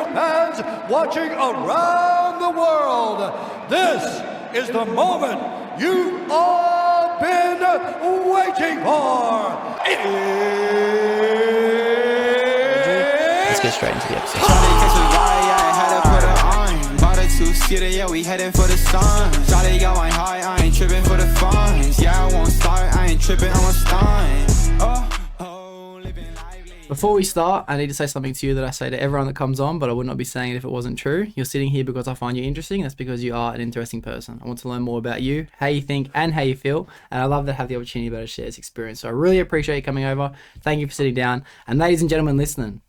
sport fans watching around the world, this is the moment you've all been waiting for. Let's get straight into the episode. Yeah, we heading for the sun. Shawty got my high, I ain't tripping for the funds. Yeah, I won't start, I ain't tripping, I'm a stun. Living lively. Before we start, I need to say something to you that I say to everyone that comes on, but I would not be saying it if it wasn't true. You're sitting here because I find you interesting. That's because you are an interesting person. I want to learn more about you, how you think, and how you feel. And I love to have the opportunity to be able to share this experience. So I really appreciate you coming over. Thank you for sitting down. And ladies and gentlemen listening,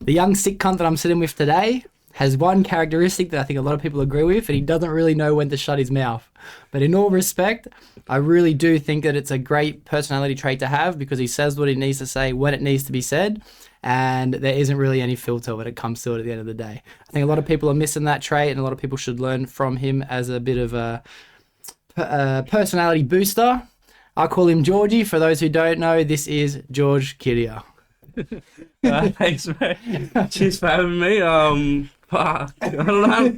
the young sick cunt that I'm sitting with today has one characteristic that I think a lot of people agree with, and he doesn't really know when to shut his mouth. But in all respect, I really do think that it's a great personality trait to have, because he says what he needs to say when it needs to be said, and there isn't really any filter when it comes to it at the end of the day. I think a lot of people are missing that trait, and a lot of people should learn from him as a bit of a personality booster. I call him Georgy. For those who don't know, this is George Kyriakopoulos. Thanks, mate. Cheers for having me. Fuck. I don't know.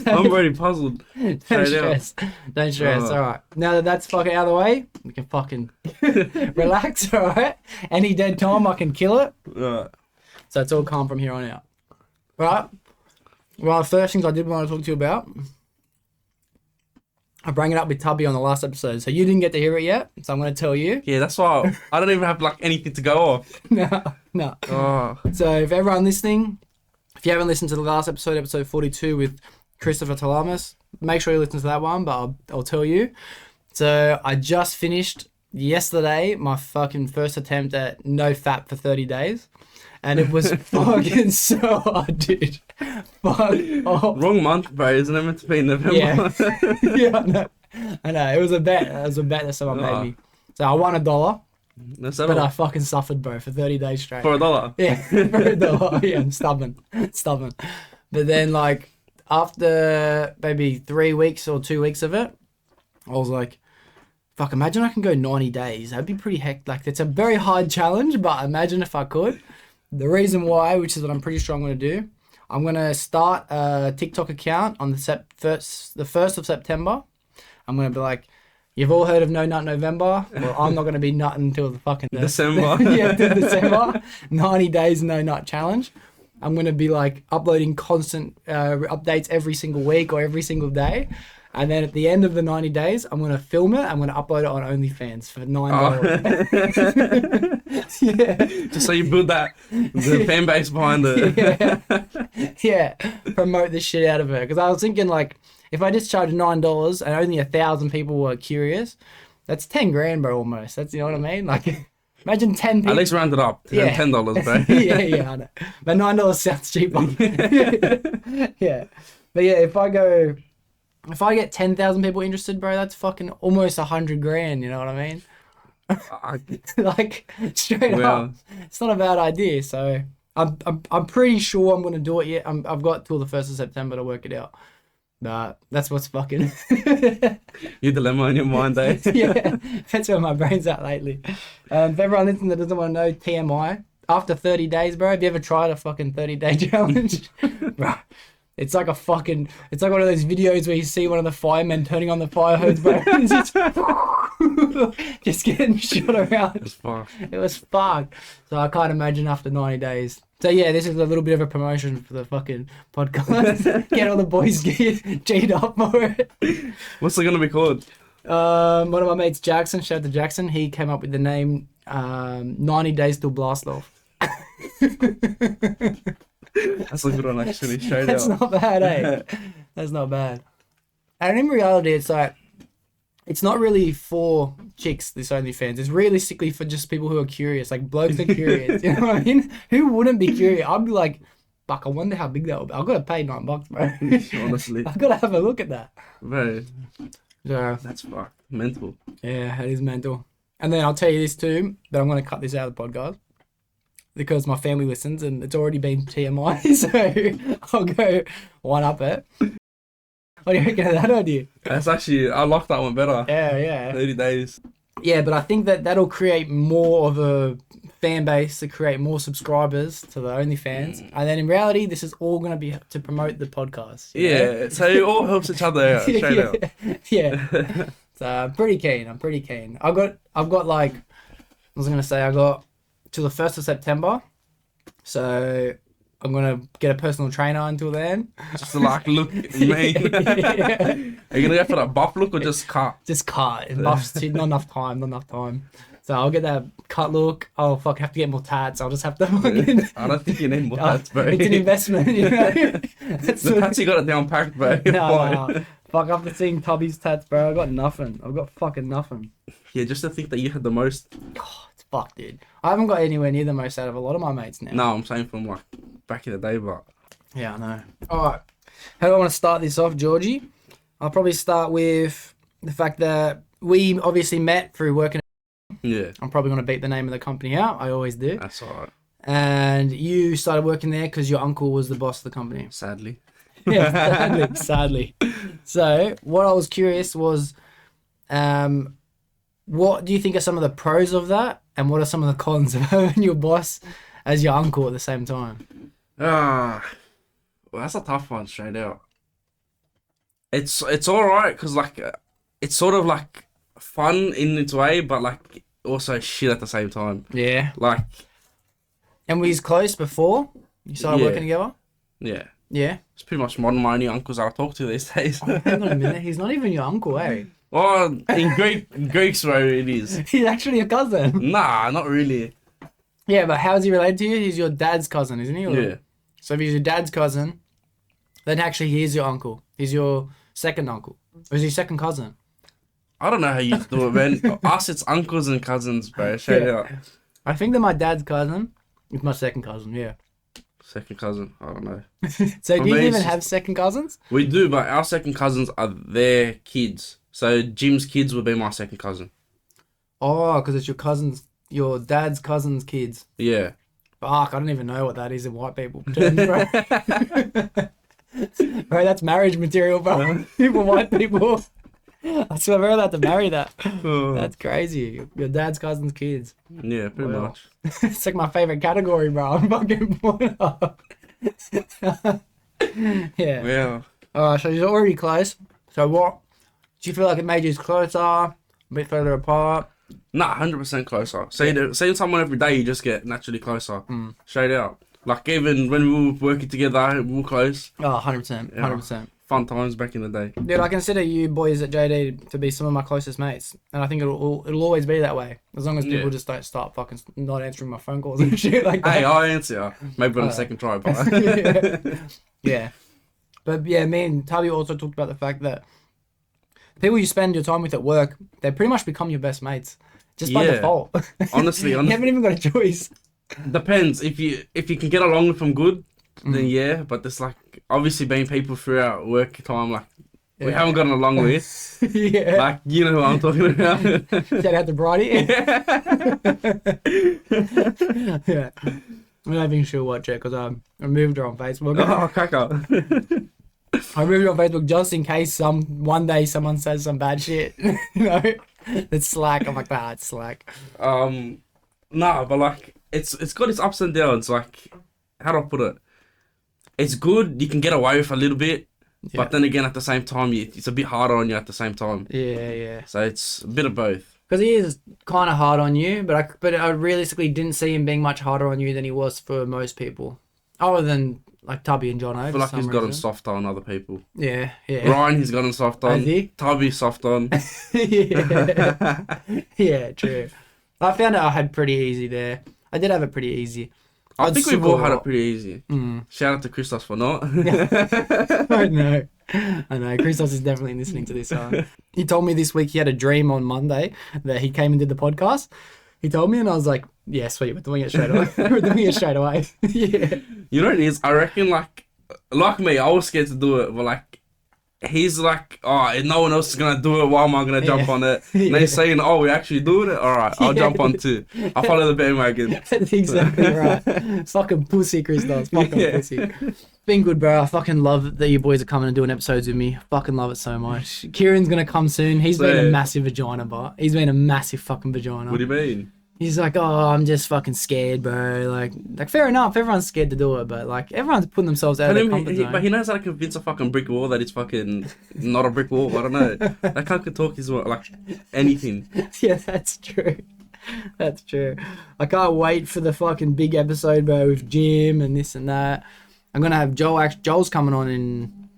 I'm already puzzled. Don't stress. Don't stress. All right. Now that that's fucking out of the way, we can fucking relax. All right. Any dead time, I can kill it. So it's all calm from here on out. Right. Well, the first things I did want to talk to you about, I bring it up with Tubby on the last episode, so you didn't get to hear it yet, so I'm going to tell you. Yeah, that's why I don't even have like anything to go off. No. Oh. So if everyone listening, if you haven't listened to the last episode, episode 42 with Christopher Talamas, make sure you listen to that one, but I'll tell you. So I just finished yesterday my fucking first attempt at no fap for 30 days. And it was fucking so hard, dude. Fuck off. Wrong month, bro. Isn't it meant to be in November? Yeah, yeah, I know. It was a bet. It was a bet that someone made me. So I won $1. But I fucking suffered, bro, for 30 days straight. For $1? Yeah, for $1. Yeah, I'm stubborn. But then, like, after maybe 3 weeks or 2 weeks of it, I was like, fuck, imagine I can go 90 days. That'd be pretty like, it's a very hard challenge, but imagine if I could. The reason why, which is what I'm pretty sure I'm going to do, I'm going to start a TikTok account on the 1st of September. I'm going to be like, you've all heard of No Nut November? Well, I'm not going to be nutting until the fucking December. Yeah, till December. 90 days no nut challenge. I'm going to be like uploading constant updates every single week or every single day. And then at the end of the 90 days, I'm going to film it. I'm going to upload it on OnlyFans for $9. Yeah. Just so you build the fan base behind it. Yeah. Promote the shit out of it. Because I was thinking, like, if I just charge $9 and only 1,000 people were curious, that's 10 grand, bro, almost. That's, you know what I mean? Like, imagine 10 people. At least round it up to $10, bro. yeah, I know. But $9 sounds cheaper. Yeah. But yeah, if I get 10,000 people interested, bro, that's fucking almost 100 grand, you know what I mean? Like, straight up. It's not a bad idea, so I'm pretty sure I'm going to do it yet. I've got till the 1st of September to work it out. But that's what's fucking... Your dilemma in your mind, eh? Yeah, that's where my brain's at lately. For everyone listening that doesn't want to know, TMI, after 30 days, bro, have you ever tried a fucking 30-day challenge? Bro, it's like one of those videos where you see one of the firemen turning on the fire hose, bro. Just getting shot around. It was fucked. So I can't imagine after 90 days. So yeah, this is a little bit of a promotion for the fucking podcast. Get all the boys G'd up for it. What's it going to be called? One of my mates, Jackson, shout out to Jackson, he came up with the name 90 Days Till Blast Off. That's a good one, actually. Straight That's out. not bad, eh? That's not bad. And in reality, it's like, it's not really for chicks, this OnlyFans. It's realistically for just people who are curious. Like, blokes are curious. You know what I mean? Who wouldn't be curious? I'd be like, fuck, I wonder how big that would be. I've got to pay $9, bro. Honestly. I've got to have a look at that. Bro, So, that's fucked. Mental. yeah, it is mental. And then I'll tell you this too, but I'm going to cut this out of the podcast because my family listens and it's already been TMI. So I'll go one up it. What do you reckon of that idea? That's actually, I like that one better. Yeah. 30 days. Yeah, but I think that that'll create more of a fan base to create more subscribers to the OnlyFans, and then in reality, this is all gonna be to promote the podcast. you know? Yeah, so it all helps each other out. Straight out. Yeah. So I'm pretty keen. I've got like, I was gonna say I got till the 1st of September, so I'm gonna get a personal trainer until then. Just to like look at me. Are you gonna go for that buff look or just cut? Just cut. And buffs, not enough time. So I'll get that cut look. Oh fuck, I have to get more tats. I'll just have to fucking... I don't think you need more tats, bro. It's an investment, you know? The tats you got it down packed, bro. No. Fuck, after seeing Tubby's tats, bro, I got nothing. I've got fucking nothing. Yeah, just to think that you had the most. Oh, it's fucked, dude. I haven't got anywhere near the most out of a lot of my mates now. No, I'm saying from like back in the day, but. Yeah, I know. Alright. How do I want to start this off, Georgie? I'll probably start with the fact that we obviously met through working. Yeah. I'm probably going to beat the name of the company out. I always do. That's alright. And you started working there because your uncle was the boss of the company. Sadly. Yeah, sadly. So, what I was curious was, what do you think are some of the pros of that, and what are some of the cons of having your boss as your uncle at the same time? Well, that's a tough one, straight out. It's alright because like it's sort of like fun in its way, but like also shit at the same time. Yeah. Like. And we was close before you started working together. Yeah. Yeah. It's pretty much one of my only uncles I talk to these days. Oh, hang on a minute. He's not even your uncle, eh? Well, in Greeks, bro, it is. He's actually a cousin. Nah, not really. Yeah, but how is he related to you? He's your dad's cousin, isn't he? Or... Yeah. So if he's your dad's cousin, then actually he is your uncle. He's your second uncle. Or is he second cousin? I don't know how you do it, man. Us, it's uncles and cousins, bro. Straight out. I think that my dad's cousin is my second cousin, yeah. Second cousin, I don't know. So For do you me, even it's have second cousins? We do, but our second cousins are their kids. So Jim's kids would be my second cousin. Oh, because it's your dad's cousin's kids. Yeah. Fuck, I don't even know what that is in white people terms, bro. Bro, that's marriage material, bro. For white people. I swear we're allowed to marry that. That's crazy. Your dad's cousin's kids. Yeah, pretty much. It's like my favorite category, bro. I'm fucking blown up. Yeah. Yeah. Alright, so you're already close. So what? Do you feel like it made you closer? A bit further apart? Nah, 100% closer. Seeing someone every day, you just get naturally closer. Straight out. Like even when we were working together, we were close. Oh, 100%. 100%. Fun times back in the day. Dude, I consider you boys at JD to be some of my closest mates. And I think it'll always be that way. As long as people just don't start fucking not answering my phone calls and shit like that. Hey, I'll answer. Maybe on the second try, but... Yeah. But yeah, me and Tubby also talked about the fact that people you spend your time with at work, they pretty much become your best mates. Just by default. Honestly. You haven't even got a choice. Depends. If you can get along with them good, then yeah. But there's like obviously being people throughout work time like we haven't gotten along with. Yeah. Like you know who I'm talking about. Shout out to Bridie. Yeah. I'm not even sure what because I removed her on Facebook. Oh, cracker. I removed her on Facebook just in case one day someone says some bad shit. You know, it's slack. I'm like, it's slack. Nah, but like it's got its ups and downs. Like how do I put it? It's good. You can get away with a little bit, but then again, at the same time, it's a bit harder on you at the same time. Yeah. So it's a bit of both. Because he is kind of hard on you, but I realistically didn't see him being much harder on you than he was for most people, other than like Tubby and Jono. I feel like he's gotten softer on other people. Yeah. Ryan, he's gotten soft on. Has he? Tubby, soft on. Yeah, true. I found out I had pretty easy there. I did have it pretty easy. I think we've all had it pretty easy. Shout out to Christos for not. I know. Christos is definitely listening to this. He told me this week he had a dream on Monday that he came and did the podcast. He told me and I was like, yeah, sweet, we're doing it straight away. Yeah. You know what it is? I reckon like me, I was scared to do it, but like he's like, oh, if no one else is gonna do it, why am I gonna jump on it? And they're saying, oh, we're actually doing it? Alright, I'll jump on too. I'll follow the bandwagon. That's exactly right. Fucking pussy, Christos. Fucking pussy. Been good, bro. I fucking love that you boys are coming and doing episodes with me. Fucking love it so much. Kieran's gonna come soon. He's been a massive vagina, but he's been a massive fucking vagina. What do you mean? He's like, oh, I'm just fucking scared, bro. Like fair enough. Everyone's scared to do it, but like everyone's putting themselves out of their comfort zone. But he knows how to convince a fucking brick wall that it's fucking not a brick wall. I don't know. That cunt can talk his like anything. Yeah, that's true. That's true. I can't wait for the fucking big episode, bro, with Jim and this and that. I'm gonna have Joel. Joel's coming on in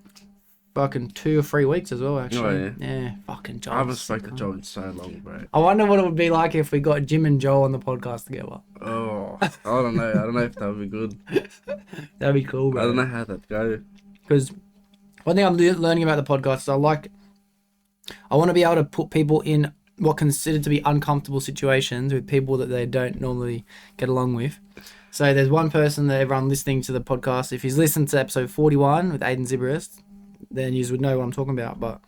fucking 2 or 3 weeks as well, actually. Oh, yeah, fucking Joel. I haven't spoken to Joel in so long, bro. I wonder what it would be like if we got Jim and Joel on the podcast together. Oh, I don't know. I don't know if that would be good. That'd be cool, bro. I don't know how that'd go. Because one thing I'm learning about the podcast is I want to be able to put people in what considered to be uncomfortable situations with people that they don't normally get along with. So there's one person that everyone listening to the podcast, if he's listened to episode 41 with Aiden Zibarist, then you would know what I'm talking about. But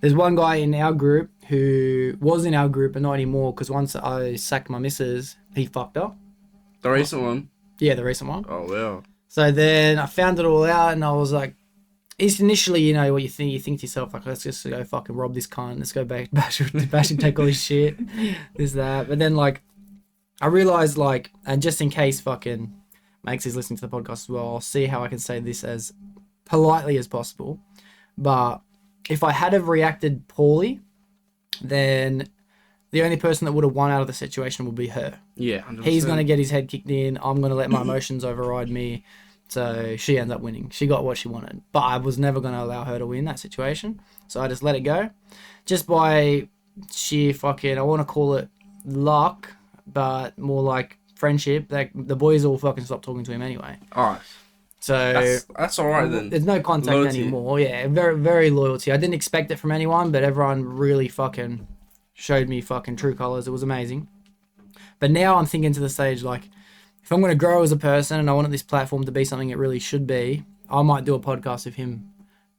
there's one guy in our group who was in our group but not anymore, because once I sacked my missus, he fucked up. The recent one? Yeah, the recent one. Oh, wow. So then I found it all out, and I was like, it's initially, you know, what you think to yourself, like, let's just go fucking rob this cunt, let's go bash and take all his shit, this, that. But then, like, I realized, like, and just in case fucking Max is listening to the podcast as well, I'll see how I can say this as politely as possible. But if I had have reacted poorly, then the only person that would have won out of the situation would be her. Yeah, 100%. He's going to get his head kicked in. I'm going to let my emotions override me. So she ends up winning. She got what she wanted. But I was never going to allow her to win that situation. So I just let it go. Just by sheer fucking, I want to call it luck, but more like friendship. Like, the boys all fucking stopped talking to him anyway. Alright. So that's alright then. There's no contact Loyalty. anymore. Yeah, very, very loyalty. I didn't expect it from anyone, but everyone really fucking showed me fucking true colours. It was amazing. But now I'm thinking to the stage, like, if I'm going to grow as a person and I want this platform to be something it really should be, I might do a podcast with him.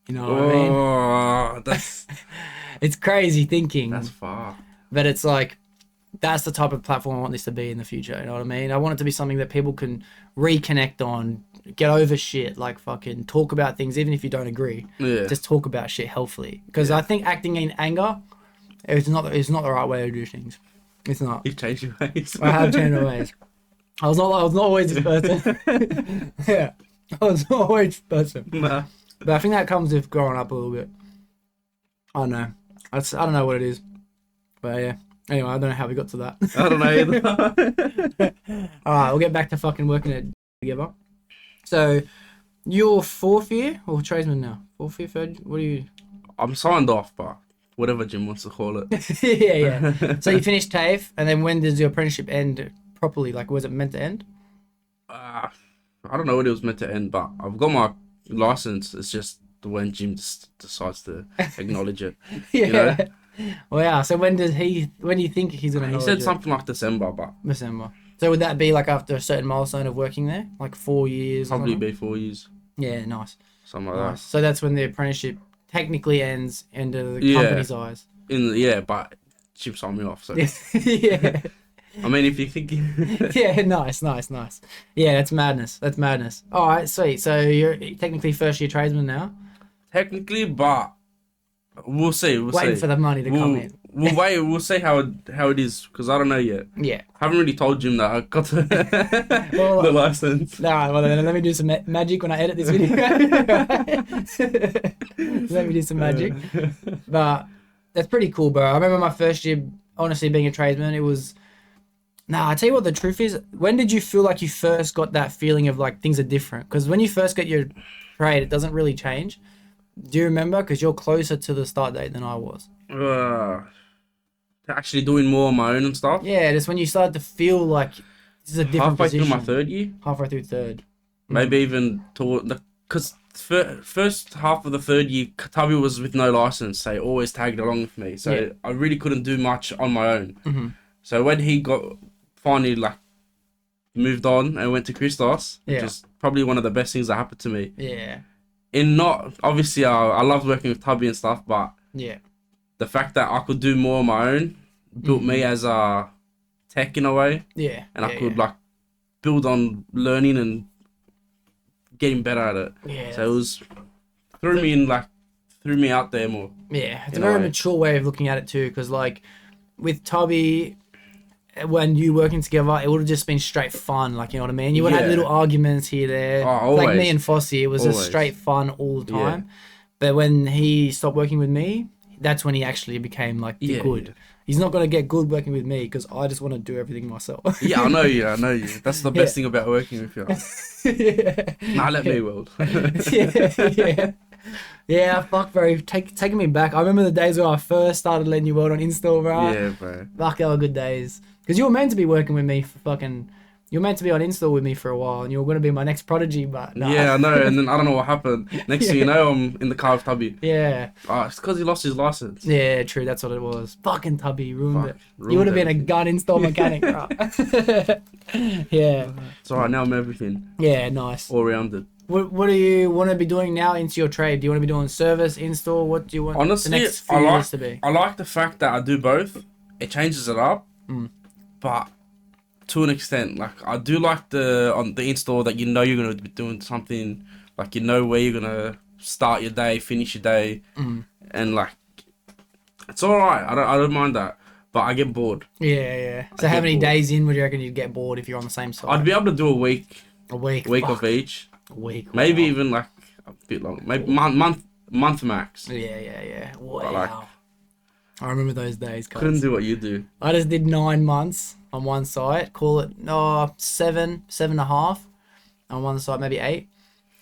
You know what I mean? Oh, that's... It's crazy thinking. That's far. But it's like, that's the type of platform I want this to be in the future. You know what I mean? I want it to be something that people can reconnect on, get over shit, like fucking talk about things, even if you don't agree. Yeah. Just talk about shit healthily. Because I think acting in anger, it's not the right way to do things. It's not. You've changed your ways. I have changed my ways. I was not always this person. Yeah. I was not always this person. Nah. But I think that comes with growing up a little bit. I don't know. I don't know what it is. But yeah. Anyway, I don't know how we got to that. I don't know either. Alright, we'll get back to fucking working it together. So, you're 4th year or tradesman now? 4th year, 3rd? What are you? I'm signed off, but whatever Jim wants to call it. yeah. So you finished TAFE, and then when does your apprenticeship end properly? Like, was it meant to end? I don't know when it was meant to end, but I've got my license. It's just when Jim decides to acknowledge it. Yeah. You know? Wow. So when do you think he's gonna? He said something like December, but December. So would that be like after a certain milestone of working there, like 4 years? probably be 4 years, Yeah, nice. something like Nice. So that's when the apprenticeship technically ends into the Yeah. company's eyes. that. But Jim signed me off. So Yeah. I mean, if you think, Yeah, nice. Yeah, that's madness. All right, sweet. So you're technically first year tradesman now. technically, but we'll see. Waiting for the money to come in. We'll wait. We'll see how it is, because I don't know yet. Yeah. Haven't really told Jim that I got the, Well, the license. Alright, well then let me do some magic when I edit this video. Let me do some magic. But that's pretty cool, bro. I remember my first year, honestly, being a tradesman, it was... Nah, I tell you what the truth is. When did you feel like you first got that feeling of like things are different? Because when you first get your trade, it doesn't really change. Do you remember? Because you're closer to the start date than I was. Actually doing more on my own and stuff. Yeah, just when you started to feel like this is a different Halfway position. through my 3rd year. Halfway through 3rd. Maybe even toward the... Because first half of the 3rd year, Tubby was with no license, so he always tagged along with me. So Yeah. I really couldn't do much on my own. Mm-hmm. So when he finally like moved on and went to Christos, Yeah. which is probably one of the best things that happened to me. Yeah. Obviously, I loved working with Tubby and stuff, but Yeah. the fact that I could do more on my own built me as a tech in a way, Yeah. and I could like build on learning and getting better at it. Yeah. So it was threw me out there more. Yeah, it's a in a very way. mature way of looking at it too, because like with Tubby, when you working together, it would have just been straight fun. Like, you know what I mean? You would have Yeah. little arguments here, there. Oh, Like always. me and Fossey, it was just Always. straight fun all the Yeah. time. But when he stopped working with me, that's when he actually became like the Yeah, good. yeah. He's not gonna get good working with me because I just want to do everything myself. Yeah, I know you. That's the best thing about working with you. yeah. Nah, let me world. yeah. Yeah, fuck, bro. Taking me back. I remember the days where I first started letting you world on Insta, bro. Yeah, bro. Fuck, they were good days. Because you were meant to be working with me for fucking... You were meant to be on Insta with me for a while, and you were going to be my next prodigy, but nah. Yeah, I know. And then I don't know what happened. Next thing you know, I'm in the car with Tubby. Yeah. Oh, it's because he lost his license. Yeah, true. That's what it was. Fucking Tubby ruined Fuck, it. You ruined would have been a everything. gun install mechanic, bro. Yeah. It's alright, now I'm everything. Yeah, nice. All rounded. What do you want to be doing now into your trade? Do you want to be doing service, install? What do you want Honestly, the next few years to be? I like the fact that I do both. It changes it up. But to an extent, like I do like the install that you know you're gonna be doing something, like you know where you're gonna start your day, finish your day, and like it's all right. I don't mind that, but I get bored. Yeah. So I how get many bored. days in would you reckon you'd get bored if you're on the same side? I'd be able to do a week A week. of Fuck. each, A week. maybe wow. even like a bit long, maybe month max. Yeah. Wow. like- I remember those days. Cuz. Couldn't do what you do. I just did 9 months on one site. Call it 7.5 on one site, maybe 8.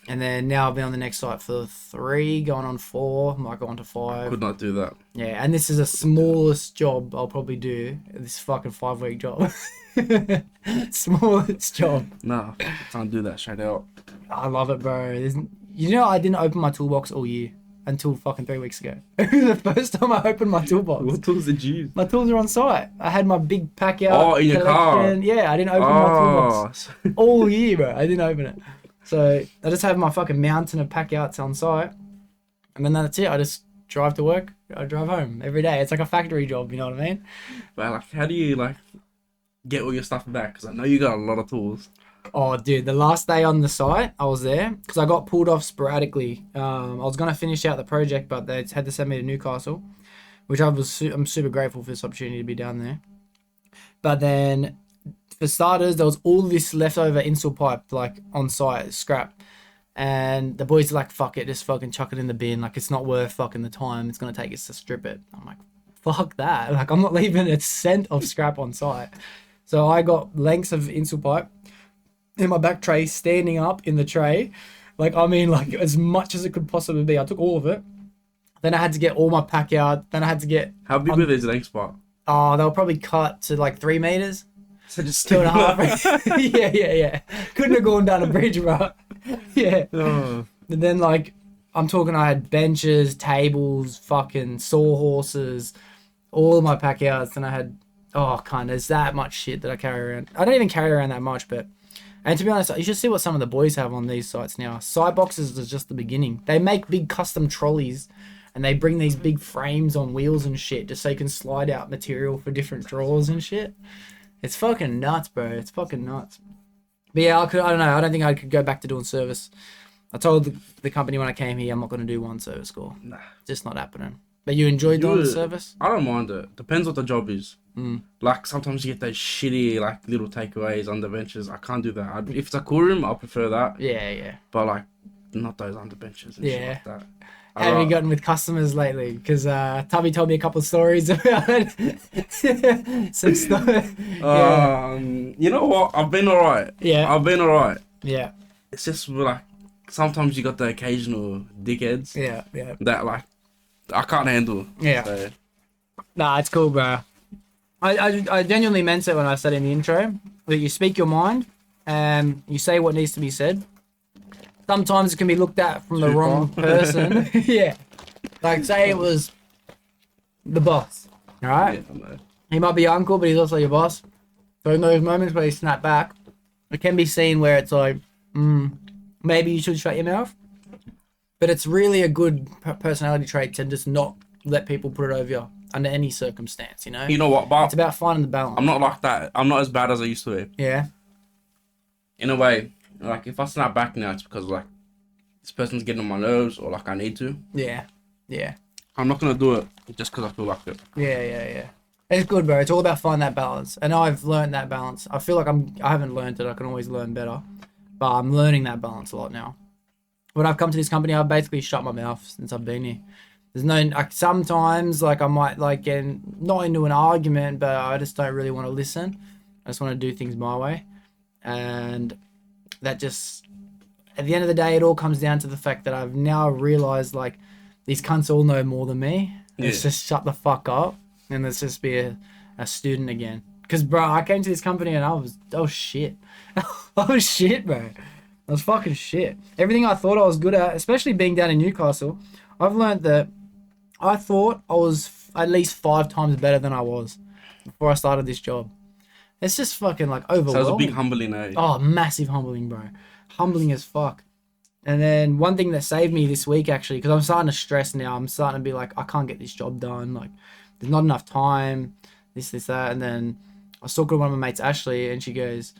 And then now I've been on the next site for 3, going on 4, might go on to 5. Could not do that. Yeah, and this is the smallest job I'll probably do. This fucking 5-week job. Smallest job. No, can't do that straight out. I love it, bro. You know, I didn't open my toolbox all year until fucking 3 weeks ago. The first time I opened my toolbox. What tools did you use? My tools are on site. I had my big pack out. Oh, in your car. collection. Yeah, I didn't open my toolbox all year, bro. I didn't open it. So I just have my fucking mountain of pack outs on site. And then that's it. I just drive to work. I drive home every day. It's like a factory job, you know what I mean? But like, how do you like get all your stuff back? Because I know you got a lot of tools. Oh, dude, the last day on the site, I was there because I got pulled off sporadically. I was going to finish out the project, but they had to send me to Newcastle, which I'm super grateful for this opportunity to be down there. But then, for starters, there was all this leftover install pipe, like, on site, scrap. And the boys are like, fuck it, just fucking chuck it in the bin. Like, it's not worth fucking the time it's going to take us to strip it. I'm like, fuck that. Like, I'm not leaving a cent of scrap on site. So I got lengths of install pipe in my back tray, standing up in the tray. Like, I mean, like, as much as it could possibly be. I took all of it. Then I had to get all my pack out. Then I had to get... How big were these length spot? Oh, they were probably cut to, like, 3 meters. So just 2.5. Yeah. Couldn't have gone down a bridge, bro. Yeah. Oh. And then, like, I'm talking, I had benches, tables, fucking sawhorses, all of my pack outs. And I had... Oh, there's that much shit that I carry around. I don't even carry around that much, but... And to be honest, you should see what some of the boys have on these sites now. Side boxes is just the beginning. They make big custom trolleys and they bring these big frames on wheels and shit just so you can slide out material for different drawers and shit. It's fucking nuts, bro. It's fucking nuts. But yeah, I don't know. I don't think I could go back to doing service. I told the company when I came here, I'm not going to do one service call. Nah. Just not happening. But you enjoy doing the service? I don't mind it. Depends what the job is. Like, sometimes you get those shitty, like, little takeaways on the benches. I can't do that. If it's a cool room, I prefer that. Yeah. But, like, not those under benches and shit like that. How have you gotten with customers lately? Because Tubby told me a couple of stories about it. Some stuff. You know what? I've been alright. Yeah. I've been alright. Yeah. It's just, like, sometimes you got the occasional dickheads Yeah. that, like, I can't handle. Yeah. So, Nah, it's cool, bro. I genuinely meant it when I said in the intro that you speak your mind and you say what needs to be said. Sometimes it can be looked at from the wrong person. Yeah. Like, say it was the boss, all right? yeah, I know. He might be your uncle, but he's also your boss. So in those moments where you snap back, it can be seen where it's like, maybe you should shut your mouth. But it's really a good personality trait to just not let people put it over you under any circumstance, you know? You know what, but It's about finding the balance. I'm not like that. I'm not as bad as I used to be. Yeah. In a way, like, if I snap back now, it's because, like, this person's getting on my nerves or, like, I need to. Yeah. I'm not going to do it just because I feel like it. Yeah. It's good, bro. It's all about finding that balance, and I've learned that balance. I feel like I haven't learned it. I can always learn better, but I'm learning that balance a lot now. When I've come to this company, I've basically shut my mouth since I've been here. There's no like sometimes like I might like get not into an argument, but I just don't really want to listen. I just want to do things my way, and that just at the end of the day, it all comes down to the fact that I've now realized like these cunts all know more than me. Yeah. Let's just shut the fuck up and let's just be a student again. Because, bro, I came to this company and I was shit. I was shit, bro. I was fucking shit. Everything I thought I was good at, especially being down in Newcastle, I've learned that I thought I was at least 5 times better than I was before I started this job. It's just fucking like overwhelming. So it was a big humbling, eh? Oh, massive humbling, bro. Humbling as fuck. And then one thing that saved me this week, actually, because I'm starting to stress now. I'm starting to be like, I can't get this job done. Like, there's not enough time, this, that. And then I was talking to one of my mates, Ashley, and she's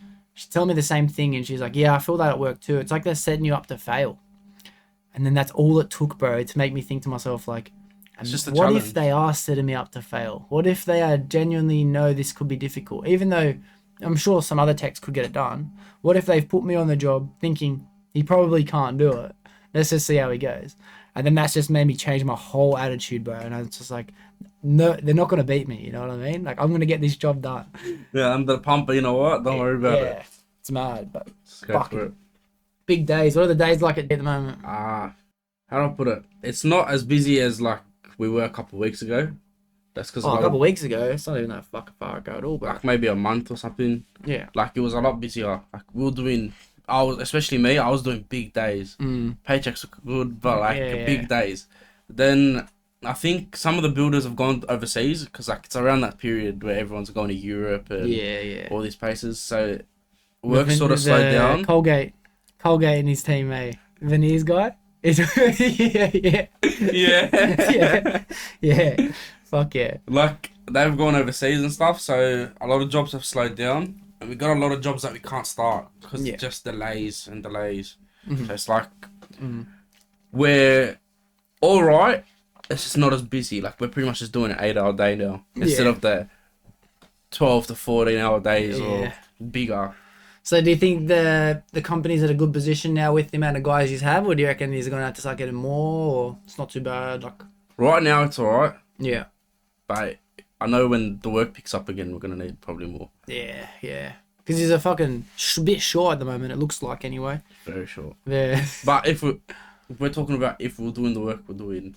telling me the same thing. And she's like, yeah, I feel that at work too. It's like they're setting you up to fail. And then that's all it took, bro, to make me think to myself, like, It's just a what challenge. if they are setting me up to fail? What if they are genuinely know this could be difficult? Even though I'm sure some other techs could get it done. What if they've put me on the job thinking he probably can't do it? Let's just see how he goes. And then that's just made me change my whole attitude, bro. And I was just like, no, they're not going to beat me. You know what I mean? Like, I'm going to get this job done. Yeah, I'm the pump, but you know what? Don't worry about it. It's mad, but Just go for it. fucking big days. What are the days like at the moment? How do I put it? It's not as busy as like we were a couple of weeks ago. That's because A couple of weeks ago. It's not even that fucking far ago at all, bro. like maybe a month or something. Yeah. Like it was a lot busier. Like we were doing, especially me, I was doing big days. Paychecks were good, but like big days. Then I think some of the builders have gone overseas because like it's around that period where everyone's going to Europe and all these places. So work sort of slowed down. Colgate and his team, mate. Veneers guy. yeah. Fuck yeah. Like they've gone overseas and stuff, so a lot of jobs have slowed down, and we got a lot of jobs that we can't start because it's just delays and delays. So it's like we're all right. It's just not as busy. Like we're pretty much just doing an 8-hour day now instead of the 12 to 14-hour days or bigger. So do you think the company's at a good position now with the amount of guys you have, or do you reckon he's going to have to start getting more, or it's not too bad? Like Right now it's all right. Yeah. But I know when the work picks up again, we're going to need probably more. Yeah. Because he's a fucking bit short at the moment, it looks like, anyway. Very short. Yeah. But if we're talking about if we're doing the work we're doing.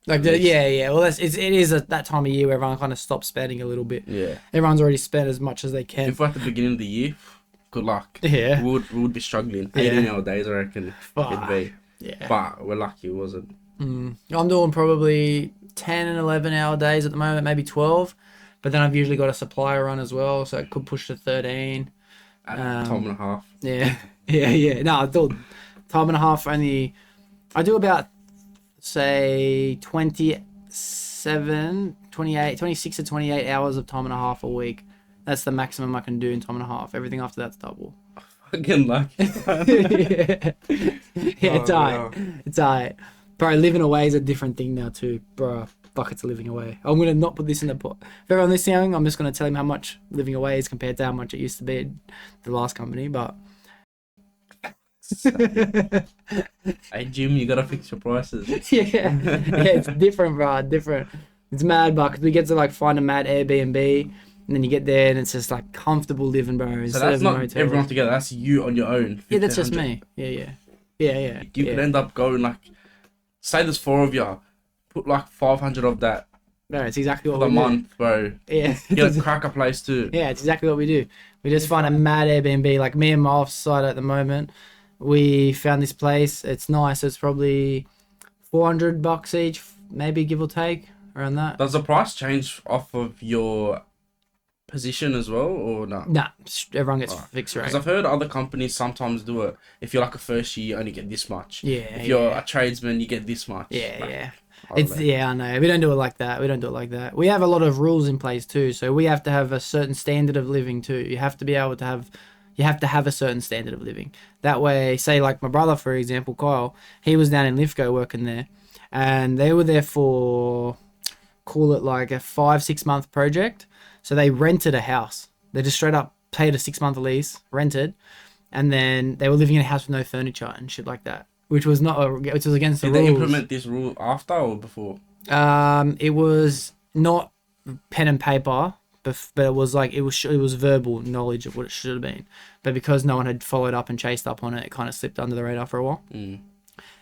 Like, well, it is that time of year where everyone kind of stops spending a little bit. Yeah. Everyone's already spent as much as they can. If we're at the beginning of the year, good luck. Yeah. We would be struggling. 18-hour days, I reckon, it'd be. Yeah. But we're lucky it wasn't. I'm doing probably 10 and 11-hour days at the moment, maybe 12. But then I've usually got a supplier run as well, so it could push to 13. Time and a half. Yeah. No, I thought time and a half only. I do about, say, 26 to 28 hours of time and a half a week. That's the maximum I can do in time and a half. Everything after that's double. Fucking lucky. It's alright. It's alright. Bro, living away is a different thing now too. Bro, buckets of living away. I'm going to not put this in the pot. If everyone listening, I'm just going to tell him how much living away is compared to how much it used to be at the last company, but... Hey, Jim, you got to fix your prices. yeah, it's different, bro. Different. It's mad, bro, because we get to like find a mad Airbnb, and then you get there and it's just like comfortable living, bro. So that's not everyone together. That's you on your own. Yeah, that's just me. Yeah. You could end up going like, say there's 4 of you, put like 500 of that No, it's exactly what for we the do. month, bro. Yeah. Get a cracker place too. Yeah, it's exactly what we do. We just find a mad Airbnb. Like me and my offsite at the moment, we found this place. It's nice. It's probably $400 each, maybe give or take, around that. Does the price change off of your position as well, or no? Nah, everyone gets fixed rate. Because I've heard other companies sometimes do it. If you're like a first year, you only get this much. Yeah. If you're a tradesman, you get this much. Yeah. I know. We don't do it like that. We have a lot of rules in place too. So we have to have a certain standard of living too. You have to be able to have a certain standard of living. That way, say like my brother, for example, Kyle, he was down in Lithgow working there, and they were there for call it like a 5-6 month project. So they rented a house. They just straight up paid a 6-month lease, rented, and then they were living in a house with no furniture and shit like that, which was which was against the rules. Did they implement this rule after or before? It was not pen and paper, but it was like it was verbal knowledge of what it should have been. But because no one had followed up and chased up on it, it kind of slipped under the radar for a while.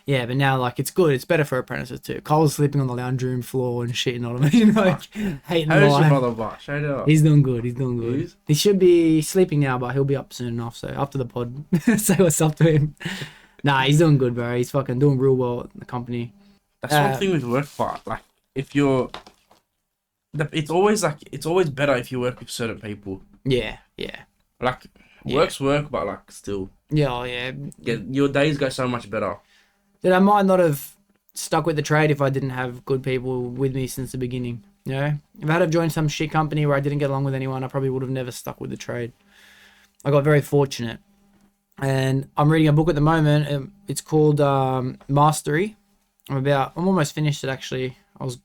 Yeah, but now like it's good. It's better for apprentices too. Cole's sleeping on the lounge room floor and shit. You know what I mean? Like hating How's life. your brother, but straight up? He's doing good. He's doing good. He's? He should be sleeping now, but he'll be up soon enough. So after the pod, say what's up to him. Nah, he's doing good, bro. He's fucking doing real well at the company. That's one thing with work, but like if you're, it's always better if you work with certain people. Yeah. Like work's work, but like still. Yeah. Your days go so much better. That I might not have stuck with the trade if I didn't have good people with me since the beginning. You know, if I had have joined some shit company where I didn't get along with anyone, I probably would have never stuck with the trade. I got very fortunate, and I'm reading a book at the moment. It's called Mastery. I'm almost finished it actually. I was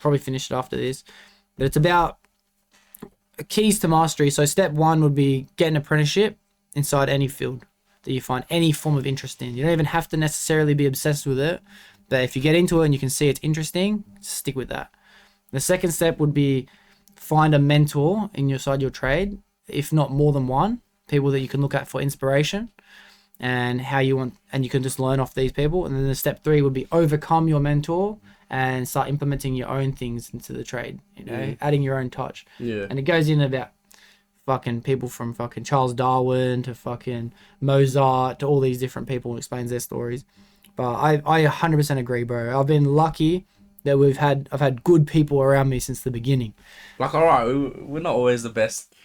probably finished it after this, but it's about keys to mastery. So step 1 would be get an apprenticeship inside any field that you find any form of interest in. You don't even have to necessarily be obsessed with it, but if you get into it and you can see it's interesting, stick with that. The second step would be find a mentor inside your trade, if not more than one, people that you can look at for inspiration and and you can just learn off these people. And then the step 3 would be overcome your mentor and start implementing your own things into the trade, you know, adding your own touch. Yeah. And it goes in about fucking people from fucking Charles Darwin to fucking Mozart to all these different people and explains their stories. But I 100% agree, bro. I've been lucky that I've had good people around me since the beginning. Like, all right, we're not always the best,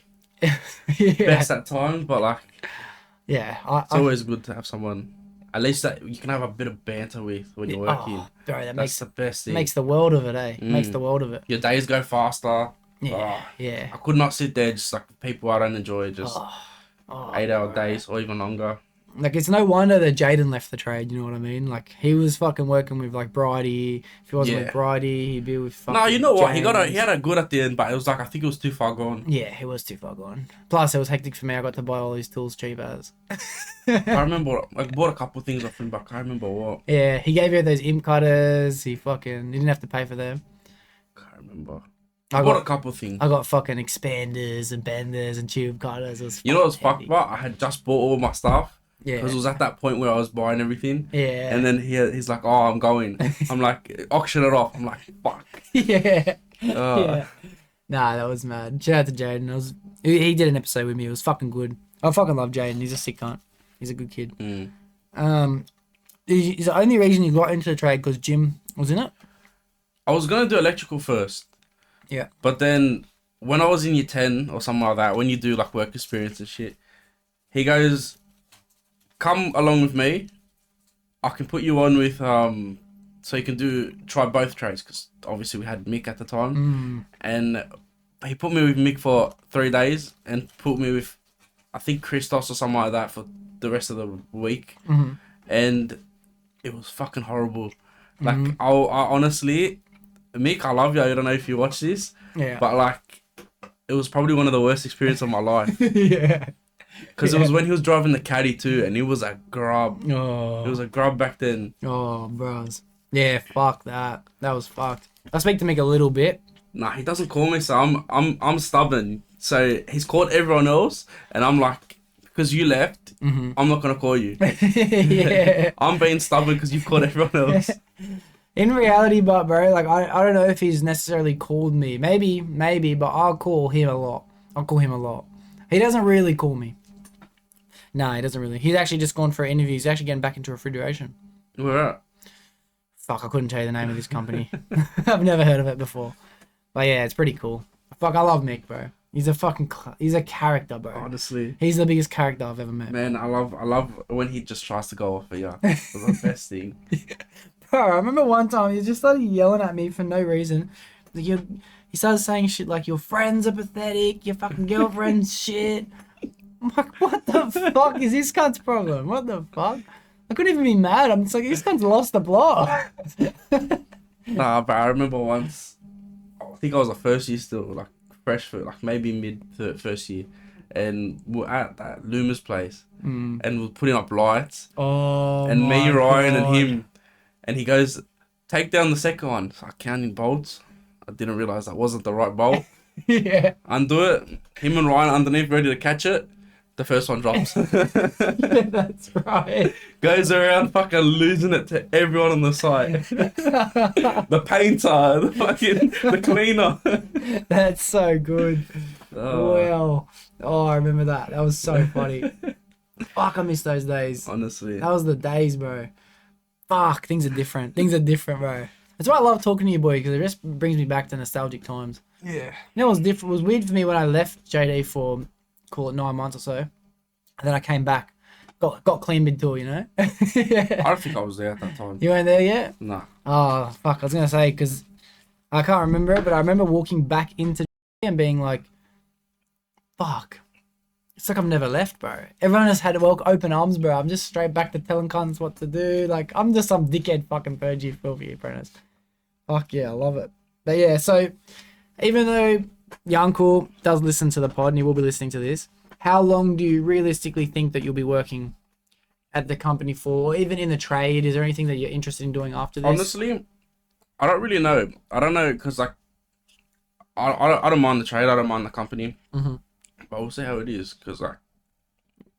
best at times, but like, it's always good to have someone at least that you can have a bit of banter with when you're working. Bro, that's the best thing. Makes the world of it, eh? Makes the world of it. Your days go faster. Yeah. I could not sit there just like people I don't enjoy, just 8-hour days or even longer. Like, it's no wonder that Jaden left the trade, you know what I mean? Like, he was fucking working with, like, Bridie. If he wasn't with Bridie, he'd be with fucking No, you know what? James. He had a good at the end, but it was like, I think it was too far gone. Yeah, he was too far gone. Plus, it was hectic for me. I got to buy all these tools cheap as. I remember, I bought a couple of things off him, but I can't remember what. Yeah, he gave you those imp cutters. He didn't have to pay for them. Can't remember. I bought a couple of things. I got fucking expanders and benders and tube cutters. You know what's fucked about? I had just bought all my stuff. Yeah. Because it was at that point where I was buying everything. Yeah. And then he's like, oh, I'm going. I'm like, auction it off. I'm like, fuck. Yeah. Yeah. Nah, that was mad. Shout out to Jaden. He did an episode with me. It was fucking good. I fucking love Jaden. He's a sick cunt. He's a good kid. Is the only reason you got into the trade because Jim was in it? I was going to do electrical first. Yeah. But then when I was in year 10 or something like that, when you do like work experience and shit, he goes, come along with me. I can put you on with, so you can try both trades. Because obviously we had Mick at the time. And he put me with Mick for 3 days and put me with, I think, Christos or something like that for the rest of the week. And it was fucking horrible. Like, I honestly, Mick, I love you. I don't know if you watch this. Yeah. But like, it was probably one of the worst experiences of my life. Yeah. Because it was when he was driving the caddy too, and he was a grub. Oh. It was a grub back then. Oh, bros. Yeah, fuck that. That was fucked. I speak to Mick a little bit. Nah, he doesn't call me, so I'm stubborn. So he's called everyone else, and I'm like, because you left, I'm not gonna call you. Yeah. I'm being stubborn because you've called everyone else. In reality, but bro, like I don't know if he's necessarily called me. Maybe, but I'll call him a lot. He doesn't really call me. Nah, he doesn't really. He's actually just gone for an interview. He's actually getting back into refrigeration. Where at? Fuck, I couldn't tell you the name of this company. I've never heard of it before. But yeah, it's pretty cool. Fuck, I love Mick, bro. He's a character, bro. Honestly. He's the biggest character I've ever met. Man, I love when he just tries to go off for you. It's the best thing. Bro, I remember one time he just started yelling at me for no reason. Like, he started saying shit like, your friends are pathetic, your fucking girlfriend's shit. I'm like, what the fuck is this cunt's problem? What the fuck? I couldn't even be mad. I'm just like, this cunt's lost the plot. Nah, but I remember once think I was the first year still, like fresh for like maybe first year, and we're at that Luma's place, and we're putting up lights, Oh, and me, my Ryan, and God. him, and he goes, take down the second one. So I counting bolts. I didn't realize that wasn't the right bolt. Yeah. Undo it. Him and Ryan underneath, ready to catch it. The first one drops. Yeah, that's right. Goes around fucking losing it to everyone on the site. The painter, the cleaner. That's so good. Oh, Wow. Oh, I remember that. That was so funny. Fuck, I miss those days. honestly. That was the days, bro. Fuck, things are different. Things are different, bro. That's why I love talking to you, boy, because it just brings me back to nostalgic times. Yeah. You know, it was different. It was weird for me when I left JD for, call it 9 months or so. And then I came back. Got clean mid-tour, you know? I don't think I was there at that time. You weren't there yet? Nah. Oh, fuck. I was going to say, because I can't remember it, but I remember walking back into and being like, fuck. It's like I've never left, bro. Everyone has had open arms, bro. I'm just straight back to telling cunts what to do. Like, I'm just some dickhead fucking Fridgy filthy apprentice. Fuck yeah, I love it. But yeah, so even though your uncle does listen to the pod and he will be listening to this, how long do you realistically think that you'll be working at the company for, or even in the trade? Is there anything that you're interested in doing after this? Honestly, I don't really know. I don't know, because like, I don't mind the trade. I don't mind the company. Mm-hmm. But we'll see how it is, because like,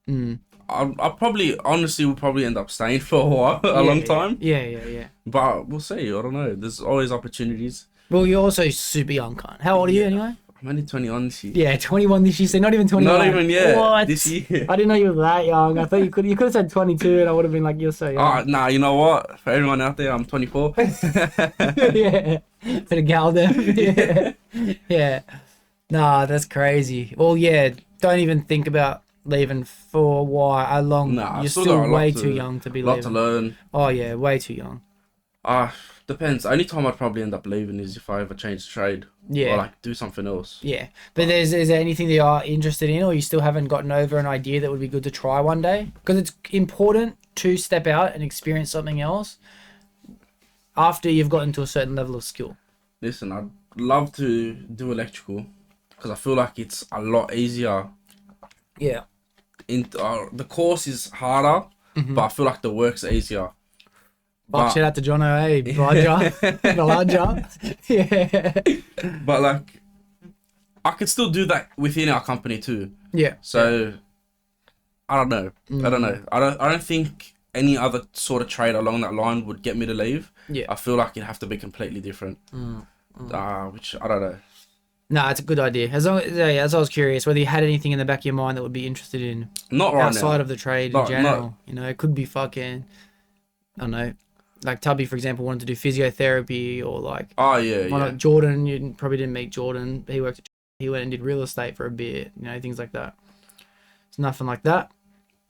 Mm. I probably, honestly, will probably end up staying for a while, a long time. Yeah. But we'll see. I don't know. There's always opportunities. Well, you're also super young, cunt. How old are you anyway? I'm only 21 this year. Yeah, 21 this year. So not even 21. Not even yet. What? This year. I didn't know you were that young. I thought you could have said 22 and I would have been like, you're so young. Nah, you know what? For everyone out there, I'm 24. Yeah. For the gal there. Yeah. Yeah. Nah, that's crazy. Well, yeah, don't even think about leaving for a while. How long? Nah, You're still still got a lot way to- too young to be A lot leaving. to learn. Oh, yeah, way too young. Depends. Only time I'd probably end up leaving is if I ever change trade. Yeah. Or like do something else. Yeah. But is there anything that you are interested in, or you still haven't gotten over an idea that would be good to try one day? Because it's important to step out and experience something else after you've gotten to a certain level of skill. Listen, I'd love to do electrical because I feel like it's a lot easier. Yeah. The course is harder, Mm-hmm. but I feel like the work's easier. Fuck, shout out to Jono, hey, Balaja. Yeah. But like, I could still do that within our company too. Yeah. So I don't know. I don't know. I don't think any other sort of trade along that line would get me to leave. Yeah. I feel like it'd have to be completely different. Which I don't know. No, it's a good idea. As I was curious whether you had anything in the back of your mind that would be interested in Not right outside now. of the trade No, in general. You know, it could be fucking, I don't know, like Tubby, for example, wanted to do physiotherapy, or like Oh yeah, one yeah. of Jordan. You probably didn't meet Jordan. He went and did real estate for a bit. You know, things like that. It's nothing like that.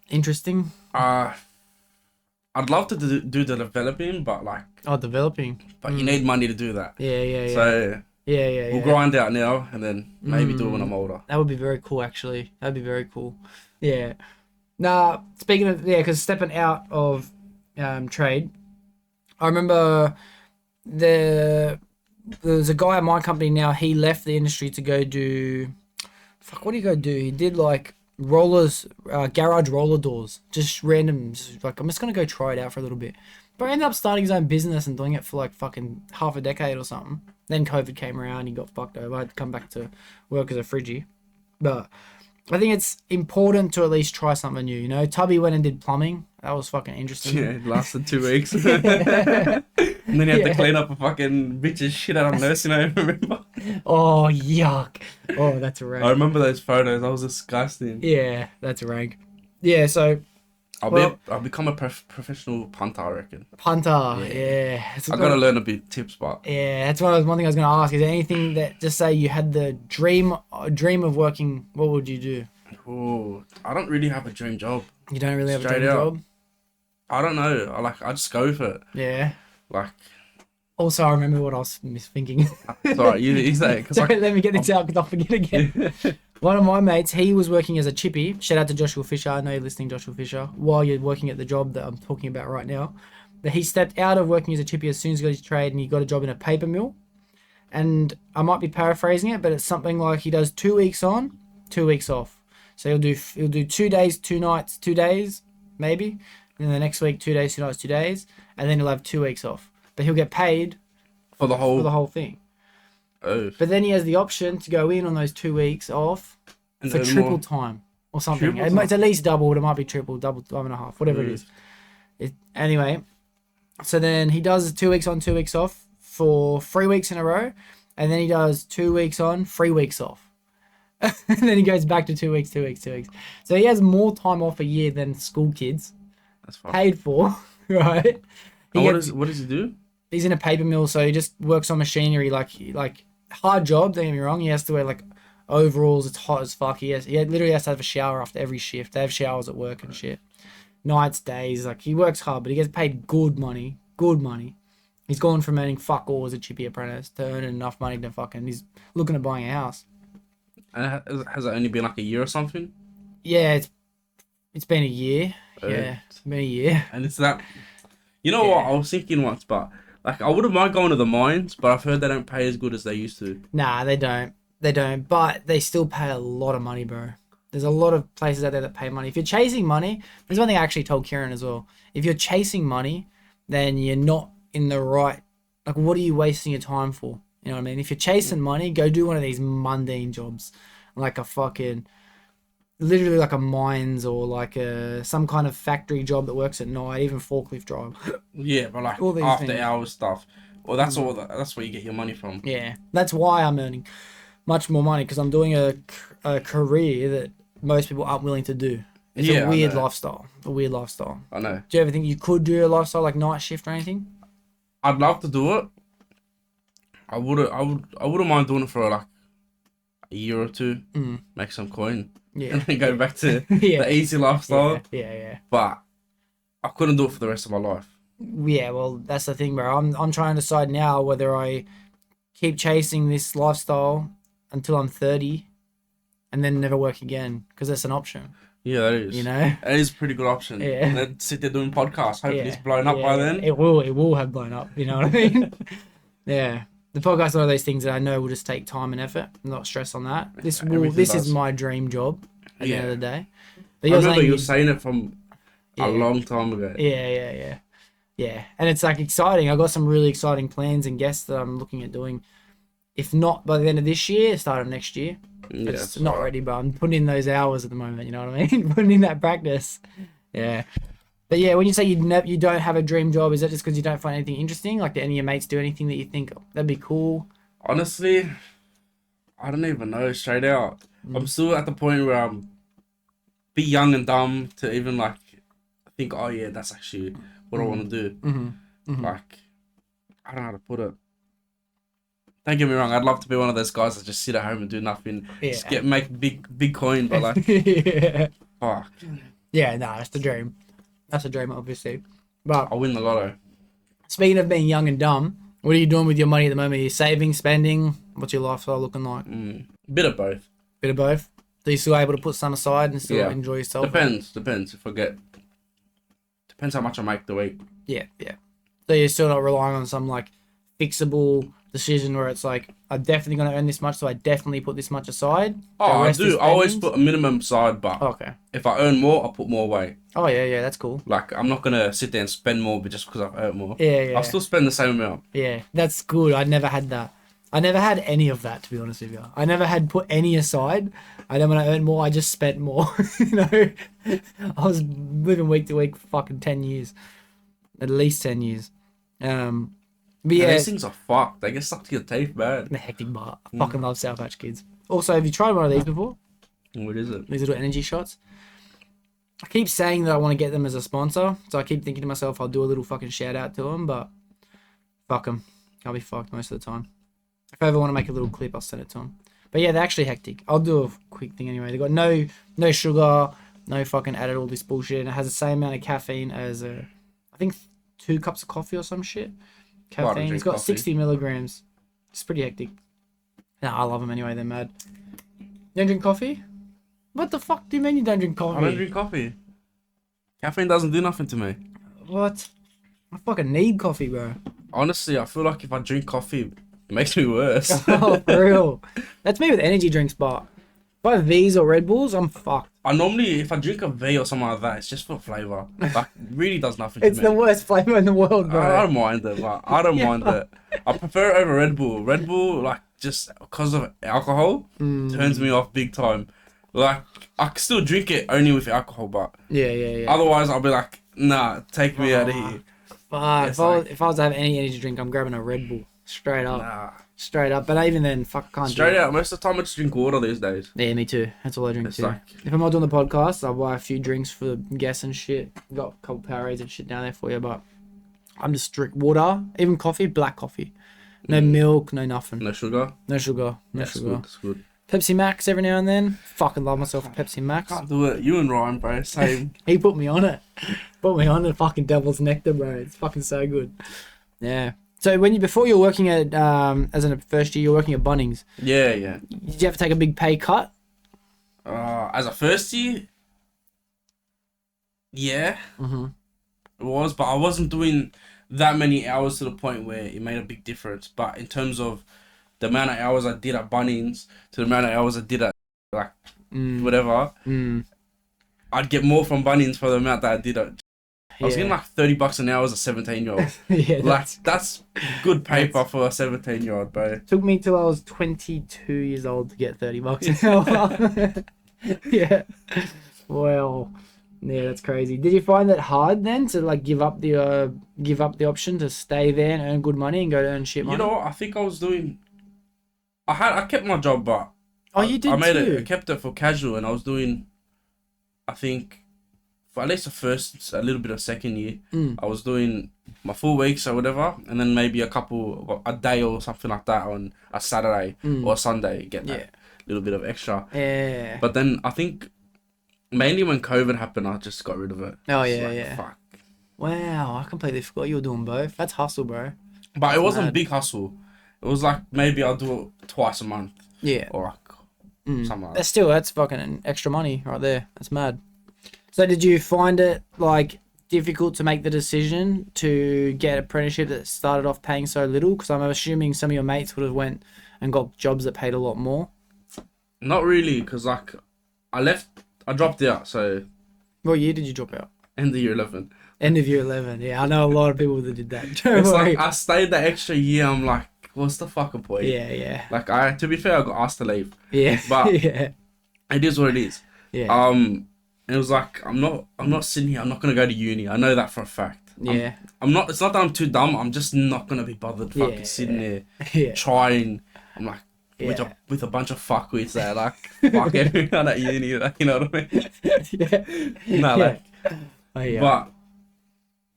Interesting. I'd love to do the developing, but like, Oh, developing. you need money to do that. Yeah. So yeah. we'll grind out now and then maybe do it when I'm older. That would be very cool, actually. That'd be very cool. Yeah. Nah, speaking of, because stepping out of trade, I remember there's a guy at my company now, he left the industry to go do, what did he go do? He did like rollers, garage roller doors, just random, like, I'm just going to go try it out for a little bit. But he ended up starting his own business and doing it for like fucking half a decade or something. Then COVID came around, he got fucked over. I had to come back to work as a Fridgy. But I think it's important to at least try something new, you know? Tubby went and did plumbing. That was fucking interesting. Yeah, it lasted 2 weeks. And then you had to clean up a fucking bitch's shit out of nursing home, remember? Oh, yuck. Oh, that's a rank. I remember those photos. That was disgusting. Yeah, that's a rank. Yeah, so I'll become a professional punter, I reckon. punter. Yeah. I gotta learn a bit tips, but Yeah, that's one thing I was going to ask. Is there anything that, just say you had the dream of working, what would you do? ooh, I don't really have a dream job. You don't really have a Straight dream out. job? I don't know. I just go for it. Yeah. Like, Also, I remember what I was thinking. sorry, you say it, 'cause Don't let me get this out because I'll forget again. One of my mates, he was working as a chippy. Shout out to Joshua Fisher. I know you're listening, Joshua Fisher, while you're working at the job that I'm talking about right now. But he stepped out of working as a chippy as soon as he got his trade, and he got a job in a paper mill. and I might be paraphrasing it, but it's something like he does 2 weeks on, 2 weeks off. So he'll do 2 days, 2 nights, 2 days, maybe. And then the next week, 2 days, 2 nights, 2 days, and then he'll have 2 weeks off. But he'll get paid For the whole thing. Oh. But then he has the option to go in on those 2 weeks off And for earn triple more. time or something. Triple It's at least double, but it might be triple, double, time and a half, whatever it is. Anyway, so then he does 2 weeks on, 2 weeks off for 3 weeks in a row, and then he does 2 weeks on, 3 weeks off. And then he goes back to 2 weeks, 2 weeks, 2 weeks. So he has more time off a year than school kids. That's fine. Paid for, right? And what does he do? He's in a paper mill, so he just works on machinery, like hard job. Don't get me wrong. He has to wear like overalls. It's hot as fuck. He literally has to have a shower after every shift. They have showers at work and shit. Nights, days. Like he works hard, but he gets paid good money. Good money. He's gone from earning fuck all as a chippy apprentice to earning enough money to fucking. He's looking at buying a house. And has it only been like a year or something? Yeah, it's been a year. Yeah, it's been a year. And it's that. You know what? I was thinking once, but like I wouldn't mind going to the mines, but I've heard they don't pay as good as they used to. Nah, they don't. They don't. But they still pay a lot of money, bro. There's a lot of places out there that pay money. If you're chasing money, there's one thing I actually told Kieran as well. If you're chasing money, then you're not in the right. Like, what are you wasting your time for? You know what I mean? If you're chasing money, go do one of these mundane jobs, like a fucking, literally like a mines or like some kind of factory job that works at night, even forklift drive. Yeah, but like All these after things. hours stuff. Well, that's all. That's where you get your money from. Yeah, that's why I'm earning much more money, because I'm doing a career that most people aren't willing to do. It's Yeah, a I weird know. lifestyle. A weird lifestyle. I know. Do you ever think you could do a lifestyle like night shift or anything? I'd love to do it. I wouldn't mind doing it for like a year or two, make some coin, Yeah. and then go back to Yeah. the easy lifestyle. Yeah. But I couldn't do it for the rest of my life. Yeah, well, that's the thing, bro. I'm trying to decide now whether I keep chasing this lifestyle until I'm 30 and then never work again, because that's an option, Yeah, that is. you know? It is a pretty good option. Yeah. And then sit there doing podcasts. Hopefully Yeah. it's blown up by then. It will have blown up, you know what I mean? Yeah. The podcast is one of those things that I know will just take time and effort. I'm not stressed on that. This Everything is does. my dream job at the end of the day. But I you're remember saying you were saying it from Yeah. a long time ago. Yeah. And it's like exciting. I got some really exciting plans and guests that I'm looking at doing. If not by the end of this year, start of next year. Yeah, It's that's not right. ready, but I'm putting in those hours at the moment. You know what I mean? Putting in that practice. Yeah. But yeah, when you say you don't have a dream job, is that just because you don't find anything interesting? Like, do any of your mates do anything that you think that'd be cool? Honestly, I don't even know, straight out. I'm still at the point where I'm be young and dumb to even like think, oh yeah, that's actually what I want to do. Like, I don't know how to put it. Don't get me wrong, I'd love to be one of those guys that just sit at home and do nothing. Just make big coin, but like, Yeah. fuck, Yeah, no, that's the dream. That's the dream, obviously. But I'll win the lotto. speaking of being young and dumb, what are you doing with your money at the moment? Are you saving, spending? What's your lifestyle looking like? Bit of both. Bit of both. Are you still able to put some aside and still enjoy yourself? Depends. If I get, depends how much I make the week. Yeah. So you're still not relying on some like fixable decision where it's like, I'm definitely going to earn this much, so I definitely put this much aside. Oh, The I rest is do. I always spendings? put a minimum aside, but Okay. if I earn more, I'll put more away. Oh yeah, that's cool. Like, I'm not gonna sit there and spend more just because I've earned more. Yeah. I'll still spend the same amount. Yeah, that's good. I never had that. I never had any of that, to be honest with you. I never had put any aside. And then when I earned more, I just spent more. You know, I was living week to week for fucking 10 years, at least 10 years. But Yeah, yeah, these things are fucked. They get stuck to your teeth bad. the hectic bar. I fucking love Sour Patch Kids. Also, have you tried one of these before? What is it? These little energy shots. I keep saying that I want to get them as a sponsor, so I keep thinking to myself I'll do a little fucking shout out to them, but fuck them. I'll be fucked most of the time. If I ever want to make a little clip, I'll send it to them. But yeah, they're actually hectic. I'll do a quick thing anyway. They got no sugar, no fucking added all this bullshit, and it has the same amount of caffeine as I think 2 cups of coffee or some shit. Caffeine. drink It's got coffee. 60 milligrams. It's pretty hectic. Nah, I love them anyway. They're mad. You don't drink coffee? What the fuck do you mean you don't drink coffee? I don't drink coffee. Caffeine doesn't do nothing to me. What? I fucking need coffee, bro. Honestly, I feel like if I drink coffee, It makes me worse. Oh, for real. That's me with energy drinks, but if I have V's or Red Bulls, I'm fucked. I normally, if I drink a V or something like that, it's just for flavour. Like, it really does nothing to It's me. the worst flavour in the world, bro. I don't mind it, but I don't mind it. I prefer it over Red Bull. Red Bull, like, just because of alcohol, turns me off big time. Like, I can still drink it only with alcohol, but Yeah. otherwise I'll be like, nah, take me out of here. Fuck, It's if I was to have any energy drink, I'm grabbing a Red Bull. Straight up. Nah. Straight up. But even then, fuck, I can't Straight do it. out, most of the time I just drink water these days. Yeah, me too. That's all I drink It's too. like- If I'm not doing the podcast, I'll buy a few drinks for the guests and shit. Got a couple Powerades and shit down there for you, but I'm just strict water, even coffee, black coffee. No milk, no nothing. No sugar. No sugar. No That's sugar. good. That's good. Pepsi Max every now and then. Fucking love myself a Pepsi Max. Can't do it. You and Ryan, bro, same. He put me on it. Put me on the fucking devil's nectar, bro. It's fucking so good. Yeah. So before you were working at as a first year, you were working at Bunnings. Yeah. Did you have to take a big pay cut? As a first year, yeah, it was, but I wasn't doing that many hours to the point where it made a big difference. But in terms of the amount of hours I did at Bunnings to the amount of hours I did at like whatever, I'd get more from Bunnings for the amount that I did at. I was getting like $30 an hour as a 17-year-old. Yeah. Like that's good paper for a 17-year-old, bro. Took me till I was 22 years old to get $30 an hour. Yeah. Well, yeah, that's crazy. Did you find that hard then to like give up the option to stay there and earn good money and go to earn shit money? You know what? I think I was doing. I kept my job, but you did I made too. it. I kept it for casual, and I was doing. I think for at least the first, a little bit of second year, I was doing my full weeks or whatever, and then maybe a day or something like that on a Saturday or a Sunday, get that little bit of extra. Yeah. But then I think mainly when COVID happened, I just got rid of it. Oh, It's yeah, like, yeah. Fuck. Wow, I completely forgot you were doing both. That's hustle, bro. But it wasn't mad. big hustle. It was like maybe I'll do it twice a month Yeah. or like something like that. That's fucking extra money right there. That's mad. So did you find it like difficult to make the decision to get an apprenticeship that started off paying so little? Because I'm assuming some of your mates would have went and got jobs that paid a lot more. Not really, because like I dropped out, so What year did you drop out? end of year 11. End of year 11. Yeah, I know a lot of people that did that. Don't It's worry. like I stayed that extra year. I'm like, what's the fucking point? Yeah. Like to be fair, I got asked to leave. Yeah. But yeah. it is what it is. Yeah. It was like I'm not sitting here. I'm not gonna go to uni. I know that for a fact. Yeah. I'm not. It's not that I'm too dumb. I'm just not gonna be bothered fucking Yeah. sitting there Yeah. trying. I'm like with a bunch of fuckwits that like fuck everyone at uni. Like, you know what I mean? Yeah. No, like, Oh, yeah. but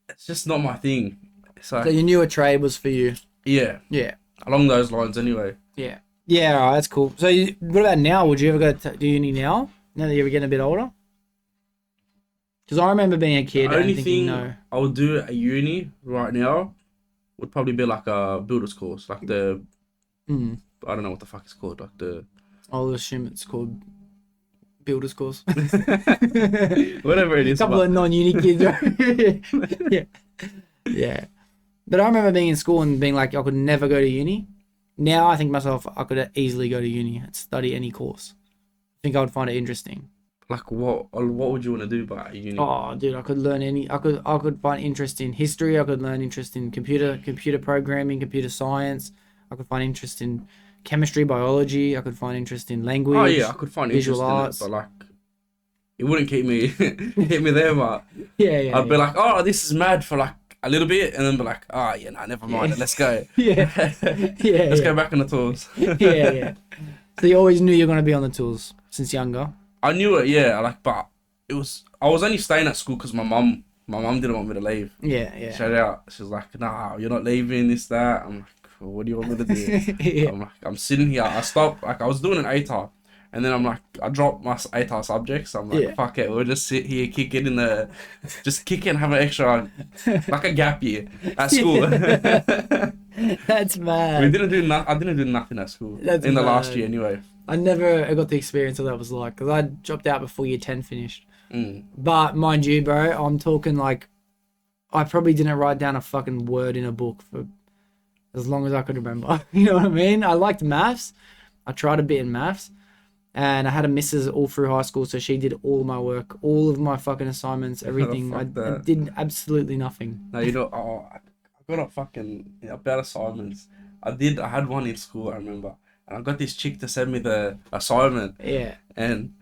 it's just not my thing. So So you knew a trade was for you. yeah, Yeah. along those lines anyway. Yeah. Yeah, all right, that's cool. So what about now? Would you ever go to do uni now? Now that you're getting a bit older? Because I remember being a kid The and only thinking, thing no. I would do at uni right now would probably be like a builder's course, like the I don't know what the fuck it's called, like the I'll assume it's called builder's course. whatever it is. Couple of non-uni kids. Right? Yeah. Yeah. But I remember being in school and being like, I could never go to uni. Now I think myself, I could easily go to uni and study any course. I think I would find it interesting. Like what would you want to do by uni? Oh, dude, I could learn I could find interest in history. I could learn interest in computer programming, computer science. I could find interest in chemistry, biology. I could find interest in language. Oh yeah, I could find visual interest arts. in it, but like it wouldn't keep me there. But Yeah. I'd be like, oh, this is mad for like a little bit, and then be like, oh yeah, nah, never mind, let's go. Yeah. Yeah. Let's go back on the tools. Yeah. So you always knew you were going to be on the tools since younger. I knew it, yeah. Like, but I was only staying at school because my mum didn't want me to leave. Yeah. Shout out. She was like, nah, you're not leaving, this, that. I'm like, well, what do you want me to do? Yeah. I'm like, I'm sitting here. I stopped, like, I was doing an ATAR. And then I'm like, I dropped my ATAR subjects. I'm like, Yeah. fuck it. We'll just sit here, kick it and have an extra, like a gap year at school. That's mad. I didn't do nothing at school That's in the last mad. year anyway. I never got the experience of what that was like because I dropped out before year 10 finished. Mm. But mind you, bro, I'm talking like I probably didn't write down a fucking word in a book for as long as I could remember. You know what I mean? I liked maths. I tried a bit in maths. And I had a missus all through high school, so she did all my work, all of my fucking assignments, everything. I did absolutely nothing. No, you know, I got a fucking about assignments. I had one in school, I remember, and I got this chick to send me the assignment. Yeah. And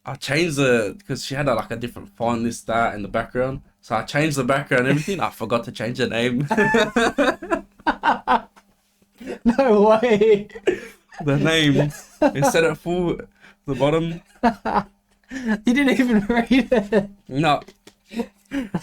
I changed because she had like a different font, this, that, in the background. So I changed the background and everything. I forgot to change the name. No way. The name instead of full the bottom. You didn't even read it. No.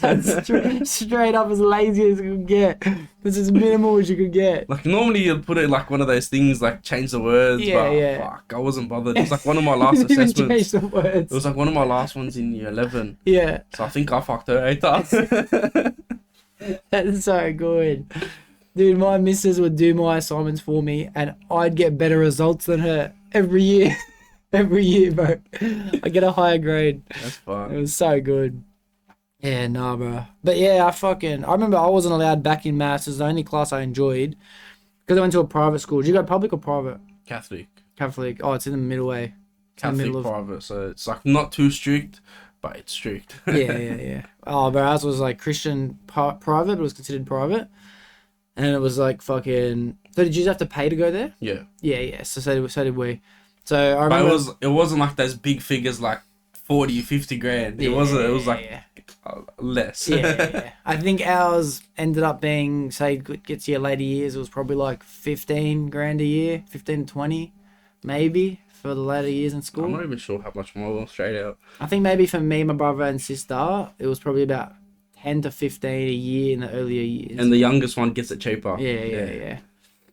That's straight up as lazy as you could get. This is minimal as you could get. Like normally you'd put it like one of those things like change the words, Yeah, but yeah. fuck, I wasn't bothered. It was like one of my last You didn't even assessments. change the words. It was like one of my last ones in year 11. Yeah, So I think I fucked her later. that's so good. Dude, my missus would do my assignments for me and I'd get better results than her every year. Every year, bro. I get a higher grade. That's It fine. was so good. Yeah, nah, bro. But yeah, I remember I wasn't allowed back in maths. It was the only class I enjoyed because I went to a private school. Did you go public or private? Catholic. Catholic. Oh, it's in the middle way. It's in the Catholic middle of... private. So it's like not too strict, but it's strict. Yeah. Oh, but ours was like Christian private, but it was considered private. And it was like fucking... So did you have to pay to go there? Yeah. Yeah. So did we. So I But remember... it wasn't like those big figures like 40, 50 grand. It was like less. Yeah. I think ours ended up being, say, gets to your later years, it was probably like 15 grand a year, 15 to 20, maybe, for the later years in school. I'm not even sure how much more straight out. I think maybe for me, my brother and sister, it was probably about 10 to 15 a year in the earlier years. And the youngest one gets it cheaper. Yeah.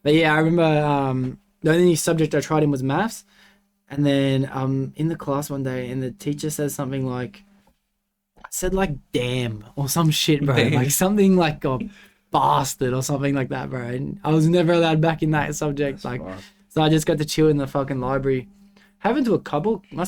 But yeah, I remember the only subject I tried in was maths. And then in the class one day, and the teacher says something like, said like damn or some shit, bro. Damn. Like something like a bastard or something like that, bro. And I was never allowed back in that subject. That's Like, fine. so I just got to chill in the fucking library. Must have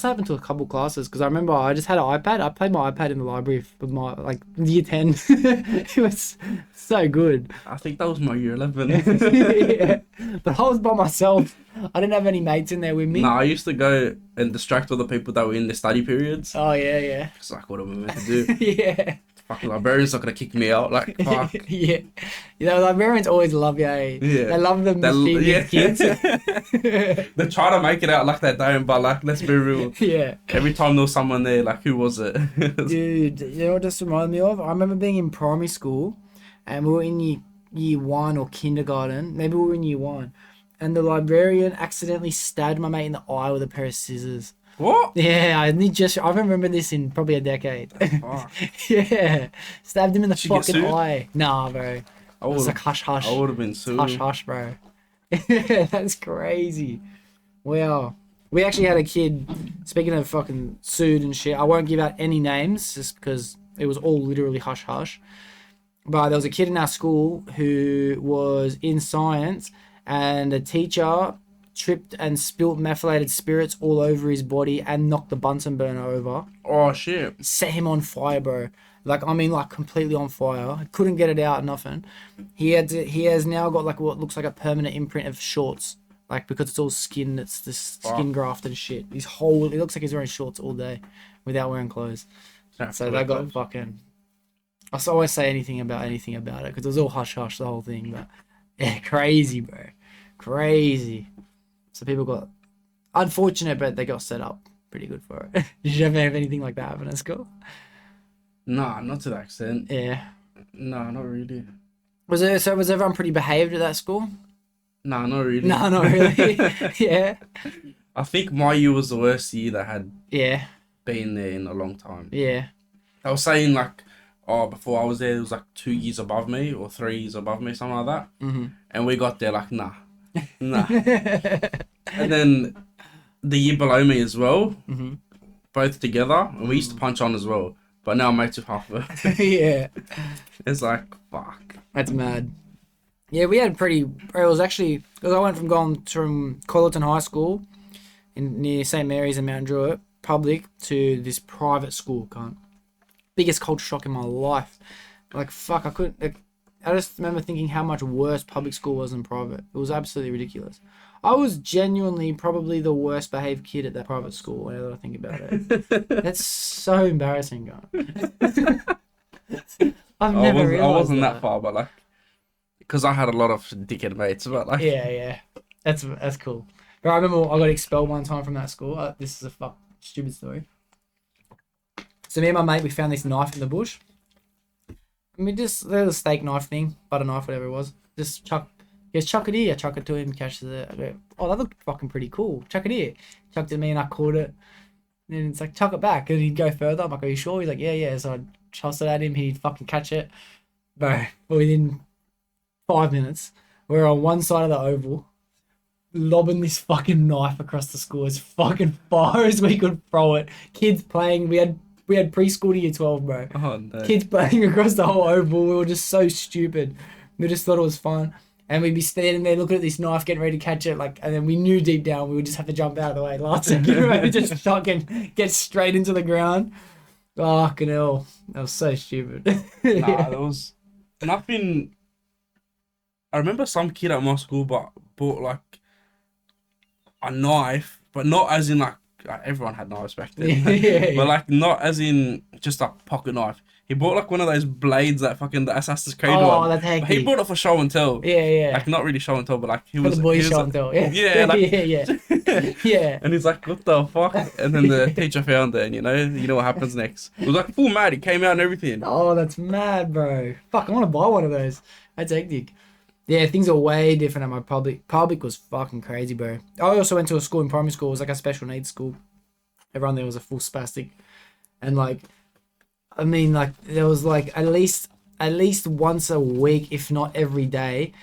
happened to a couple classes because I remember I just had an iPad. I played my iPad in the library for my like year 10. It was so good. I think that was my year 11. Yeah. But I was by myself. I didn't have any mates in there with me. No, I used to go and distract other people that were in their study periods. Oh yeah. It's like, what am I meant to do? Yeah. Fucking librarians not gonna kick me out. Like, fuck. Yeah. You know, librarians always love you, eh? Yeah. They love the mischievous kids. They try to make it out like they don't, but like, let's be real. Yeah. Every time there was someone there, like, who was it? Dude, you know what this reminded me of? I remember being in primary school and we were in year 1 or kindergarten. Maybe we were in year 1. And the librarian accidentally stabbed my mate in the eye with a pair of scissors. What? Yeah, I remember this in probably a decade. Fuck. Yeah. Stabbed him in the Did she get fucking sued? eye. Nah, bro. I It was would like hush hush. I would have been sued. Hush hush, bro. That's crazy. Wow. We actually had a kid, speaking of fucking sued and shit, I won't give out any names just because it was all literally hush hush. But there was a kid in our school who was in science and a teacher tripped and spilt methylated spirits all over his body and knocked the Bunsen burner over. Oh shit. Set him on fire, bro. Like, I mean, like completely on fire. Couldn't get it out, nothing. He has now got like what looks like a permanent imprint of shorts. Like, because it's all skin, it's this skin graft and shit. It looks like he's wearing shorts all day without wearing clothes. So they got fucking... I always say anything about it because it was all hush hush, the whole thing. But yeah, crazy, bro. Crazy. So people got... Unfortunate, but they got set up pretty good for it. Did you ever have anything like that happen at school? Nah, not to that extent. Yeah. Nah, not really. Was everyone pretty behaved at that school? Nah, not really. No, not really. Yeah. I think my year was the worst year that had Yeah. been there in a long time. Yeah. I was saying like, before I was there, it was like 2 years above me or 3 years above me, something like that. Mm-hmm. And we got there like, nah. And then the year below me as well, Mm-hmm. both together, and we used to punch on as well. But now mates with half of it. Yeah. It's like, fuck. That's mad. Yeah, we had it was actually, because I went from Colleton High School near St. Mary's in Mount Druitt, public, to this private school, cunt. Biggest culture shock in my life. Like, fuck, I couldn't, I just remember thinking how much worse public school was than private. It was absolutely ridiculous. I was genuinely probably the worst behaved kid at that private school. Whenever I think about it, that's so embarrassing, guy. I wasn't that far, but like, because I had a lot of dickhead mates, but like, yeah, that's cool. But I remember I got expelled one time from that school. This is a stupid story. So me and my mate, we found this knife in the bush. I mean, there's a steak knife thing, butter knife, whatever it was. Just chuck it here. Chuck it to him, catches it. I go, oh, that looked fucking pretty cool. Chuck it here. Chucked it at me and I caught it. And it's like, chuck it back. And he'd go further. I'm like, are you sure? He's like, yeah. So I tossed it at him. He'd fucking catch it. Bro, within 5 minutes, we're on one side of the oval, lobbing this fucking knife across the school as fucking far as we could throw it. Kids playing. We had preschool to year 12, bro. Oh, no. Kids playing across the whole oval. We were just so stupid. We just thought it was fun. And we'd be standing there looking at this knife, getting ready to catch it. And then we knew deep down we would just have to jump out of the way last second. Right? Just fucking get straight into the ground. Fucking hell. That was so stupid. Nah, there was nothing. I remember some kid at my school bought like a knife, but not as in like everyone had knives back then. But like not as in just a pocket knife. He bought like one of those blades that fucking the Assassin's Creed one. Oh, that's hectic. He bought it for show and tell. Yeah. Like not really show and tell, but like For the boys show and tell. Yeah. Yeah, like, Yeah. And he's like, what the fuck? And then the teacher found it, and you know what happens next. It was like full mad. It came out and everything. Oh, that's mad, bro. Fuck, I want to buy one of those. That's hectic. Yeah, things are way different at my public. Public was fucking crazy, bro. I also went to a school in primary school. It was like a special needs school. Everyone there was a full spastic. And like, I mean, like, there was like at least once a week, if not every day,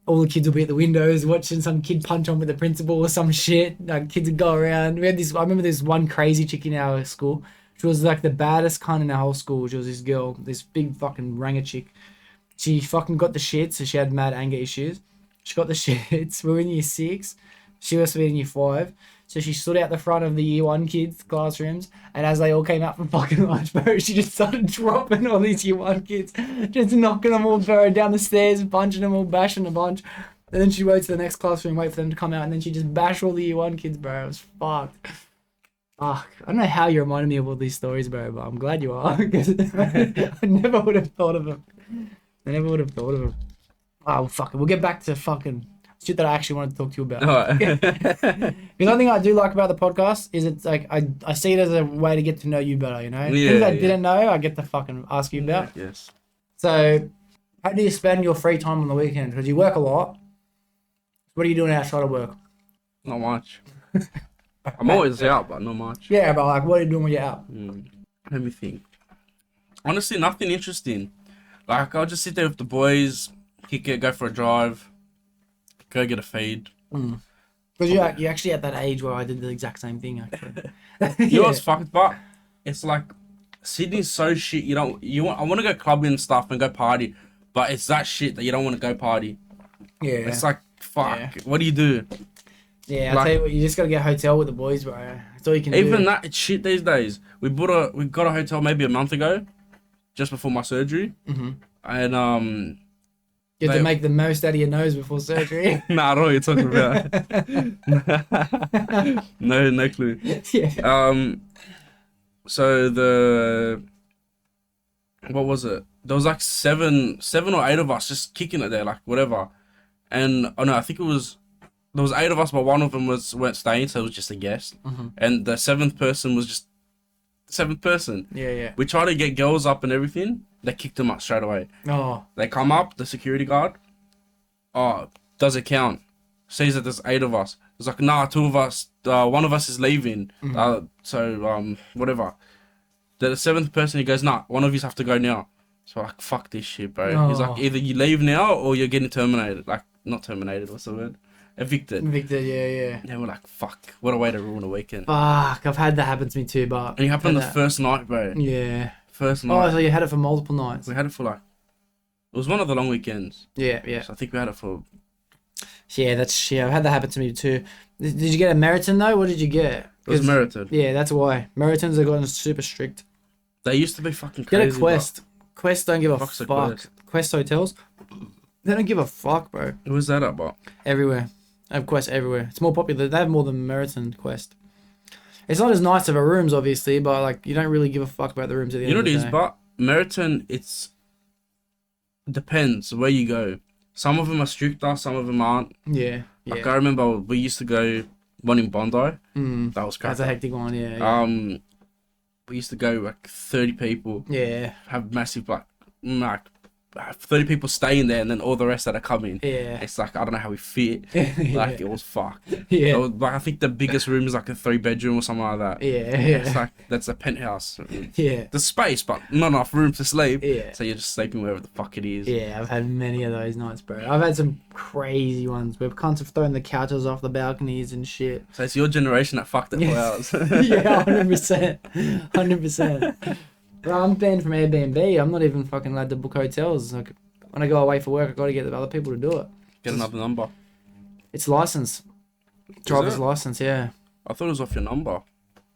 all the kids would be at the windows watching some kid punch on with the principal or some shit. Like, kids would go around. We had this, I remember this one crazy chick in our school. She was like the baddest cunt in our whole school. She was this girl, this big fucking ranger chick. She fucking got the shits, so she had mad anger issues. She got the shits. We were in year 6. She was in year 5. So she stood out the front of the year 1 kids' classrooms, and as they all came out from fucking lunch, bro, she just started dropping all these year 1 kids, just knocking them all, bro, down the stairs, punching them all, bashing a bunch. And then she went to the next classroom, wait for them to come out, and then she just bashed all the year 1 kids, bro. It was fucked. Fuck. I don't know how you reminded me of all these stories, bro, but I'm glad you are, because I never would have thought of them. Oh, fuck it. We'll get back to fucking shit that I actually wanted to talk to you about. The only thing I do like about the podcast is it's like I see it as a way to get to know you better, you know? Things I didn't know, I get to fucking ask you about. Yes. So, how do you spend your free time on the weekend? Because you work a lot. What are you doing outside of work? Not much. I'm always out, but not much. Yeah, but like, what are you doing when you're out? Let me think. Honestly, nothing interesting. Like, I'll just sit there with the boys, kick it, go for a drive, go get a feed. Because you're actually at that age where I did the exact same thing, actually. You know what's fucked, but it's like Sydney's so shit. I want to go clubbing and stuff and go party, but it's that shit that you don't want to go party. Yeah. It's like, fuck. Yeah. What do you do? Yeah, I'll tell you what, you just gotta get a hotel with the boys, bro. That's all you can do. Even that, it's shit these days. We got a hotel maybe a month ago, just before my surgery, and You have to make the most out of your nose before surgery. Nah, I don't know what you're talking about. No clue. Yeah. So what was it? There was like seven or 8 of us just kicking it there, like whatever. And I think there was 8 of us, but one of them weren't staying, so it was just a guest. And the 7th person was just the 7th person. Yeah. We tried to get girls up and everything. They kicked them up straight away. Oh. They come up, the security guard. Oh, does it count? Says that there's 8 of us. It's like, nah, 2 of us. One of us is leaving. So whatever. The 7th person, he goes, nah, one of you have to go now. So like, fuck this shit, bro. Oh. He's like, either you leave now or you're getting terminated. Like, not terminated. What's the word? Evicted. Yeah. And we're like, fuck. What a way to ruin a weekend. Fuck, I've had that happen to me too, but... And it happened the first night, bro. Yeah. First night. Oh, so you had it for multiple nights? We had it for like... It was one of the long weekends. Yeah. So I think we had it for... Yeah, I've had that happen to me too. Did you get a Meriton though? What did you get? It was merited. Yeah, that's why. Meritons have gotten super strict. They used to be fucking crazy. Get a Quest. Quest don't give a Fuck's a fuck. Quest hotels. They don't give a fuck, bro. Who's that about? Everywhere. They have quests everywhere. It's more popular. They have more than Meriton Quest. It's not as nice of a rooms, obviously, but like you don't really give a fuck about the rooms at the You know end what of it the is, day. but Meriton, it's depends where you go. Some of them are stricter, some of them aren't. Yeah. Like I remember we used to go one in Bondi. That was That's crazy. a hectic one, yeah. We used to go like 30 people. Yeah. Have massive like 30 people staying there, and then all the rest that are coming. Yeah. It's like I don't know how we fit. Like it was fucked. Yeah. It was, like I think the biggest room is like a 3-bedroom or something like that. Yeah. It's like that's a penthouse. Yeah. The space, but not enough room to sleep. Yeah. So you're just sleeping wherever the fuck it is. Yeah, I've had many of those nights, bro. I've had some crazy ones where cunts have thrown the couches off the balconies and shit. So it's your generation that fucked it for hours. Yeah, 100%. 100%. Bro, I'm banned from Airbnb. I'm not even fucking allowed to book hotels. Like, when I go away for work, I got to get other people to do it. Get another number. It's license. Driver's license, yeah. I thought it was off your number.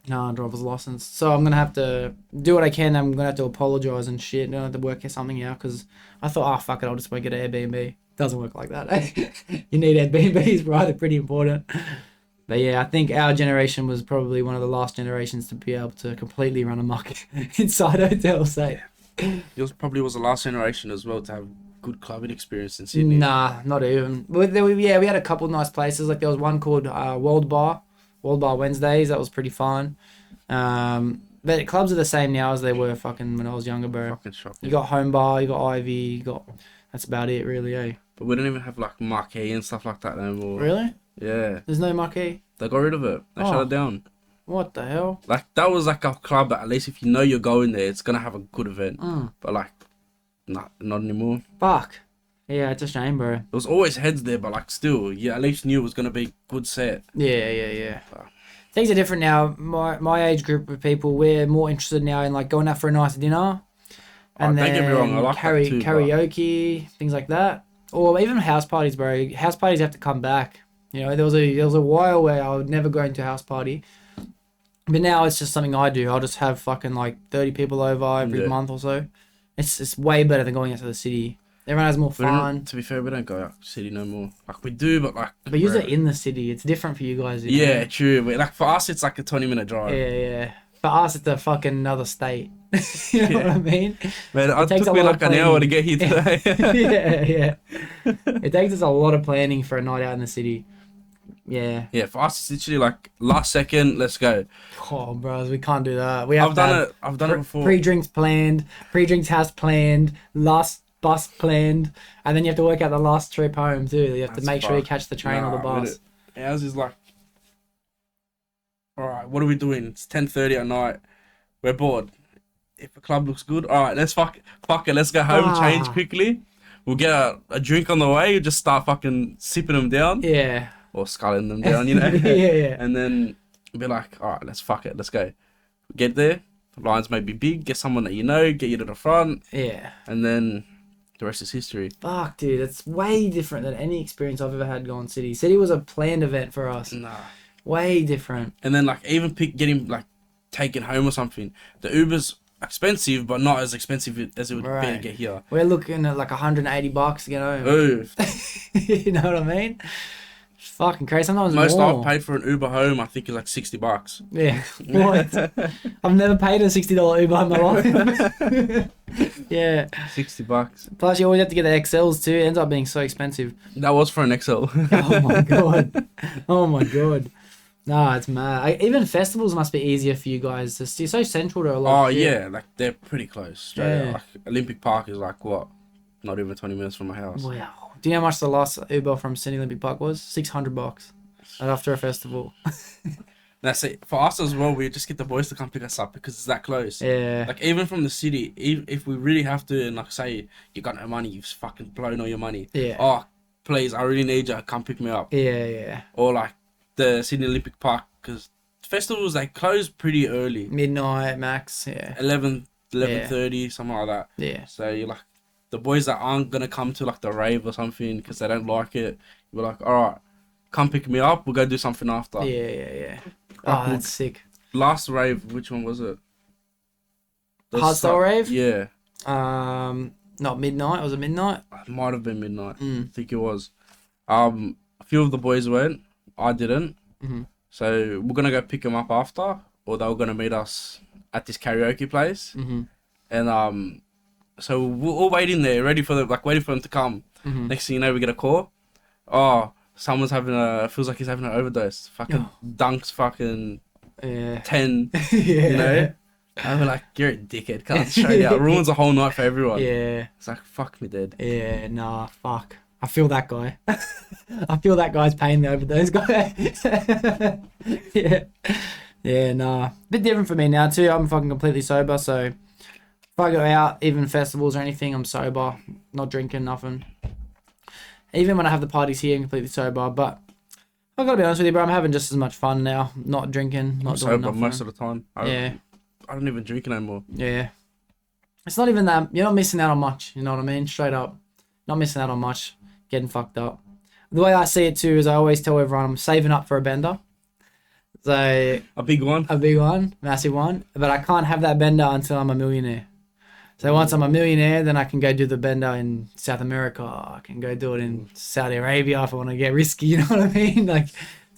No, driver's license. So I'm going to have to do what I can. I'm going to have to apologise and shit. I'm going to have to work something out because I thought, oh, fuck it, I'll just go get an Airbnb. Doesn't work like that, eh? You need Airbnbs, right? They're pretty important. But yeah, I think our generation was probably one of the last generations to be able to completely run amok inside hotels, eh? Yours probably was the last generation as well to have good clubbing experience in Sydney. Nah, not even. We had a couple of nice places. Like there was one called World Bar Wednesdays. That was pretty fun. But clubs are the same now as they were fucking when I was younger, bro. Fucking shocking. You got Home Bar, you got Ivy, that's about it, really, eh? But we don't even have like marquee and stuff like that anymore. Really? Yeah. There's no marquee? They got rid of it. They shut it down. What the hell? Like that was like a club that at least if you know you're going there, it's gonna have a good event. But like, not anymore. Fuck. Yeah, it's a shame, bro. There was always heads there, but like still, you at least knew it was gonna be a good set. Yeah. Things are different now. My age group of people, we're more interested now in like going out for a nice dinner. And don't get me wrong, I like that too, but- karaoke, things like that. Or even house parties, bro. House parties have to come back. You know, there was a while where I would never go into a house party. But now it's just something I do. I'll just have fucking like 30 people over every month or so. It's way better than going out to the city. Everyone has more fun. To be fair, we don't go out city no more. Like we do, but like. But you're in the city. It's different for you guys. Yeah, true. But like for us, it's like a 20-minute drive. Yeah. For us, it's a fucking another state. You know what I mean? Man, it took me like an hour to get here today. Yeah. It takes us a lot of planning for a night out in the city. Yeah. Yeah, for us, it's literally like last second, let's go. Oh, bros, we can't do that. We have I've done it before. Pre-drinks planned, pre-drinks house planned, last bus planned, and then you have to work out the last trip home too. You have to make sure you catch the train or the bus. Ours is like, all right, what are we doing? It's 10:30 at night. We're bored. If the club looks good, all right, let's fuck it. Let's go home, change quickly. We'll get a drink on the way. Just start fucking sipping them down. Yeah. Or sculling them down, you know. Yeah. And then be like, all right, let's fuck it. Let's go. Get there. The lines may be big. Get someone that you know. Get you to the front. Yeah. And then the rest is history. Fuck, dude, it's way different than any experience I've ever had going city. City was a planned event for us. Nah. Way different. And then like even getting like taken home or something. The Uber's expensive, but not as expensive as it would be to get here. We're looking at like $180 to get home. Ooh. You know what I mean? It's fucking crazy. Sometimes Most more. I've paid for an Uber home, I think, is like $60. Yeah. What? I've never paid a $60 Uber in my life. Yeah. $60. Plus, you always have to get the XLs too. It ends up being so expensive. That was for an XL. Oh my god. Oh my god. Nah, it's mad. Even festivals must be easier for you guys. You're so central to a lot of shit. Yeah, like they're pretty close. Straight out. Like Olympic Park is like what? Not even 20 minutes from my house. Wow. Do you know how much the last Uber from Sydney Olympic Park was? $600 after a festival. That's it. For us as well, we just get the boys to come pick us up because it's that close. Yeah. Like even from the city, if we really have to, and like say you got no money, you've fucking blown all your money. Yeah. Oh, please, I really need you. Come pick me up. Yeah. Or like the Sydney Olympic Park, because festivals they close pretty early. Midnight max. Yeah. 11:30, something like that. Yeah. So you're like, the boys that aren't gonna come to like the rave or something because they don't like it, you're like, all right, come pick me up. We'll go do something after. Yeah. Oh, that's sick. Last rave, which one was it? Hardstyle rave? Yeah. Not midnight. Was it midnight? It might have been midnight. I think it was. A few of the boys went. I didn't. So we're gonna go pick them up after, or they were gonna meet us at this karaoke place. And so we're all waiting there, waiting for them to come. Next thing you know, we get a call. Oh, someone's feels like he's having an overdose. Fucking dunks, fucking 10. You know. I'm like, you're a dickhead, can't straight out. Ruins the whole night for everyone. Yeah. It's like, fuck me dead. Yeah, nah, fuck. I feel that guy. I feel that guy's pain over those guys. Yeah. Yeah, nah. Bit different for me now too. I'm fucking completely sober, so if I go out, even festivals or anything, I'm sober. Not drinking, nothing. Even when I have the parties here, I'm completely sober. But I've got to be honest with you, bro, I'm having just as much fun now. Not drinking, not doing sober nothing. most of the time. Yeah. I don't even drink anymore. Yeah. It's not even that. You're not missing out on much. You know what I mean? Straight up. Not missing out on much. Getting fucked up. The way I see it too is I always tell everyone I'm saving up for a bender. So A big one. a big one, massive one. But I can't have that bender until I'm a millionaire. So once I'm a millionaire, then I can go do the bender in South America. I can go do it in Saudi Arabia if I want to get risky. You know what I mean? Like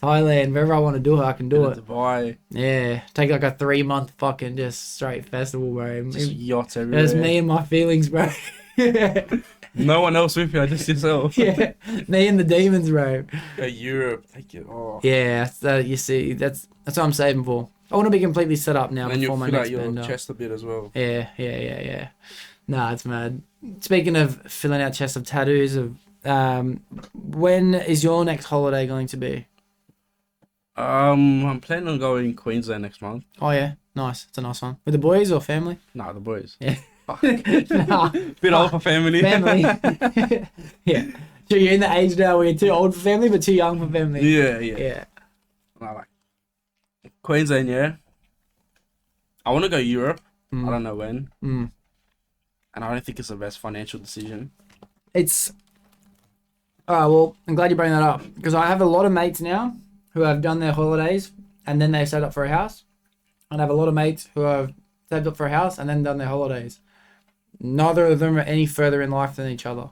Thailand, wherever I want to do it, I can do it. Dubai. Yeah, take like a 3-month fucking just straight festival, bro. Just yachts everywhere. There's me and my feelings, bro. No one else with you, just yourself. Yeah, me and the demons, bro. Go Europe, take it. Oh. Yeah, so you see, that's what I'm saving for. I want to be completely set up now And then before you'll my fill out next your bender. chest a bit as well. Yeah. Nah, it's mad. Speaking of filling out chests of tattoos, when is your next holiday going to be? I'm planning on going Queensland next month. Oh yeah, nice. It's a nice one. With the boys or family? Nah, the boys. Yeah. Fuck. Nah, Bit old for family. family. Yeah. So you're in the age now where you're too old for family, but too young for family. Yeah. Nah, like Queensland, yeah. I want to go Europe. I don't know when. And I don't think it's the best financial decision. It's. Well, I'm glad you bring that up because I have a lot of mates now who have done their holidays and then they saved up for a house. And I have a lot of mates who have saved up for a house and then done their holidays. Neither of them are any further in life than each other.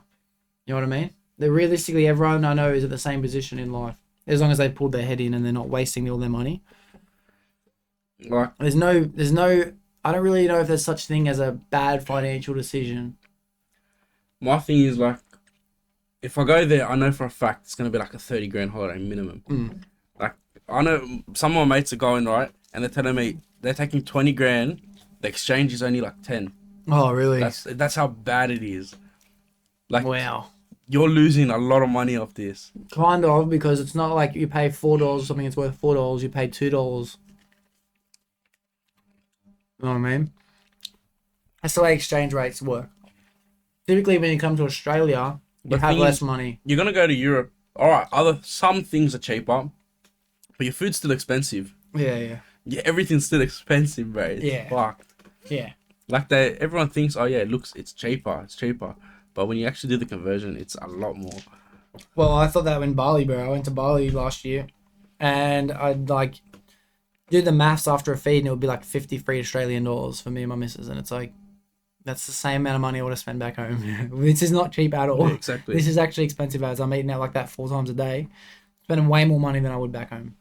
You know what I mean? They're realistically, everyone I know is at the same position in life. As long as they pulled their head in and they're not wasting all their money. Like, There's no, I don't really know if there's such thing as a bad financial decision. my thing is like, if I go there, I know for a fact it's gonna be like a 30 grand holiday minimum. Like, I know some of my mates are going, right, and they're telling me they're taking 20 grand. The exchange is only like 10. Oh, really? That's how bad it is. Like, Wow. you're losing a lot of money off this. Kind of, because it's not like you pay $4 or something, it's worth $4. You pay $2. You know what I mean? That's the way exchange rates work. Typically, when you come to Australia, you The have thing less is, money. You're gonna go to Europe. All right, some things are cheaper, but your food's still expensive. Yeah. Yeah, everything's still expensive, bro. It's Yeah. fucked. Yeah. Like everyone thinks, oh yeah, it's cheaper, but when you actually do the conversion, it's a lot more. Well, I thought that in Bali, bro. I went to Bali last year, and I'd like do the maths after a feed, and it would be like 53 Australian dollars for me and my missus, and it's like that's the same amount of money I would have spent back home. This is not cheap at all. Yeah, exactly. This is actually expensive as I'm eating out like that 4 times a day, spending way more money than I would back home.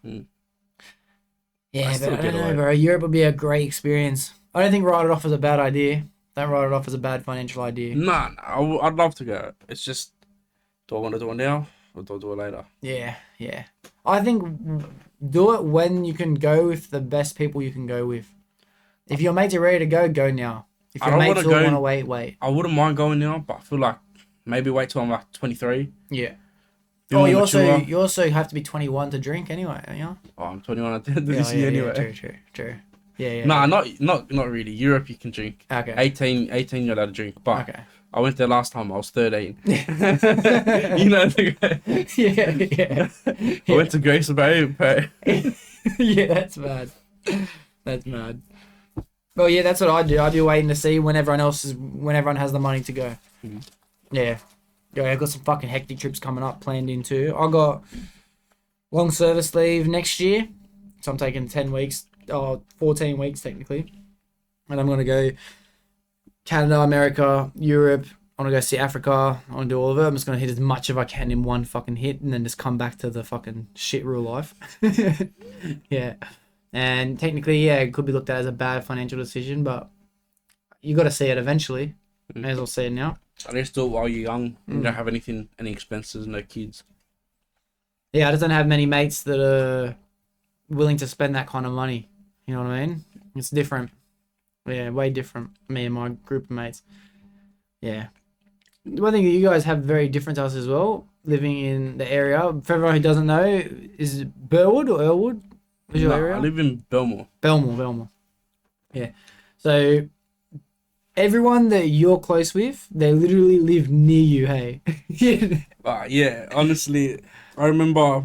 Yeah, still but I get don't know, away. bro. Europe would be a great experience. I don't think write it off as a bad idea. Don't write it off as a bad financial idea. Nah, I'd love to go. It's just, do I want to do it now or do I do it later? Yeah. I think do it when you can go with the best people you can go with. If your mates are ready to go, go now. If I your don't mates wanna all go- want to wait. I wouldn't mind going now, but I feel like maybe wait till I'm like 23. Yeah. Be Oh, more you mature. also have to be 21 to drink anyway, yeah? Oh, I'm 21 at the end of this year anyway. True. Yeah. Nah, not really. Europe you can drink. Okay. 18 you're allowed to drink. But Okay. I went there last time. I was 13. You know the guy. Yeah. I went to Grace Bay. Yeah, that's mad. That's mad. Well, yeah, that's what I do. I'll be waiting to see when everyone has the money to go. Yeah. I've got some fucking hectic trips coming up planned in too. I got long service leave next year, so I'm taking 10 weeks, 14 weeks technically, and I'm gonna go Canada, America, Europe, I want to go see Africa. I want to do all of it. I'm just going to hit as much as I can in one fucking hit and then just come back to the fucking shit real life. Yeah. And technically, yeah, it could be looked at as a bad financial decision, but you got to see it eventually. May as well see it now. At least do it while you're young. You don't have any expenses, no kids. Yeah, I just don't have many mates that are willing to spend that kind of money. You know what I mean? It's different. Yeah, way different. Me and my group of mates. Yeah. One thing that you guys have very different to us as well, living in the area. For everyone who doesn't know, is it Burwood or Earlwood? What's your area? I live in Belmore. Belmore. Yeah. So everyone that you're close with, they literally live near you, hey? Yeah, honestly, I remember...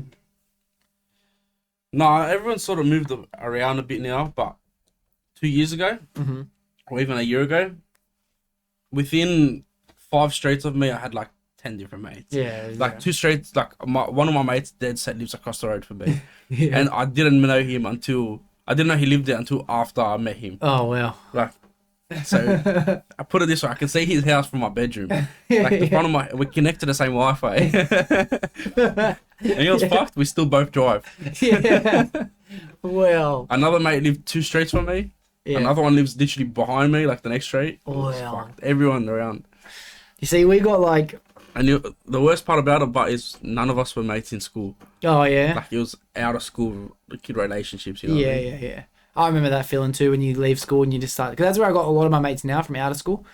No, everyone sort of moved around a bit now, but 2 years ago, or even a year ago, within 5 streets of me, I had like 10 different mates. Yeah. Like 2 streets, like one of my mates dead set lives across the road from me. Yeah. And I didn't know him I didn't know he lived there until after I met him. Oh, wow. Like, so I put it this way, I can see his house from my bedroom. Like the front of we connect to the same Wi-Fi. And you know what's fucked? We still both drive. Yeah. Well. Another mate lived 2 streets from me. Yeah. Another one lives literally behind me, like the next street. Wow. It's fucked. Everyone around. You see, we got like... And the worst part about it, is none of us were mates in school. Oh, yeah? Like it was out of school kid relationships, you know what I mean? Yeah. I remember that feeling too when you leave school and you just start... Because that's where I got a lot of my mates now, from out of school.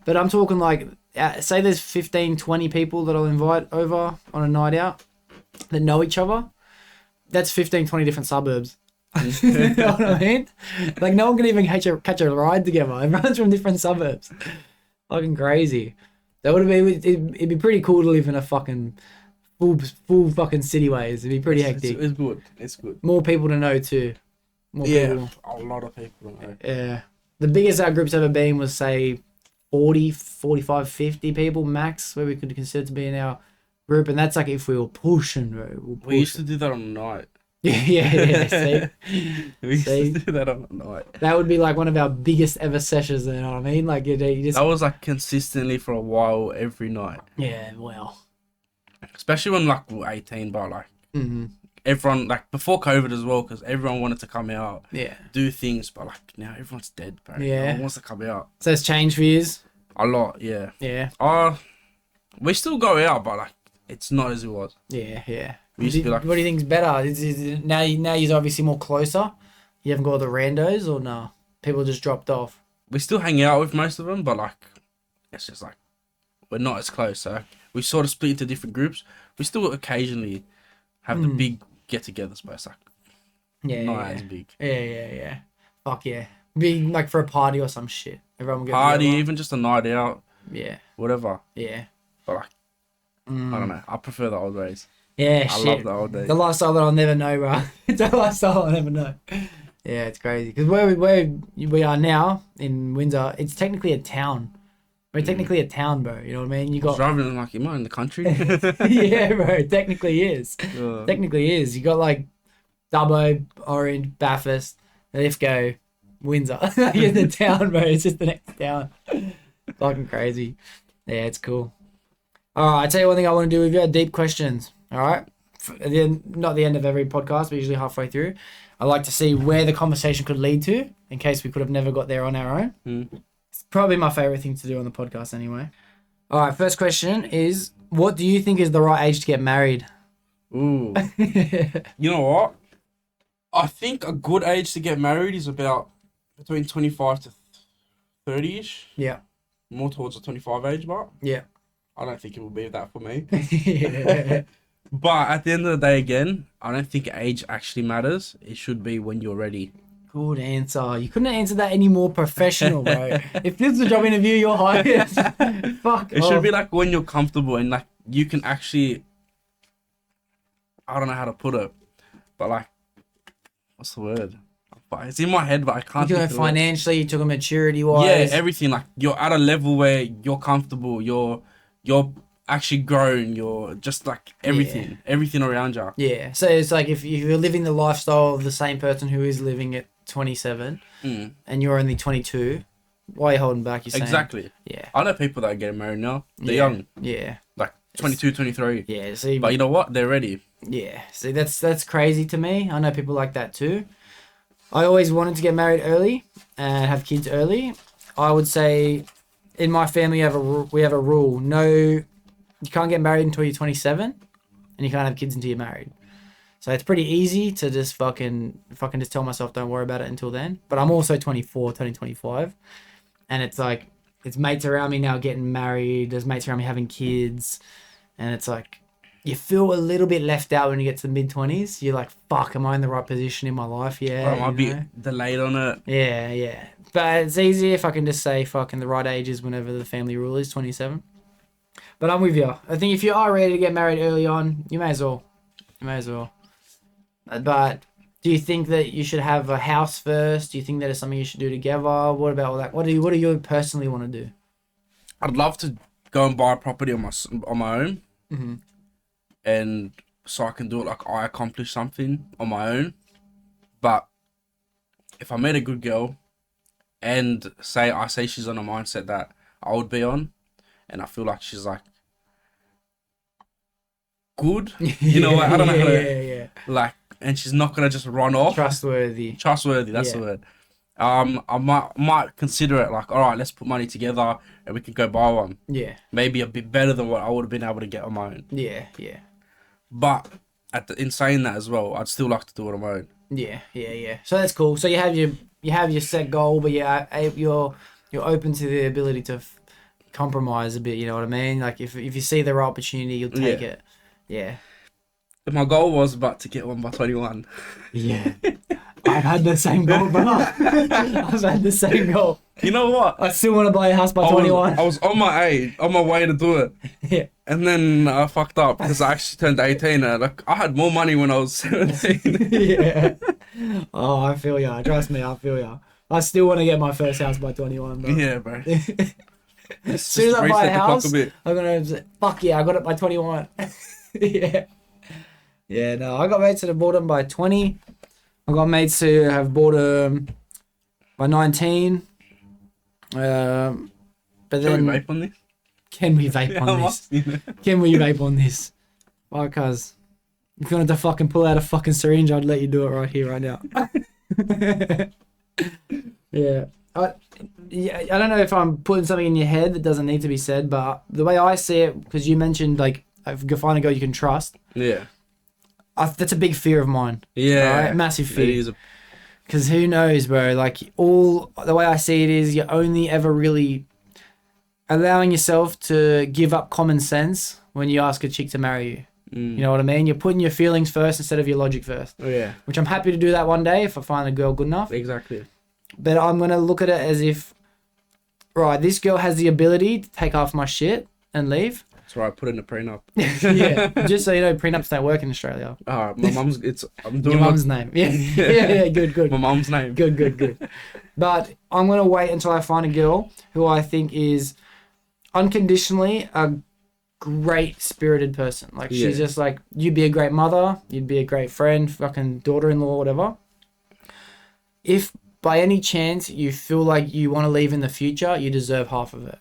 But I'm talking like... Say there's 15, 20 people that I'll invite over on a night out that know each other. That's 15, 20 different suburbs. You know what I mean? Like, no one can even catch a ride together. Everyone's from different suburbs. Fucking crazy. That would be... It'd be pretty cool to live in a fucking... Full fucking city ways. It'd be pretty hectic. It's good. It's good. More people to know too. More people. A lot of people. Yeah. The biggest our group's ever been was, say, 40, 45, 50 people max, where we could consider to be in our group. And that's like if we were pushing, bro. We used to do that on a night. Yeah. See? We used to do that on a night. That would be like one of our biggest ever sessions, you know what I mean? Like, you just... That was like consistently for a while every night. Yeah, well. Especially when like we were 18, but like... Everyone, like, before COVID as well, because everyone wanted to come out, do things, but like now everyone's dead, bro. Yeah. No one wants to come out. So it's changed for you? A lot, yeah. Yeah. We still go out, but like it's not as it was. Yeah. We used to be like, what do you think's better? Now you're obviously more closer. You haven't got all the randos, or no? People just dropped off. we still hang out with most of them, but like it's just like we're not as close. So we sort of split into different groups. We still occasionally have the big get-togethers, but it's like not as big. Yeah. Fuck yeah. Be like for a party or some shit. Everyone will get Party, together. even just a night out. Yeah. Whatever. Yeah. But like, I don't know. I prefer the old days. Yeah, I shit. love the old days. The lifestyle that I'll never know, bro. It's a lifestyle I'll never know. Yeah, it's crazy. Because where we are now in Windsor, it's technically a town. We're technically a town, bro. You know what I mean? You got driving like, am I in the country? yeah, bro. It technically is. Technically is. You got like Dubbo, Orange, Bathurst, Lithgow, Windsor. You're in the town, bro. It's just the next town. Fucking crazy. Yeah, it's cool. All right, I tell you one thing I want to do with you. Deep questions. All right. Not the end of every podcast, but usually halfway through. I like to see where the conversation could lead to, in case we could have never got there on our own. It's probably my favorite thing to do on the podcast anyway. All right, first question is, what do you think is the right age to get married? Ooh. You know what? I think a good age to get married is about between 25 to 30-ish. Yeah. More towards the 25 age mark. Yeah. I don't think it will be that for me. Yeah. But at the end of the day, again, I don't think age actually matters. It should be when you're ready. Good answer. You couldn't answer that any more professional, bro. If this was a job interview, you're hired. Fuck It off. should be like when you're comfortable and like you can actually, I don't know how to put it, but like, what's the word? It's in my head, but I can't. You think of it. financially, you took a maturity wise. Yeah, everything. Like you're at a level where you're comfortable. You're actually grown. You're just like everything around you. Yeah. So it's like if you're living the lifestyle of the same person who is living at 27 and you're only 22, Why are you holding back? You're saying. Exactly. Yeah. I know people that are getting married now. They're Yeah. young, Yeah. like 22, 23. Yeah. See, But you know what? They're ready. yeah. See, that's crazy to me. I know people like that too. I always wanted to get married early and have kids early. I would say, in my family, we have a rule. No, you can't get married until you're 27, and you can't have kids until you're married. So it's pretty easy to just fucking just tell myself don't worry about it until then. But I'm also 24, turning 25, and it's like it's mates around me now getting married. There's mates around me having kids, and it's like you feel a little bit left out when you get to the mid-20s. You're like, fuck, am I in the right position in my life? Yeah. I might be delayed on it. Yeah, yeah. But it's easy if I can just say fucking the right age is whenever the family rule is 27. But I'm with you. I think if you are ready to get married early on, you may as well. You may as well. But do you think that you should have a house first? Do you think that is something you should do together? What about all that? What do you personally want to do? I'd love to go and buy a property on my own, and so I can do it like I accomplish something on my own. But if I met a good girl, and I say she's on a mindset that I would be on, and I feel like she's like good, you know, like, I don't know how to like, and she's not gonna just run off. Trustworthy. That's the word. I might consider it like, all right, let's put money together and we can go buy one. Yeah. Maybe a bit better than what I would have been able to get on my own. Yeah, yeah. But in saying that as well, I'd still like to do it on my own. Yeah, yeah, yeah. So that's cool. So you have your set goal, but you're open to the ability to compromise a bit. You know what I mean? Like if you see the right opportunity, you'll take it. Yeah. My goal was about to get one by 21. Yeah. I've had the same goal, bro. I've had the same goal. You know what? I still want to buy a house by 21. I was on my way to do it. Yeah. And then I fucked up because I actually turned 18. And I had more money when I was 17. Yeah. Oh, I feel ya. Trust me, I feel ya. I still want to get my first house by 21, bro. Yeah, bro. As soon as I buy a house, I'm going to fuck yeah, I got it by 21. Yeah. Yeah, no, I got mates that have bought them by 20. I got mates who have bought them by 19. But then... Can we vape on this? Can we vape on this? Can we vape on this? Well, cuz if you wanted to fucking pull out a fucking syringe, I'd let you do it right here, right now. Yeah. I don't know if I'm putting something in your head that doesn't need to be said, but the way I see it, because you mentioned, like, if you find a girl you can trust. Yeah. That's a big fear of mine. Yeah. Right? Massive fear. It is. Because who knows, bro? Like, the way I see it is you're only ever really allowing yourself to give up common sense when you ask a chick to marry you. You know what I mean? You're putting your feelings first instead of your logic first. Oh, yeah. Which I'm happy to do that one day if I find a girl good enough. Exactly. But I'm going to look at it as if, right, this girl has the ability to take off my shit and leave. That's right, put in a prenup. Yeah. Just so you know, prenups don't work in Australia. Alright, my mum's, I'm doing your mum's name. Yeah. Yeah, good. My mum's name. Good. But I'm going to wait until I find a girl who I think is unconditionally a great spirited person. Like, she's just like, you'd be a great mother, you'd be a great friend, fucking daughter-in-law, whatever. If by any chance you feel like you want to leave in the future, you deserve half of it.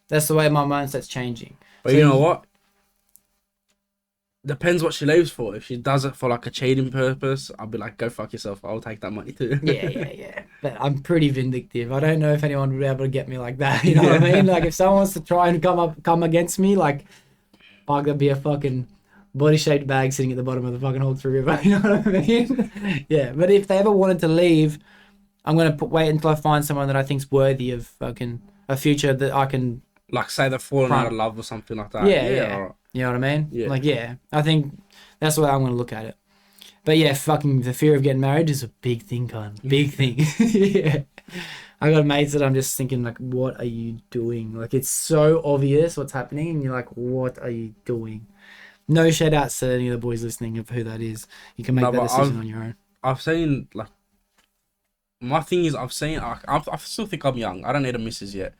That's the way my mindset's changing. But so, you know what? Depends what she leaves for. If she does it for like a cheating purpose, I'll be like, go fuck yourself. I'll take that money too. Yeah. But I'm pretty vindictive. I don't know if anyone would be able to get me like that. You know what I mean? Like, if someone wants to try and come against me, like, fuck, there'd be a fucking body-shaped bag sitting at the bottom of the fucking Hawkesbury River. You know what I mean? Yeah. But if they ever wanted to leave, I'm going to wait until I find someone that I think's worthy of fucking a future that I can... Like, say they're falling out of love or something like that. Yeah. Right. You know what I mean? Yeah. Like, yeah. I think that's the way I'm going to look at it. But yeah, fucking the fear of getting married is a big thing, cunt. Big thing. Yeah. I got mates that I'm just thinking, like, what are you doing? Like, it's so obvious what's happening, and you're like, what are you doing? No shout outs to any of the boys listening of who that is. You can make that decision on your own. I've seen, like, my thing is, I still think I'm young. I don't need a missus yet.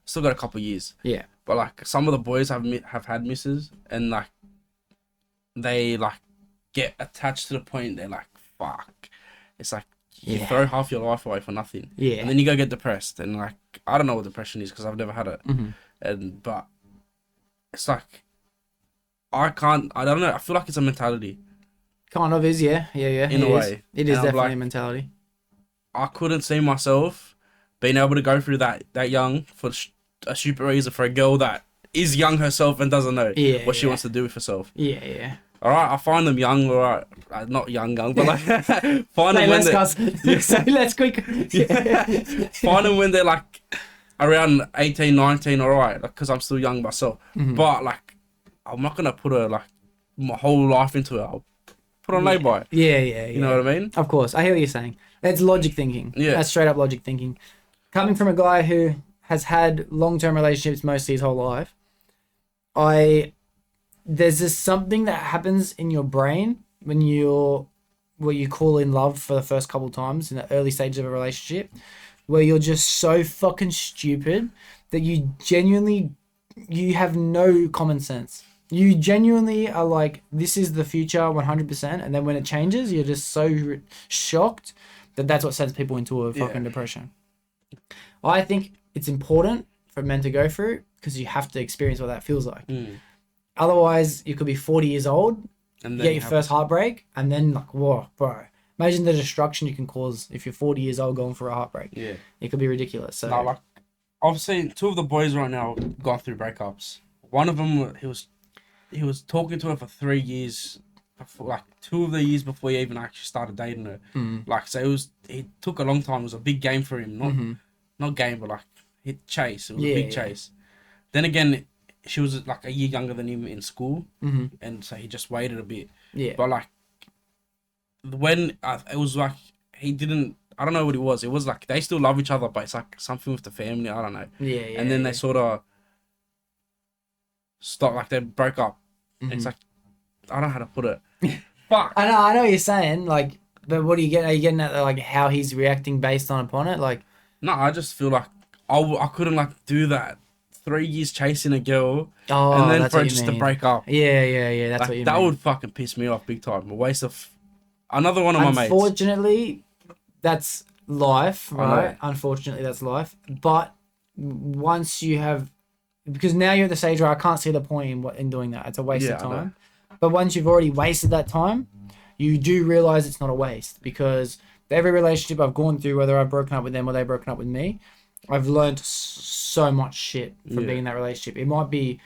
Still got a couple of years. Yeah. But, like, some of the boys have had misses, and, like, they, like, get attached to the point they're like, fuck. It's like, you throw half your life away for nothing. Yeah. And then you go get depressed, and, like, I don't know what depression is because I've never had it, but it's like I don't know. I feel like it's a mentality. Kind of is, yeah. In a way. It is And I'm definitely like, a mentality. I couldn't see myself being able to go through that young for a stupid reason for a girl that is young herself and doesn't know what she wants to do with herself. Yeah. All right, I find them young, all right, not young, but like find them when let's quick. Find them when they're like around 18, 19, all right, because I'm still young myself. But like, I'm not gonna put my whole life into it. I'll put on lay-by. Yeah. You know what I mean? Of course, I hear what you're saying. That's logic thinking. Yeah. That's straight up logic thinking. Coming from a guy who has had long-term relationships mostly his whole life, there's just something that happens in your brain when what you call in love for the first couple times in the early stages of a relationship, where you're just so fucking stupid that you have no common sense. You genuinely are like, this is the future 100%, and then when it changes, you're just so shocked that's what sends people into a fucking depression. I think it's important for men to go through because you have to experience what that feels like. Otherwise, you could be 40 years old, and get your first heartbreak, and then like, whoa, bro. Imagine the destruction you can cause if you're 40 years old going for a heartbreak. Yeah. It could be ridiculous. So, no, like, I've seen two of the boys right now gone through breakups. One of them, he was talking to her for 3 years, before, like 2 of the years before he even actually started dating her. Like, so it took a long time. It was a big game for him. Not game, but like, chase. It was a big chase. Then again, she was like a year younger than him in school, and so he just waited a bit. Yeah. But like, when it was like I don't know what it was. It was like they still love each other, but it's like something with the family. I don't know. Yeah. And then they sort of stopped. Like they broke up. It's like I don't know how to put it. Fuck. I know what you're saying. Like, but what are you getting? Are you getting at like how he's reacting based upon it? Like, no, I just feel like I couldn't like do that. 3 years chasing a girl, and then for just to break up. Yeah. That's like, what you mean. That would fucking piss me off big time. A waste of another one of my mates. Unfortunately, that's life, right? Unfortunately, that's life. But once you have, because now you're at the stage where I can't see the point in doing that. It's a waste of time. But once you've already wasted that time, you do realize it's not a waste, because every relationship I've gone through, whether I've broken up with them or they've broken up with me, I've learned so much shit from being in that relationship. It might be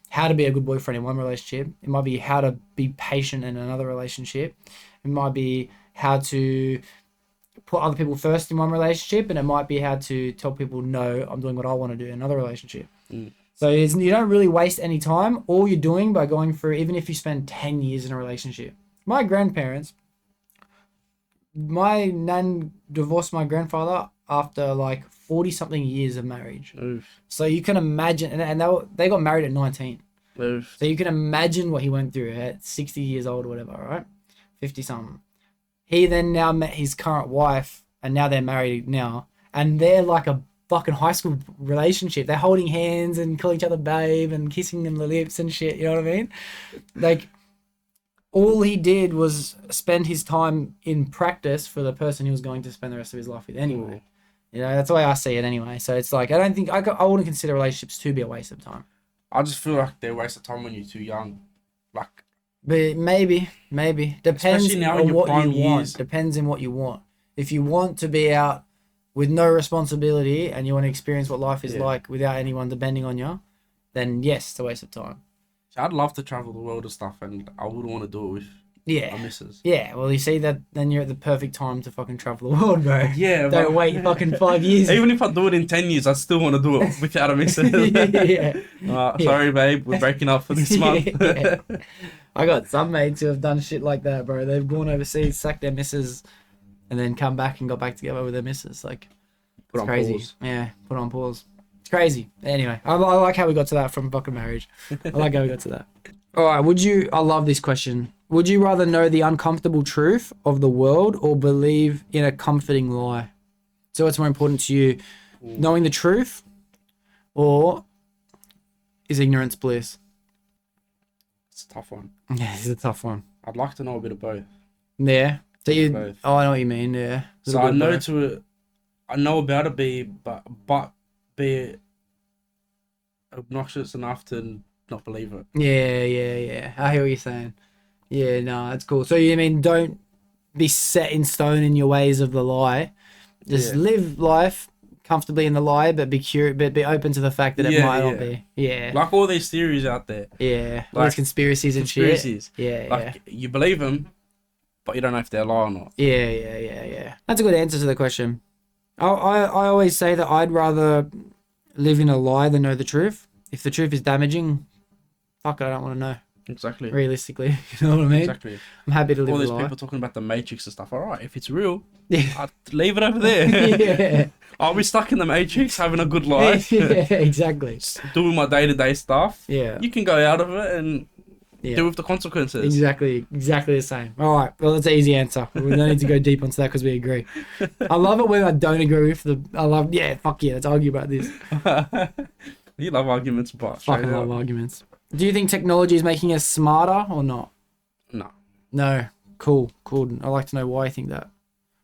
how to be a good boyfriend in one relationship. It might be how to be patient in another relationship. It might be how to put other people first in one relationship. And it might be how to tell people, no, I'm doing what I want to do in another relationship. So you don't really waste any time. All you're doing by going through, even if you spend 10 years in a relationship. My grandparents, my nan divorced my grandfather after like 40 something years of marriage. Oof. So you can imagine, and they got married at 19. Oof. So you can imagine what he went through at 60 years old or whatever, right? 50 something. He then now met his current wife, and now they're married now, and they're like a fucking high school relationship. They're holding hands and calling each other babe and kissing in the lips and shit. You know what I mean? Like, all he did was spend his time in practice for the person he was going to spend the rest of his life with anyway. You know, that's the way I see it anyway. So it's like, I don't think, I wouldn't consider relationships to be a waste of time. I just feel like they're a waste of time when you're too young. Like, but maybe. Depends on what you want. Depends on what you want. If you want to be out with no responsibility and you want to experience what life is like without anyone depending on you, then yes, it's a waste of time. So I'd love to travel the world and stuff, and I wouldn't want to do it with my missus. Yeah, well, you see that, then you're at the perfect time to fucking travel the world, bro. Yeah, don't wait fucking 5 years. Even if I do it in 10 years, I still want to do it without a missus. Sorry, babe, we're breaking up for this month. I got some mates who have done shit like that, bro. They've gone overseas, sacked their missus, and then come back and got back together with their missus. Like, it's crazy. Pause. Yeah, put on pause. It's crazy. Anyway, I like how we got to that from fucking marriage. I like how we got to that. All right, I love this question. Would you rather know the uncomfortable truth of the world or believe in a comforting lie? So what's more important to you, knowing the truth, or is ignorance bliss? It's a tough one. Yeah, it's a tough one. I'd like to know a bit of both. Yeah. So I know what you mean. Yeah. So I know about it, but be obnoxious enough to not believe it. Yeah. I hear what you're saying. Yeah, no, that's cool. So you mean don't be set in stone in your ways of the lie. Just live life comfortably in the lie, but be curious, but be open to the fact that it might not be. Yeah. Like all these theories out there. Yeah. All Like these conspiracies and shit. Yeah. Like you believe them, but you don't know if they're a lie or not. Yeah. That's a good answer to the question. I always say that I'd rather live in a lie than know the truth. If the truth is damaging, fuck it, I don't want to know. Exactly. Realistically, you know what I mean? Exactly. I'm happy to live all these a lie. people talking about the Matrix and stuff. All right, if it's real, Yeah. I'd leave it over there. Yeah. I'll be stuck in the Matrix having a good life. Yeah, exactly. Doing my day-to-day stuff. Yeah. You can go out of it and deal with the consequences. Exactly the same. All right, well, that's an easy answer. We don't need to go deep onto that because we agree. I love it when I don't agree with fuck yeah, let's argue about this. You love arguments, but Fucking love arguments. Do you think technology is making us smarter or not? No. No. Cool. I'd like to know why you think that.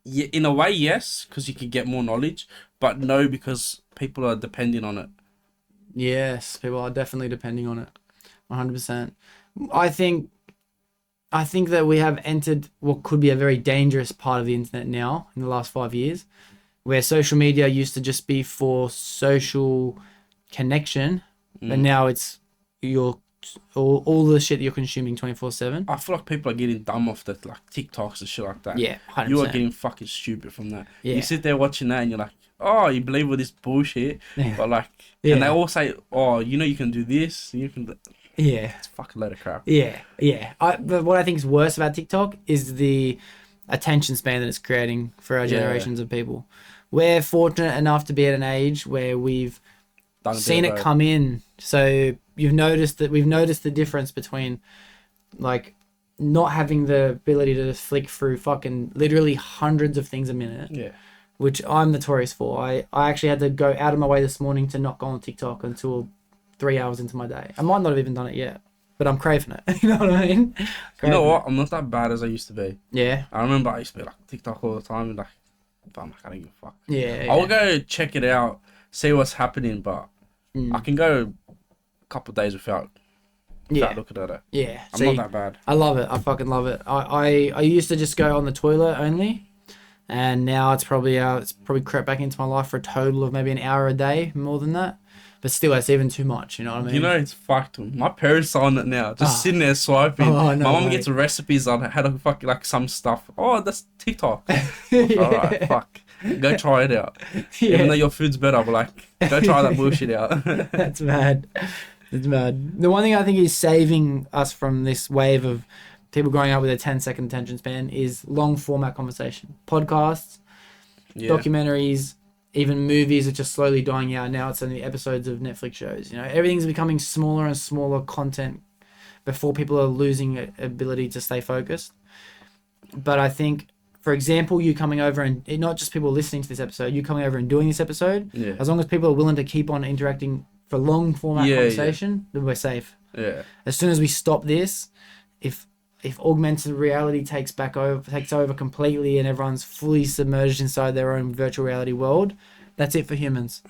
Yeah, in a way, yes, because you could get more knowledge, but no, because people are depending on it. Yes, people are definitely depending on it. 100%. I think that we have entered what could be a very dangerous part of the internet now in the last 5 years, where social media used to just be for social connection, but now it's all the shit that you're consuming 24/7. I feel like people are getting dumb off that, like TikToks and shit like that. Yeah, 100%. You are getting fucking stupid from that. Yeah. You sit there watching that and you're like, oh, you believe all this bullshit, but like, Yeah. and they all say, oh, you can do this, you can. Yeah. It's a fucking load of crap. Yeah. But what I think is worse about TikTok is the attention span that it's creating for our generations of people. We're fortunate enough to be at an age where we've seen it come in. So we've noticed the difference between like not having the ability to just flick through fucking literally hundreds of things a minute. Yeah. Which I'm notorious for. I actually had to go out of my way this morning to not go on TikTok until 3 hours into my day. I might not have even done it yet, but I'm craving it. You know what I mean? You know what? I'm not that bad as I used to be. Yeah. I remember I used to be like TikTok all the time and like, but I'm like, I don't give a fuck. Yeah. I'll go check it out, see what's happening, but I can go a couple of days without looking at it. Yeah. I'm not that bad. I love it. I fucking love it. I used to just go on the toilet only, and now it's probably crept back into my life for a total of maybe an hour a day, more than that. But still, that's even too much. You know what I mean? You know, it's fuced. My parents are on it now, just sitting there swiping. Oh, no, my mum gets recipes on how to fuck like some stuff. Oh, that's TikTok. Alright, fuck. Go try it out. Even though your food's better, but like, go try that bullshit out. That's mad. It's mad. The one thing I think is saving us from this wave of people growing up with a 10-second attention span is long format conversation. Podcasts, documentaries, even movies are just slowly dying out. Now it's only episodes of Netflix shows. You know, everything's becoming smaller and smaller content before people are losing ability to stay focused. But I think, for example, you coming over and not just people listening to this episode, you coming over and doing this episode, as long as people are willing to keep on interacting for long format conversation, then we're safe. Yeah. As soon as we stop this, if augmented reality takes over completely and everyone's fully submerged inside their own virtual reality world, that's it for humans.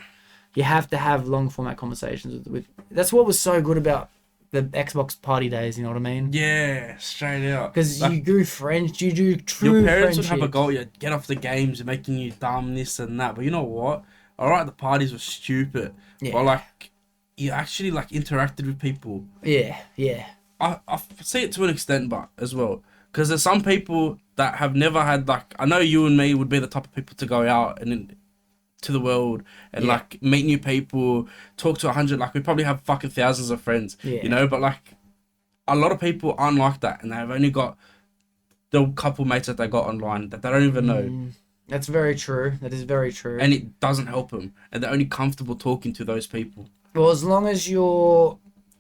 You have to have long format conversations with that's what was so good about the Xbox party days, you know what I mean? Yeah, straight out. Because like, you grew friends, you do true your parents friendships. would have a goal, you get off the games, you're making you dumb, this and that. But you know what? Alright, the parties were stupid. Yeah. But like, you actually like interacted with people. Yeah. I see it to an extent, but as well. Because there's some people that have never had like, I know you and me would be the type of people to go out and to the world and like meet new people, talk to 100, like we probably have fucking thousands of friends, you know, but like a lot of people aren't like that and they've only got the couple mates that they got online that they don't even know. That's very true. That is very true. And it doesn't help them and they're only comfortable talking to those people. Well, as long as you're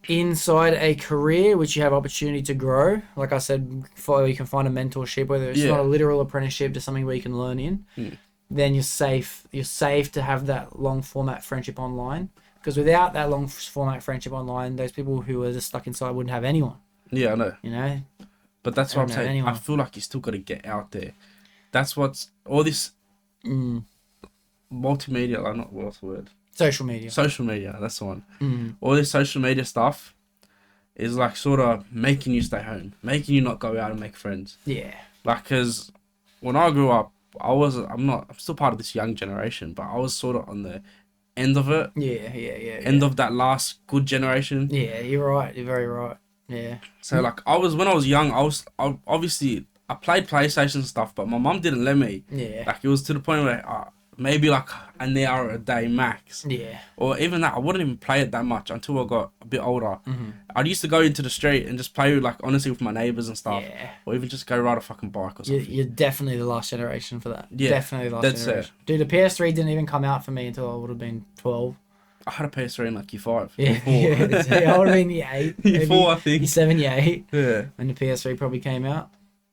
inside a career which you have opportunity to grow, like I said, you can find a mentorship, whether it's not a literal apprenticeship to something where you can learn in, then you're safe. You're safe to have that long format friendship online. Because without that long format friendship online, those people who are just stuck inside wouldn't have anyone. Yeah, I know. You know? But that's what I'm saying. Anyone. I feel like you still got to get out there. That's what's all this multimedia. Not what's the word. Social media. Social media, that's the one. All this social media stuff is like sort of making you stay home, making you not go out and make friends. Yeah. Like, cause when I grew up, I'm still part of this young generation, but I was sort of on the end of it. Yeah. End of that last good generation. Yeah, you're right. You're very right. Yeah. So like when I was young, I played PlayStation and stuff, but my mum didn't let me. Yeah. Like it was to the point where maybe like an hour a day max. Yeah. Or even that, I wouldn't even play it that much until I got a bit older. I used to go into the street and just play like honestly with my neighbours and stuff. Yeah. Or even just go ride a fucking bike or something. You're definitely the last generation for that. Yeah, Definitely the last that's generation. Dude, the PS3 didn't even come out for me until I would have been 12. I had a PS3 in like year 5. Yeah, Year 4. yeah. So I would have been year 8. Year 4, I think. Year 7, year 8. Yeah. When the PS3 probably came out.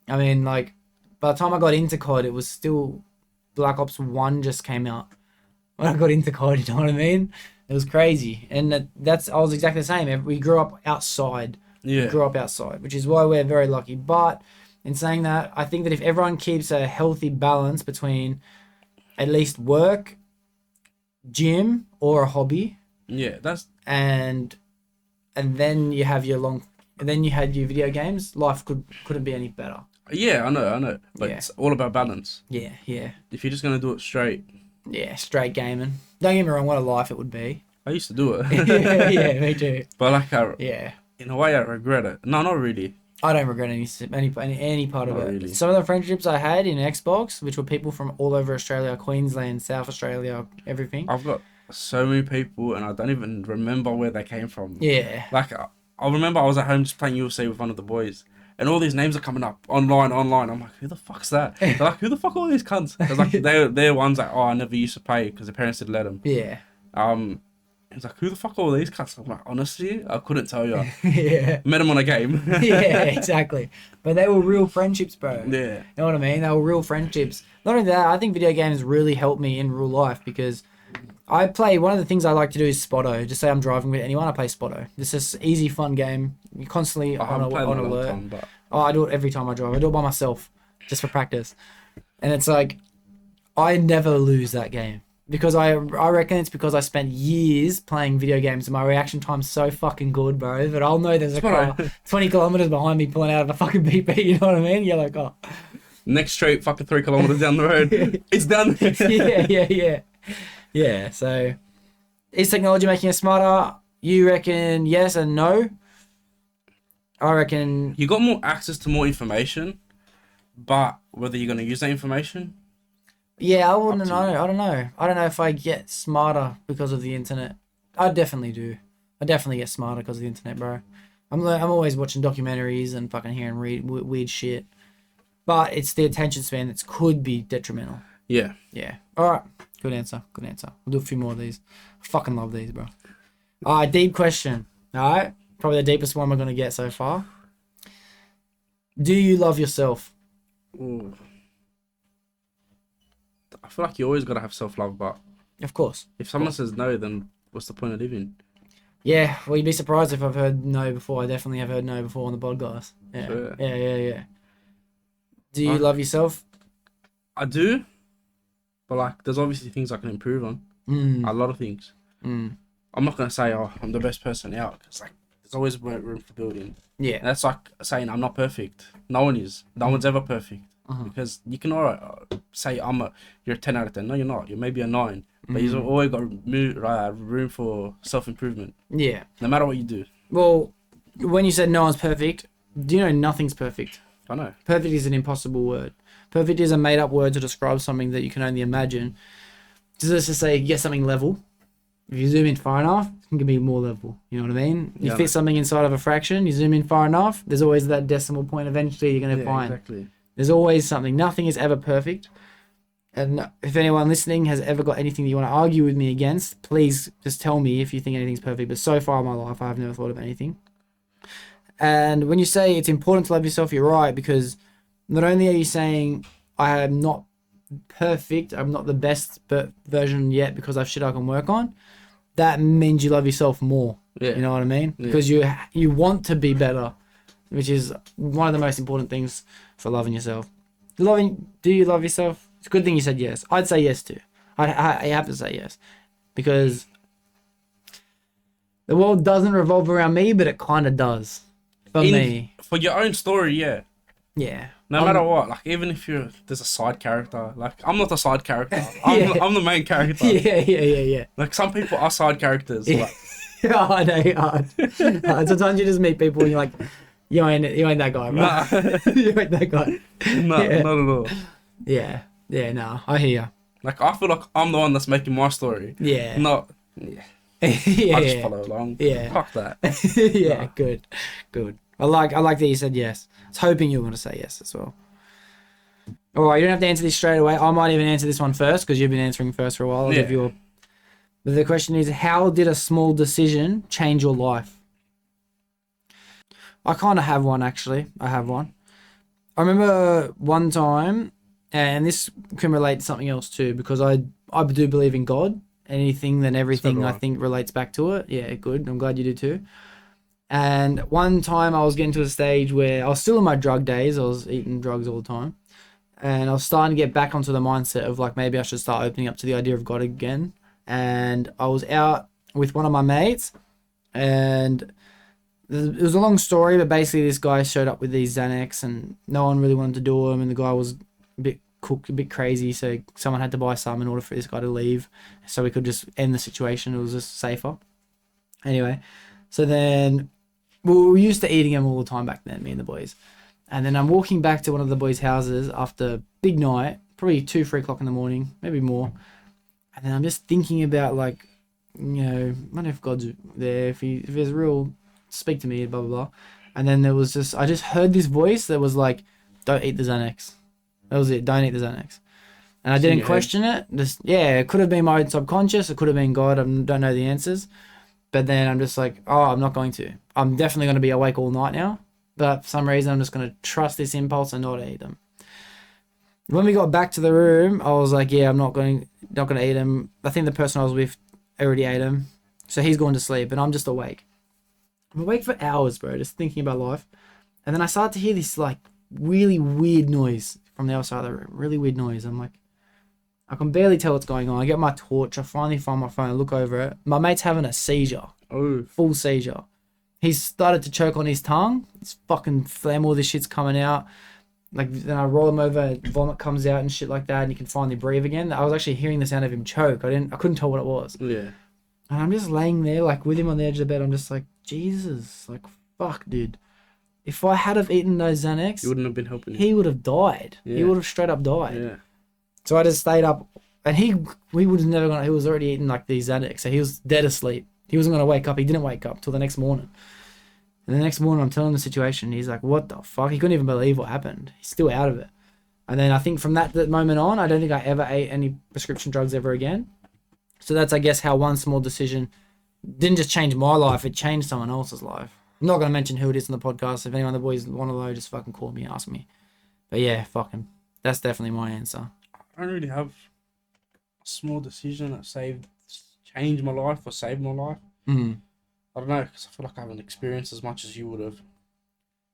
I mean, like, by the time I got into COD, it was still Black Ops 1 just came out. When I got into COD, you know what I mean? It was crazy. And I was exactly the same. We grew up outside. Yeah. We grew up outside, which is why we're very lucky. But in saying that, I think that if everyone keeps a healthy balance between at least work, gym, or a hobby, Yeah, and then you have your video games, life couldn't be any better. yeah, I know. But Yeah. it's all about balance. Yeah. If you're just gonna do it straight, Yeah, straight gaming. Don't get me wrong, what a life it would be. I used to do it. yeah, me too. But like, Yeah. in a way, I regret it. No, not really. I don't regret any part of Not it. really. Some of the friendships I had in Xbox, which were people from all over Australia, Queensland, South Australia, everything. I've got so many people, and I don't even remember where they came from. Yeah. Like, I remember I was at home just playing UFC with one of the boys, and all these names are coming up online. I'm like, who the fuck's that? They're like, who the fuck are all these cunts? Because like they're ones like, I never used to play because their parents didn't let them. Yeah. It's like, who the fuck are all these cunts? I'm like, honestly, I couldn't tell you. yeah. Met them on a game. yeah, exactly. But they were real friendships, bro. Yeah. You know what I mean? They were real friendships. Not only that, I think video games really helped me in real life because one of the things I like to do is Spotto. Just say I'm driving with anyone, I play Spotto. It's just an easy, fun game. You're constantly I haven't played on in a long alert. time, but Oh, I do it every time I drive. I do it by myself, just for practice. And it's like, I never lose that game. Because I reckon it's because I spent years playing video games and my reaction time's so fucking good, bro. But I'll know there's a car 20 kilometers behind me pulling out of a fucking BP, you know what I mean? You're like, oh. next street, fucking 3 kilometers down the road, it's done. Yeah, so is technology making us smarter? You reckon yes and no? I reckon... You got more access to more information, but whether you're going to use that information... Yeah, I wouldn't know. I don't know. I don't know if I get smarter because of the internet. I definitely do. I definitely get smarter because of the internet, bro. I'm always watching documentaries and fucking hearing weird shit. But it's the attention span that could be detrimental. Yeah. Yeah. All right. Good answer. We'll do a few more of these. I fucking love these, bro. All right, deep question. All right. Probably the deepest one we're going to get so far. Do you love yourself? Ooh. I feel like you always got to have self-love, but Of course. if someone says no, then what's the point of living? Yeah, well, you'd be surprised if I've heard no before. I definitely have heard no before on the podcast. Yeah, Sure. yeah. Do you love yourself? I do, but like, there's obviously things I can improve on. A lot of things. I'm not going to say, oh, I'm the best person out, because like, there's always room for building. Yeah. And that's like saying I'm not perfect. No one is. No one's ever perfect. Because you can say you're a 10 out of 10. No, you're not. You're maybe a 9. But you've always got room for self-improvement. Yeah. No matter what you do. Well, when you said no one's perfect, do you know nothing's perfect? I know. Perfect is an impossible word. Perfect is a made-up word to describe something that you can only imagine. Just to say, get something level. If you zoom in far enough, it can be more level. You know what I mean? You fit something inside of a fraction, you zoom in far enough, there's always that decimal point eventually you're going to find. Exactly. There's always something. Nothing is ever perfect. And if anyone listening has ever got anything that you want to argue with me against, please just tell me if you think anything's perfect. But so far in my life, I've never thought of anything. And when you say it's important to love yourself, you're right, because not only are you saying I am not perfect, I'm not the best version yet because I've shit I can work on, that means you love yourself more. Yeah. You know what I mean? Yeah. Because you want to be better, which is one of the most important things for loving yourself. Do you love yourself? It's a good thing you said yes. I'd say yes too. I have to say yes, because The world doesn't revolve around me, but it kind of does for me. For your own story, yeah. Yeah. No matter what, like even if there's a side character, like I'm not a side character. I'm the main character. Yeah. Like some people are side characters. Yeah. Like, Oh, I know. Sometimes you just meet people and you're like, you ain't that guy, bro. nah, You ain't that guy. nah, Yeah. not at all. Yeah. Yeah, no, I hear Like I feel like I'm the one that's making my story. you. Yeah. Not. Yeah. Yeah. I just follow along. Yeah. Fuck that. Yeah, No. good. I like that you said yes. I was hoping you were going to say yes as well. All right, you don't have to answer this straight away. I might even answer this one first because you've been answering first for a while. I'll give your... But the question is, how did a small decision change your life? I kind of have one, actually. I have one. I remember one time, and this can relate to something else too, because I do believe in God. Anything and everything, So do I I. think, relates back to it. Yeah, good. I'm glad you do too. And one time I was getting to a stage where I was still in my drug days. I was eating drugs all the time. And I was starting to get back onto the mindset of like, maybe I should start opening up to the idea of God again. And I was out with one of my mates, and it was a long story, but basically this guy showed up with these Xanax and no one really wanted to do them. And the guy was a bit cooked, a bit crazy. So someone had to buy some in order for this guy to leave, so we could just end the situation. It was just safer. Anyway, so then we were used to eating them all the time back then, me and the boys. And then I'm walking back to one of the boys' houses after a big night, probably 2-3 o'clock in the morning, maybe more. And then I'm just thinking about, like, you know, I wonder if God's there, if there's real, speak to me, blah, blah, blah. And then I just heard this voice that was like, don't eat the Xanax. That was it, don't eat the Xanax. And I didn't question it. Just, yeah, it could have been my own subconscious, it could have been God, I don't know the answers. But then I'm just like, oh, I'm not going to. I'm definitely going to be awake all night now. But for some reason, I'm just going to trust this impulse and not eat them. When we got back to the room, I was like, yeah, I'm not going to eat them. I think the person I was with already ate them. So he's gone to sleep and I'm just awake. I'm awake for hours, bro, just thinking about life. And then I started to hear this like really weird noise from the other side of the room. Really weird noise. I'm like, I can barely tell what's going on. I get my torch. I finally find my phone. I look over it. My mate's having a seizure. Oh. Full seizure. He's started to choke on his tongue. It's fucking phlegm. All this shit's coming out. Like, then I roll him over, vomit comes out and shit like that, and he can finally breathe again. I was actually hearing the sound of him choke. I couldn't tell what it was. Yeah. And I'm just laying there, like, with him on the edge of the bed. I'm just like, Jesus, like, fuck, dude. If I had have eaten those Xanax, You wouldn't have been helping him. he would have died. He Yeah. would have straight up died. Yeah. So I just stayed up, and he was already eating like these Xanax, so he was dead asleep. He wasn't gonna wake up. He didn't wake up till the next morning. And the next morning, I'm telling him the situation. He's like, "What the fuck?" He couldn't even believe what happened. He's still out of it. And then I think from that moment on, I don't think I ever ate any prescription drugs ever again. So that's, I guess, how one small decision didn't just change my life; it changed someone else's life. I'm not gonna mention who it is in the podcast. If anyone of the boys want to know, just fucking call me and ask me. But yeah, fucking, that's definitely my answer. I don't really have a small decision that changed my life or saved my life. Mm. I don't know, because I feel like I haven't experienced as much as you would have.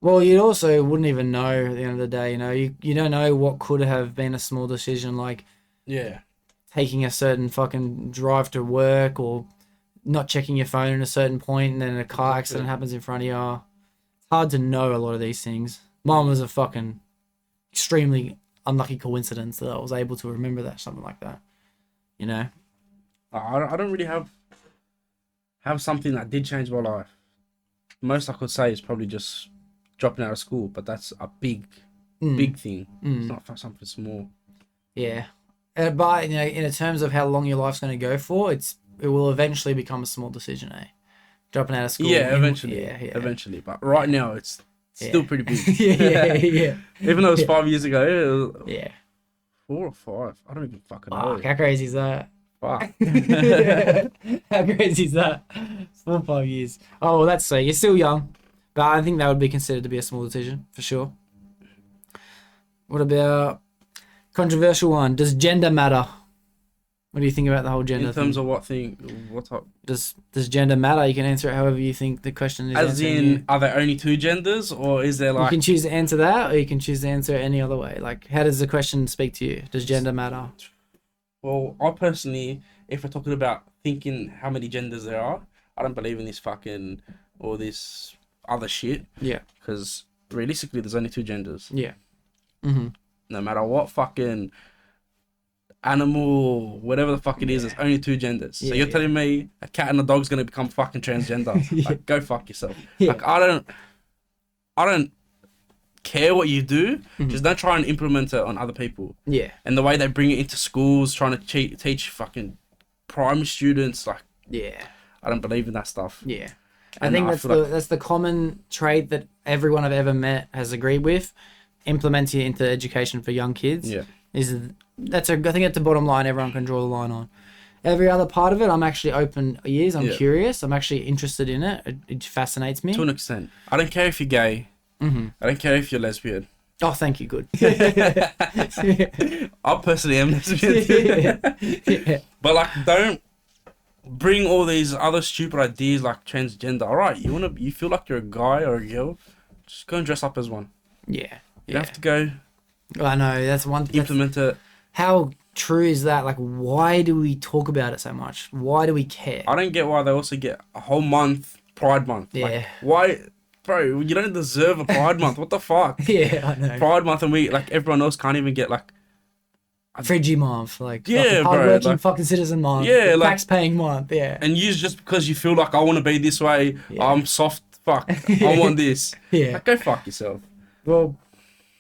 Well, you also wouldn't even know at the end of the day, you know. You don't know what could have been a small decision, like Yeah. taking a certain fucking drive to work or not checking your phone at a certain point and then a car accident happens in front of you. It's hard to know a lot of these things. Mine was a fucking extremely unlucky coincidence that I was able to remember that, something like that, you know. I don't really have something that did change my life. The most I could say is probably just dropping out of school, but that's a big thing. It's not for something small. Yeah. But, you know, in terms of how long your life's going to go for, it will eventually become a small decision, eh? Dropping out of school. Yeah, eventually. Yeah. Eventually. But right now, it's still pretty big. yeah. Even though it was 5 years ago, it was Yeah. 4 or 5. I don't even fucking know. Fuck, how crazy is that? Fuck. How crazy is that? 4 or 5 years. Oh, well, that's so. You're still young. But I think that would be considered to be a small decision, for sure. What about controversial one? Does gender matter? What do you think about the whole gender In terms thing? of what thing? What type? Does gender matter? You can answer it however you think the question is. As answering in, you. are there only 2 genders, or is there You like... can choose to answer that, or you can choose to answer it any other way. Like, how does the question speak to you? Does gender matter? Well, I personally, if we're talking about thinking how many genders there are, I don't believe in this fucking all this other shit. Yeah. Because realistically, there's only two genders. Yeah. Mm-hmm. No matter what fucking animal, whatever the fuck it is, there's only two genders. So you're telling me a cat and a dog's gonna become fucking transgender? Like, go fuck yourself. Yeah. Like, I don't care what you do. Just don't try and implement it on other people. Yeah. And the way they bring it into schools, trying to teach fucking primary students, like, Yeah. I don't believe in that stuff. Yeah. I And think feel that's the common trait that everyone I've ever met has agreed with. Implementing it into education for young kids. Yeah. I think that's the bottom line everyone can draw the line on. Every other part of it, I'm actually open ears. I'm curious. I'm actually interested in it. It fascinates me. To an extent. I don't care if you're gay. I don't care if you're lesbian. Oh, thank you. Good. I personally am lesbian. Yeah. But like, don't bring all these other stupid ideas like transgender. All right, you feel like you're a guy or a girl, just go and dress up as one. Yeah. You have to go I know. That's one thing. implement it. How true is that? Like, why do we talk about it so much? Why do we care? I don't get why they also get a whole month, Pride Month. Yeah. Like, why, bro? You don't deserve a Pride Month. What the fuck? Yeah, I know. Pride Month, and we like everyone else can't even get like. Fridgy month, like Yeah, bro, hardworking like- fucking citizen month, Yeah, like- tax paying month, yeah, And you just because you feel like I want to be this way, Yeah. I'm soft. Fuck. I want this. yeah. Like, go fuck yourself. Well,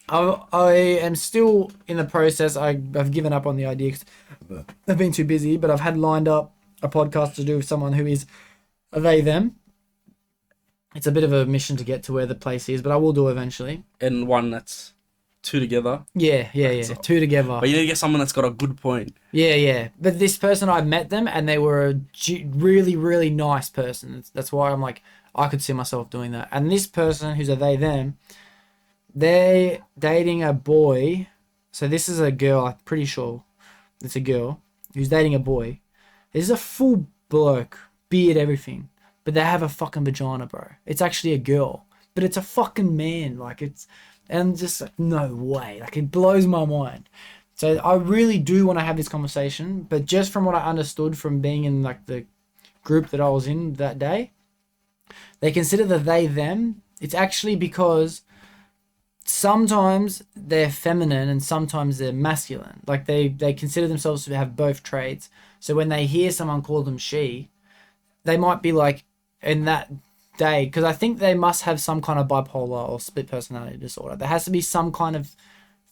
I am still in the process. I've given up on the idea 'cause I've been too busy, but I've had lined up a podcast to do with someone who is a they them. It's a bit of a mission to get to where the place is, but I will do eventually. And one that's two together. Yeah. Two together. But you need to get someone that's got a good point. Yeah. But this person, I met them and they were a really, really nice person. That's why I'm like, I could see myself doing that. And this person, who's a they, them, they're dating a boy. So this is a girl, I'm pretty sure it's a girl who's dating a boy. This is a full bloke, beard, everything. But they have a fucking vagina, bro. It's actually a girl. But it's a fucking man. Like, it's... And just like, no way. Like, it blows my mind. So I really do want to have this conversation, but just from what I understood from being in like the group that I was in that day, they consider the they them. It's actually because sometimes they're feminine and sometimes they're masculine. Like they consider themselves to have both traits. So when they hear someone call them she, they might be like in that day, because I think they must have some kind of bipolar or split personality disorder. There has to be some kind of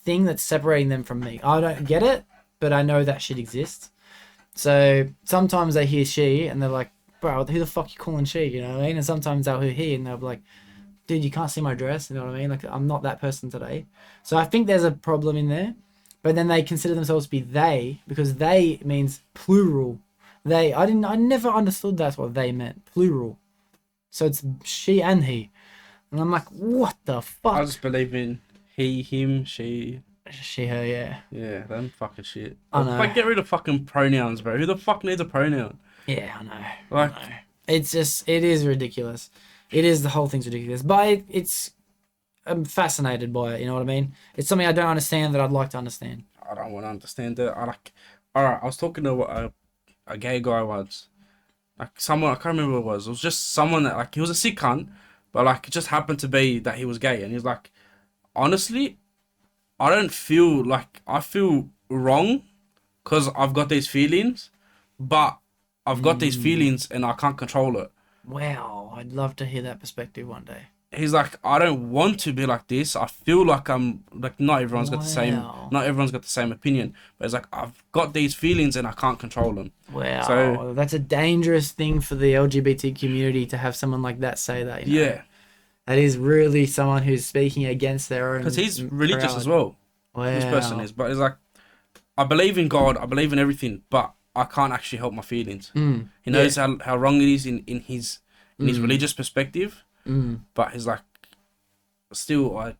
thing that's separating them from me. I don't get it, but I know that shit exists. So sometimes they hear she and they're like, bro, who the fuck you calling she? You know what I mean? And sometimes they'll hear he and they'll be like, dude, you can't see my dress. You know what I mean? Like, I'm not that person today. So I think there's a problem in there. But then they consider themselves to be they, because they means plural. They, I never understood that's what they meant. Plural. So it's she and he. And I'm like, what the fuck? I just believe in he, him, she. She, her, yeah. Yeah, them fucking shit. I know. Like, get rid of fucking pronouns, bro. Who the fuck needs a pronoun? Yeah, I know. Like, I know. It's just, it is ridiculous. It is, the whole thing's ridiculous. But I'm fascinated by it, you know what I mean? It's something I don't understand that I'd like to understand. I don't want to understand it. Alright, I was talking to a gay guy once. Like, someone, I can't remember who it was. It was just someone that, like, he was a sick cunt, but, like, it just happened to be that he was gay. And he's like, honestly, I don't feel like, I feel wrong because I've got these feelings, but I've got these feelings and I can't control it. Wow, I'd love to hear that perspective one day. He's like, I don't want to be like this. I feel like I'm like, not everyone's got the same opinion, but it's like, I've got these feelings and I can't control them. Wow, So that's a dangerous thing for the LGBT community to have someone like that say that. You know? yeah, That is really someone who's speaking against their own. because he's religious crowd. as well. Wow. This person is, but it's like, I believe in God, I believe in everything, but I can't actually help my feelings. He knows how wrong it is in his religious perspective, but he's like, still, I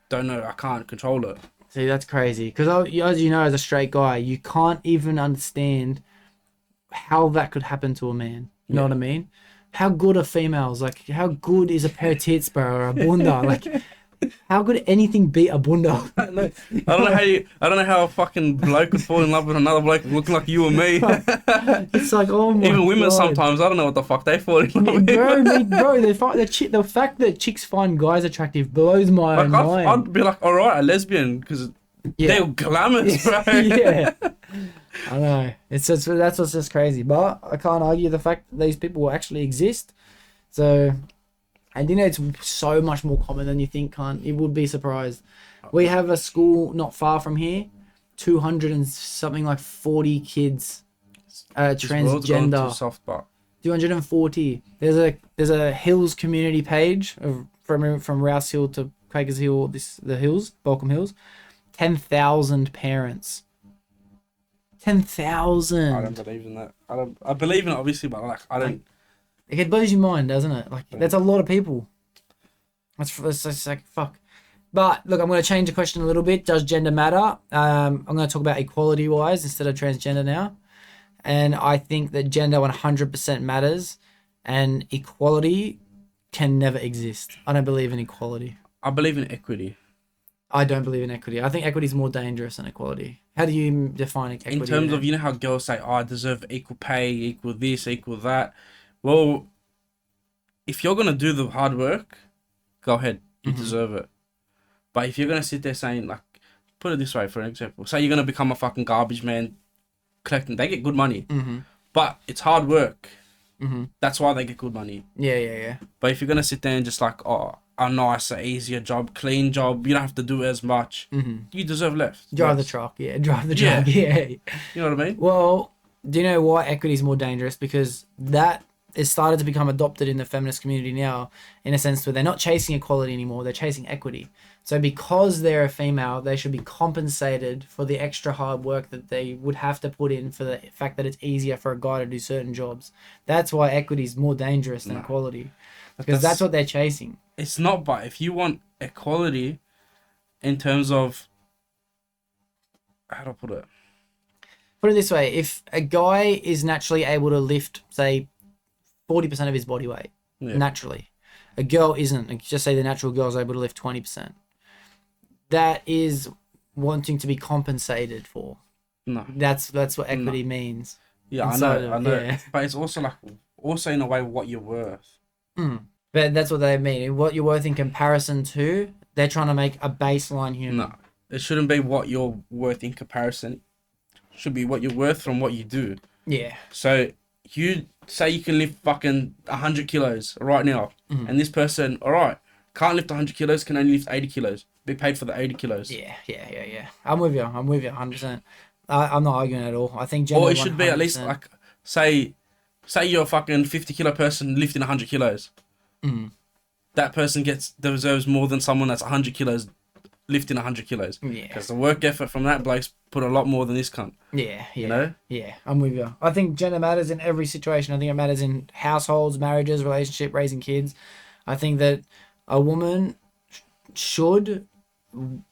don't know, I can't control it. See, that's crazy. Because as you know, as a straight guy, you can't even understand how that could happen to a man. You know what I mean? How good are females? Like, how good is a pair of tits, bro, or a bunda? Like, How could anything beat a bunda? I don't know how a fucking bloke could fall in love with another bloke looking like you or me. It's like, oh my Even women God. sometimes, I don't know what the fuck they fall in love with. Bro, the fact that chicks find guys attractive blows my Like, mind. I'd be like, alright, a lesbian, because they're glamorous, bro. Yeah. I know. It's just, that's what's just crazy. But I can't argue the fact that these people will actually exist. So, and you know, it's so much more common than you think, you would be surprised. We have a school not far from here, 200 and something like 40 kids, This world's gone transgender. too soft, but 240. There's a Hills community page from Rouse Hill to Quakers Hill, the hills, Balcombe Hills. 10,000 parents. 10,000. I don't believe in that. I believe in it, obviously, but like, I don't. It blows your mind, doesn't it? Like, that's a lot of people. That's just like, fuck. But look, I'm going to change the question a little bit. Does gender matter? I'm going to talk about equality wise instead of transgender now. And I think that gender 100% matters, and equality can never exist. I don't believe in equality. I believe in equity. I don't believe in equity. I think equity is more dangerous than equality. How do you define equity? In terms of, you know how girls say, oh, I deserve equal pay, equal this, equal that. Well, if you're going to do the hard work, go ahead. You deserve it. But if you're going to sit there saying, like, put it this way, for example, say you're going to become a fucking garbage man collecting, they get good money. But it's hard work. That's why they get good money. Yeah. But if you're going to sit there and just like, oh, a nicer, easier job, clean job, you don't have to do as much, you deserve less. Drive the truck. Yeah, drive the truck. Yeah. You know what I mean? Well, do you know why equity is more dangerous? Because that is started to become adopted in the feminist community now, in a sense where they're not chasing equality anymore, they're chasing equity. So because they're a female, they should be compensated for the extra hard work that they would have to put in for the fact that it's easier for a guy to do certain jobs. That's why equity is more dangerous than equality. Because that's what they're chasing. It's not, but if you want equality in terms of, how do I put it? Put it this way, if a guy is naturally able to lift, say, 40% of his body weight, naturally, a girl isn't, like, just say the natural girl is able to lift 20%, that is wanting to be compensated for. No. That's what equity means. Yeah, I know. Yeah. But it's also like, also in a way what you're worth. But that's what they mean. What you're worth in comparison to, they're trying to make a baseline human. No, it shouldn't be what you're worth in comparison. It should be what you're worth from what you do. Yeah. So you say you can lift fucking 100 kilos right now, and this person, all right, can't lift 100 kilos, can only lift 80 kilos. Be paid for the 80 kilos. Yeah. I'm with you 100%. I'm not arguing at all. I think gender Or it should be at least 100%. like, say you're a fucking 50 kilo person lifting 100 kilos. That person deserves more than someone that's 100 kilos lifting 100 kilos. Yeah. Because the work effort from that bloke's put a lot more than this cunt. Yeah. You know? Yeah, I'm with you. I think gender matters in every situation. I think it matters in households, marriages, relationship, raising kids. I think that a woman should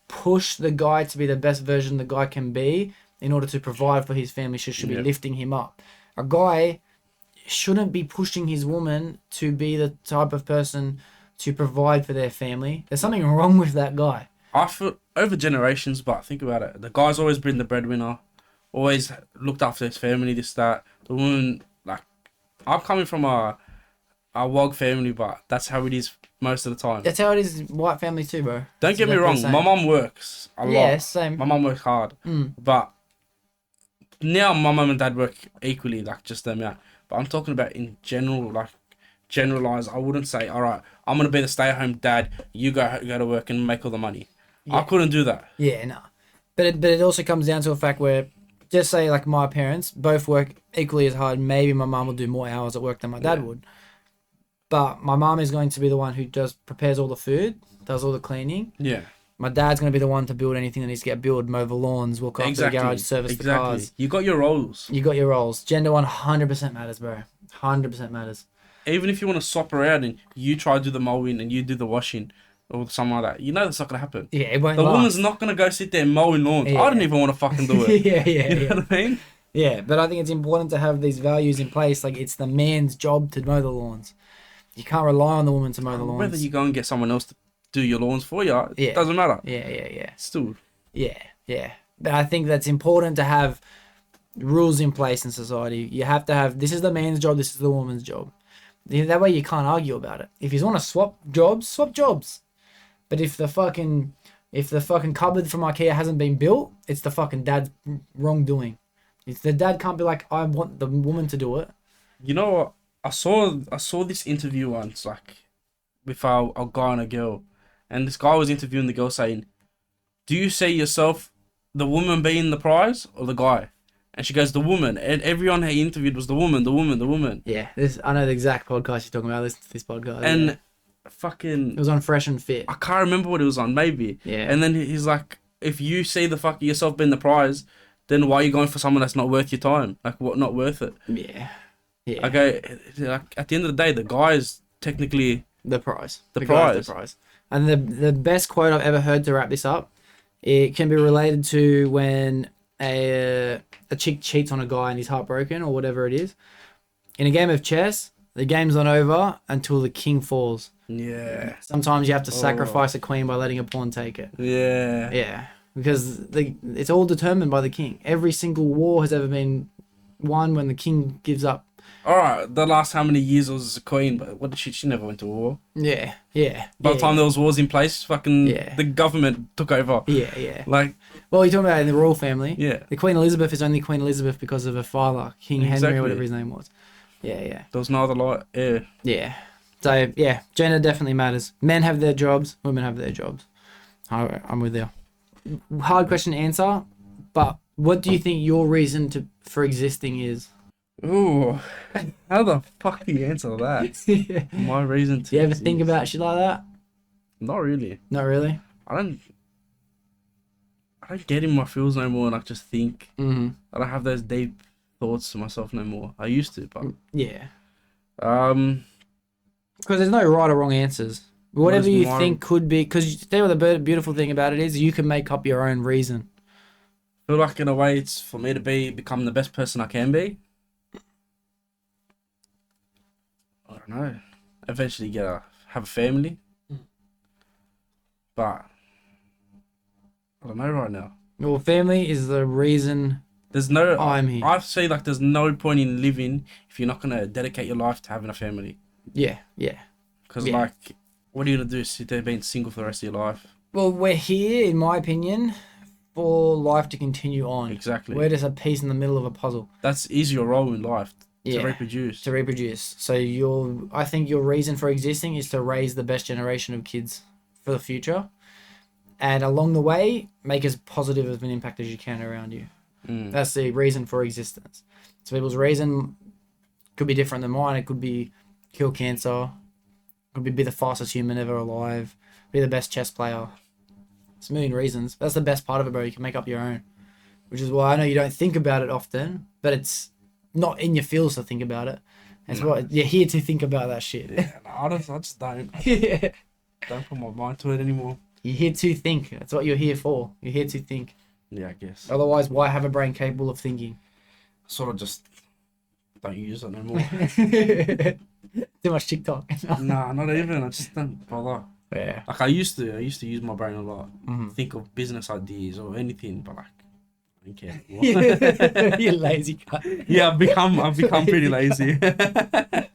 push the guy to be the best version the guy can be in order to provide for his family. She should be lifting him up. A guy shouldn't be pushing his woman to be the type of person to provide for their family. There's something wrong with that guy. I feel over generations, but think about it. The guy's always been the breadwinner, always looked after his family, this, that. The woman, like, I'm coming from a WOG family, but that's how it is most of the time. That's how it is in white families too, bro. Don't get me wrong, my mum works a lot. Yeah, same. My mum works hard. But now my mum and dad work equally, like just them out. But I'm talking about in general, like generalized. I wouldn't say, all right, I'm going to be the stay-at-home dad, you go to work and make all the money. Yeah. I couldn't do that. Yeah, no. But it also comes down to a fact where, just say like my parents both work equally as hard. Maybe my mum will do more hours at work than my dad would. But my mum is going to be the one who prepares all the food, does all the cleaning. Yeah. My dad's going to be the one to build anything that needs to get built, mow the lawns, walk up to the garage, service the cars. You got your roles. You got your roles. Gender 100% matters, bro. 100% matters. Even if you want to swap around and you try to do the mowing and you do the washing or something like that, you know that's not going to happen. Yeah, it won't The last. woman's not going to go sit there mowing lawns. Yeah. I don't even want to fucking do it. yeah. You know what I mean? Yeah, but I think it's important to have these values in place. Like, it's the man's job to mow the lawns. You can't rely on the woman to mow the lawns. Whether you go and get someone else to do your lawns for you. Yeah. It doesn't matter. Yeah. Still. Yeah. But I think that's important to have rules in place in society. You have to have, this is the man's job, this is the woman's job. That way you can't argue about it. If you want to swap jobs. But if the fucking cupboard from IKEA hasn't been built, it's the fucking dad's wrongdoing. It's the dad can't be like, I want the woman to do it. You know what? I saw this interview once, like, with a guy and a girl, and this guy was interviewing the girl saying, "Do you see yourself, the woman being the prize or the guy?" And she goes, "The woman." And everyone he interviewed was the woman. Yeah, I know the exact podcast you're talking about. Listen to this podcast. And yeah. fucking, It was on Fresh and Fit. I can't remember what it was on, maybe. Yeah. And then he's like, if you see yourself being the prize, then why are you going for someone that's not worth your time? Like, what, not worth it? Yeah. Okay, like, at the end of the day, the guy is technically the prize. The guy's the prize. And the best quote I've ever heard to wrap this up, it can be related to when a chick cheats on a guy and he's heartbroken or whatever it is. In a game of chess, the game's not over until the king falls. Yeah. Sometimes you have to sacrifice a queen by letting a pawn take it. Yeah. Yeah. Because it's all determined by the king. Every single war has ever been won when the king gives up. All right, the last how many years was a queen, but what did she never went to war. Yeah. By the time there was wars in place, the government took over. Yeah. Like, well, you're talking about in the royal family. Yeah. The Queen Elizabeth is only Queen Elizabeth because of her father, King Henry, or whatever his name was. Yeah. There was no other light. Yeah. Yeah. So, yeah, gender definitely matters. Men have their jobs, women have their jobs. I'm with you. Hard question to answer, but what do you think your reason for existing is? Ooh, how the fuck do you answer that? My reason to. Do you ever think about shit like that? Not really. Not really? I don't get in my feels no more, and I just think. Mm-hmm. I don't have those deep thoughts to myself no more. I used to, but yeah. Because there's no right or wrong answers. Whatever you think could be, because the beautiful thing about it is you can make up your own reason. I feel like in a way it's for me to become the best person I can be. I don't know. Eventually have a family. But I don't know right now. Well, family is the reason I'm here. I say like there's no point in living if you're not gonna dedicate your life to having a family. Yeah. Because like, what are you gonna do? Sit there being single for the rest of your life? Well, we're here, in my opinion, for life to continue on. Exactly. We're just a piece in the middle of a puzzle. Is your role in life. To reproduce. So I think your reason for existing is to raise the best generation of kids for the future, and along the way make as positive of an impact as you can around you. That's the reason for existence. So people's reason could be different than mine. It could be kill cancer, could be the fastest human ever alive, be the best chess player. It's a million reasons. That's the best part of it, bro. You can make up your own, which is why I know you don't think about it often, but it's not in your feels to think about it. It's what you're here to think about that shit. Yeah, I just don't. Don't put my mind to it anymore. You're here to think. That's what you're here for. You're here to think. Yeah, I guess. Otherwise, why have a brain capable of thinking? Sort of just don't use it no more. Too much TikTok. Nah, not even. I just don't bother. Yeah. Like I used to use my brain a lot. Think of business ideas or anything, but like I don't care anymore. You lazy guy. Yeah, I've become pretty lazy.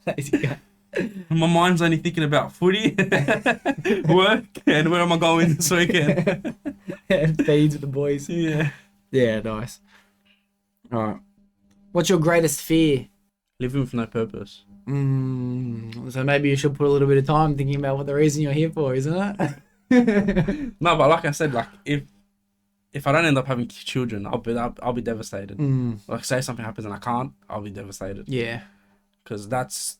Lazy guy. My mind's only thinking about footy, work, and where am I going this weekend? And feeds with the boys. Yeah. Yeah, nice. Alright. What's your greatest fear? Living with no purpose. So maybe you should put a little bit of time thinking about what the reason you're here for, isn't it? No, but like I said, like if I don't end up having children, I'll be devastated. Like say something happens and I can't, I'll be devastated. Yeah. Because that's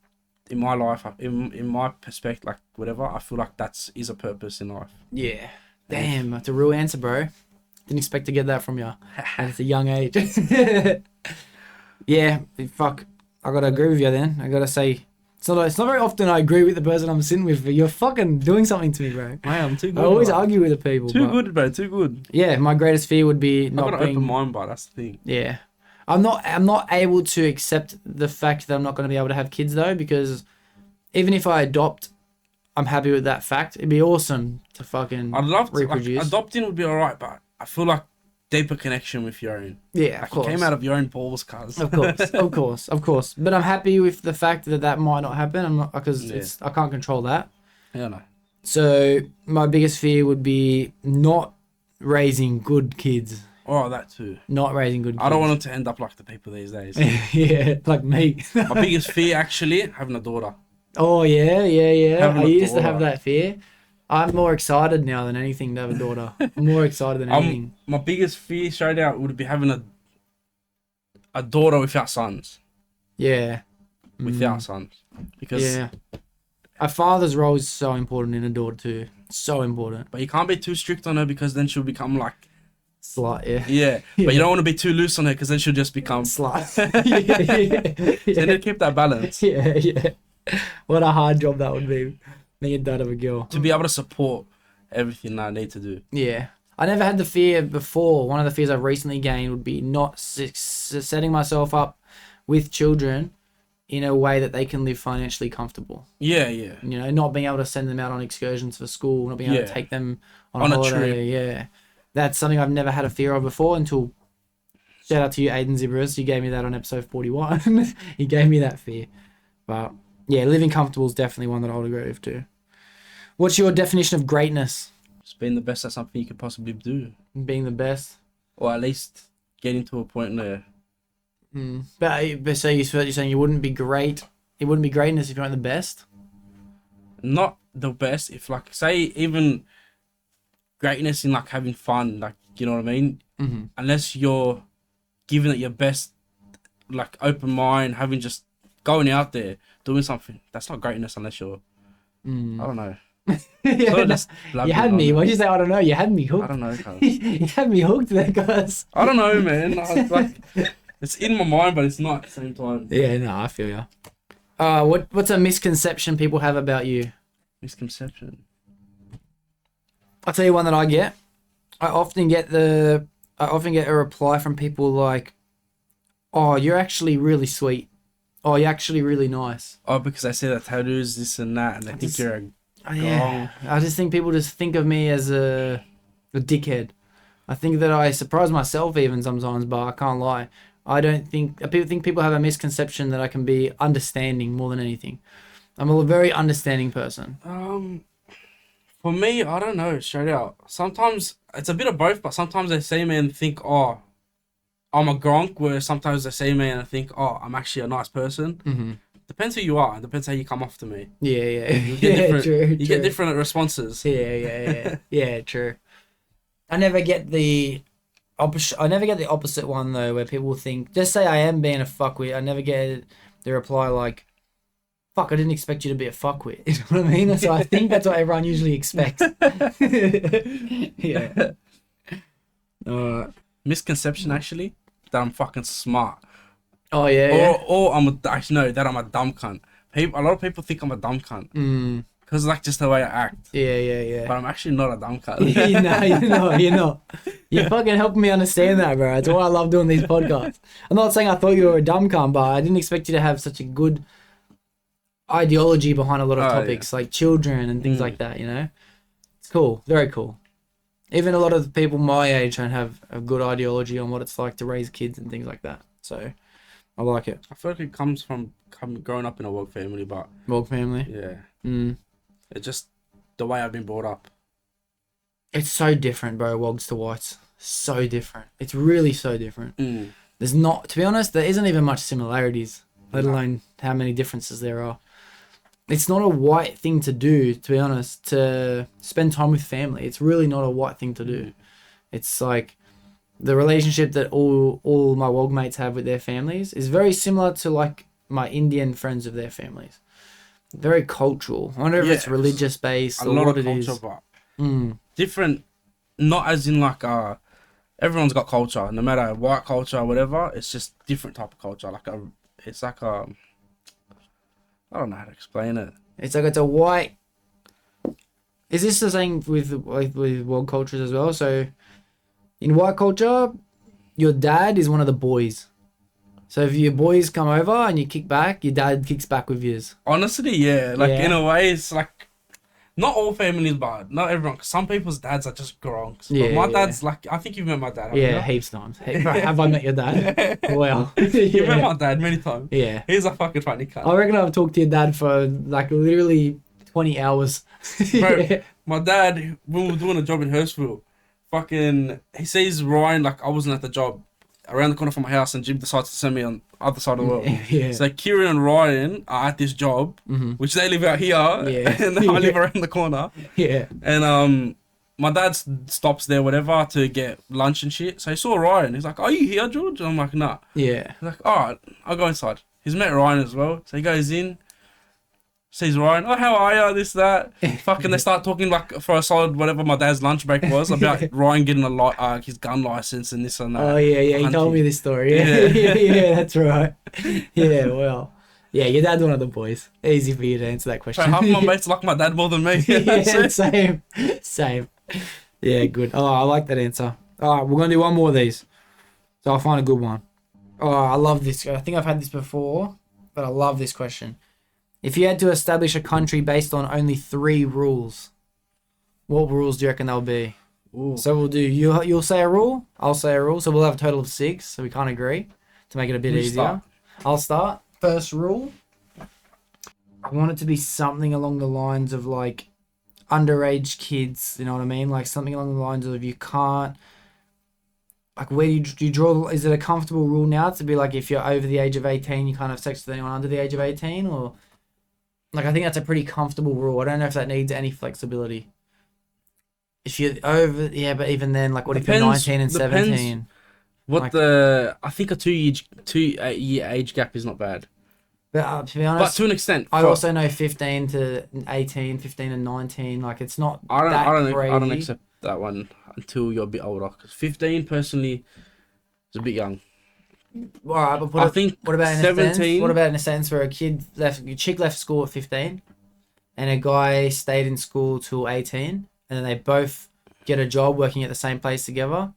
in my life, in my perspective, like whatever, I feel like is a purpose in life. Yeah. Damn, that's a real answer, bro. Didn't expect to get that from you at a young age. Yeah, fuck. I gotta agree with you then. I gotta say, it's not very often I agree with the person I'm sitting with, but you're fucking doing something to me, bro. Man, I'm too good. I always argue with the people. Too good, bro. Too good. Yeah, my greatest fear would be I've not got an open mind, but that's the thing. Yeah. I'm not able to accept the fact that I'm not going to be able to have kids though, because even if I adopt, I'm happy with that fact. It'd be awesome to fucking I'd love to, reproduce. like, adopting would be alright, but I feel like deeper connection with your own. Yeah, Like, of course. it came out of your own balls, cuz. Of course. But I'm happy with the fact that might not happen. I'm not, because I can't control that. Yeah, no. So my biggest fear would be not raising good kids. Oh, that too. Not raising good kids. I don't want them to end up like the people these days. Yeah, like me. My biggest fear, actually, having a daughter. Oh, yeah. Having I a used to have daughter. that fear. I'm more excited now than anything to have a daughter. I'm more excited than anything. My biggest fear, straight out, would be having a daughter without sons. Yeah. Without sons. Because, Yeah. A father's role is so important in a daughter too. So important. but you can't be too strict on her because then she'll become like, Slut, yeah. yeah. But you don't want to be too loose on her because then she'll just become, Slut. so you need to keep that balance. Yeah. What a hard job that would be. Being a dad of a girl. To be able to support everything that I need to do. Yeah. I never had the fear before. One of the fears I've recently gained would be not setting myself up with children in a way that they can live financially comfortable. Yeah. You know, not being able to send them out on excursions for school, not being able to Yeah. take them on On a a holiday. trip. Yeah. That's something I've never had a fear of before until, shout out to you, Aiden Zibris. You gave me that on episode 41. You gave me that fear. But yeah, living comfortable is definitely one that I would agree with too. What's your definition of greatness? Just being the best at something you could possibly do. Being the best? Or at least getting to a point where, But so you're saying you wouldn't be great. It wouldn't be greatness if you weren't the best. not the best, if like, say, even greatness in like having fun, like, you know what I mean? Mm-hmm. Unless you're giving it your best, like open mind, having just going out there, doing something, that's not greatness unless you're, I don't know. Yeah, Sort of no, just you blabbing had on me. it. Why'd you say I don't know? You had me hooked. I don't know, cuz. You had me hooked there, guys. I don't know, man. I was like, it's in my mind, but it's not at the same time. Yeah, no, I feel ya. What's a misconception people have about you? Misconception. I'll tell you one that I get. I often get a reply from people like, "Oh, you're actually really sweet. Oh, you're actually really nice." Oh, because I say that tattoos, this and that, and they think just- you're a Yeah, I just think people just think of me as a dickhead. I think that I surprise myself even sometimes, but I can't lie. I don't think people have a misconception that I can be understanding more than anything. I'm a very understanding person. For me, I don't know, straight out. Sometimes it's a bit of both, but sometimes they see me and think, oh, I'm a gronk, where sometimes they see me and think, oh, I'm actually a nice person. Mm-hmm. Depends who you are, and depends how you come off to me. Yeah. You get different, True. you get different responses. Yeah, true. I never get the opposite one though, where people think, just say I am being a fuckwit. I never get the reply like, "Fuck, I didn't expect you to be a fuckwit." You know what I mean? So I think that's what everyone usually expects. Yeah. Misconception, actually, that I'm fucking smart. Oh yeah. Or actually no, that I'm a dumb cunt. A lot of people think I'm a dumb cunt. Because like just the way I act. Yeah. But I'm actually not a dumb cunt. You're not. You're fucking helping me understand that, bro. That's why I love doing these podcasts. I'm not saying I thought you were a dumb cunt, but I didn't expect you to have such a good ideology behind a lot of topics, like children and things like that, you know? It's cool. Very cool. Even a lot of the people my age don't have a good ideology on what it's like to raise kids and things like that. So, I like it. I feel like it comes from growing up in a work family, but Wog family. yeah. It's just the way I've been brought up. It's so different, bro, wogs to whites. So different. It's really so different. There's not, to be honest, there isn't even much similarities, let alone how many differences there are. It's not a white thing to do, to be honest, to spend time with family. It's really not a white thing to do. It's like the relationship that all my wog mates have with their families is very similar to like my Indian friends of their families. Very cultural. I wonder if it's religious based A or lot what of it is. culture, but different. Not as in like everyone's got culture, no matter white culture or whatever. It's just different type of culture. It's like a. I don't know how to explain it. It's like it's a white. Is this the same with world cultures as well? So, in white culture, your dad is one of the boys. So if your boys come over and you kick back, your dad kicks back with yours. Honestly, yeah. Like in a way, it's like Not all families, but not everyone. 'Cause some people's dads are just gronks. Yeah, But my yeah. dad's like, I think you've met my dad. haven't Yeah, you? heaps of times. Hey, bro, have I met your dad? Well, You've met yeah. my dad many times. Yeah. He's a fucking funny cunt. I reckon I've talked to your dad for like literally 20 hours. Bro, Yeah. my dad, when we were doing a job in Hurstville, he sees Ryan, like I wasn't at the job, around the corner from my house, and Jim decides to send me on the other side of the world. Yeah. So Kiri and Ryan are at this job, which they live out here, Yeah. and I live around the corner. Yeah. And my dad stops there, whatever, to get lunch and shit. So he saw Ryan. He's like, "Are you here, George?" And I'm like, "Nah." Yeah. He's like, "All right, I'll go inside." He's met Ryan as well. So he goes in, sees Ryan. "Oh, how are you?" This, that. Fucking, they start talking like for a solid whatever my dad's lunch break was about Ryan getting his gun license and this and that. Oh, yeah, yeah. He told me this story. Yeah. Yeah. Yeah, that's right. Yeah, well. Yeah, your dad's one of the boys. Easy for you to answer that So question. half my mates like my dad more than me. Yeah, same. Same. Yeah, good. Oh, I like that answer. All right, we're going to do one more of these. So I'll find a good one. Oh, I love this. I think I've had this before, but I love this question. If you had to establish a country based on only 3 rules, what rules do you reckon they'll be? Ooh. So we'll do, you'll say a rule, I'll say a rule. So we'll have a total of 6, so we can't agree, to make it a bit You easier. start. I'll start. First rule, I want it to be something along the lines of like underage kids, you know what I mean? Like something along the lines of you can't, like where do you draw, is it a comfortable rule now to be like if you're over the age of 18, you can't have sex with anyone under the age of 18? Or like, I think that's a pretty comfortable rule. I don't know if that needs any flexibility. If you're over, yeah, but even then, like what if you're 19 and 17? Like- I think a 2 year age gap is not bad. But to be But honest, to an extent. I also know 15 to 18, 15 and 19. Like it's not I don't crazy. accept that one until you're a bit older. Because 15 personally is a bit young. All right, but I think what about in 17? a sense? What about in a sense where a chick left school at 15, and a guy stayed in school till 18, and then they both get a job working at the same place together.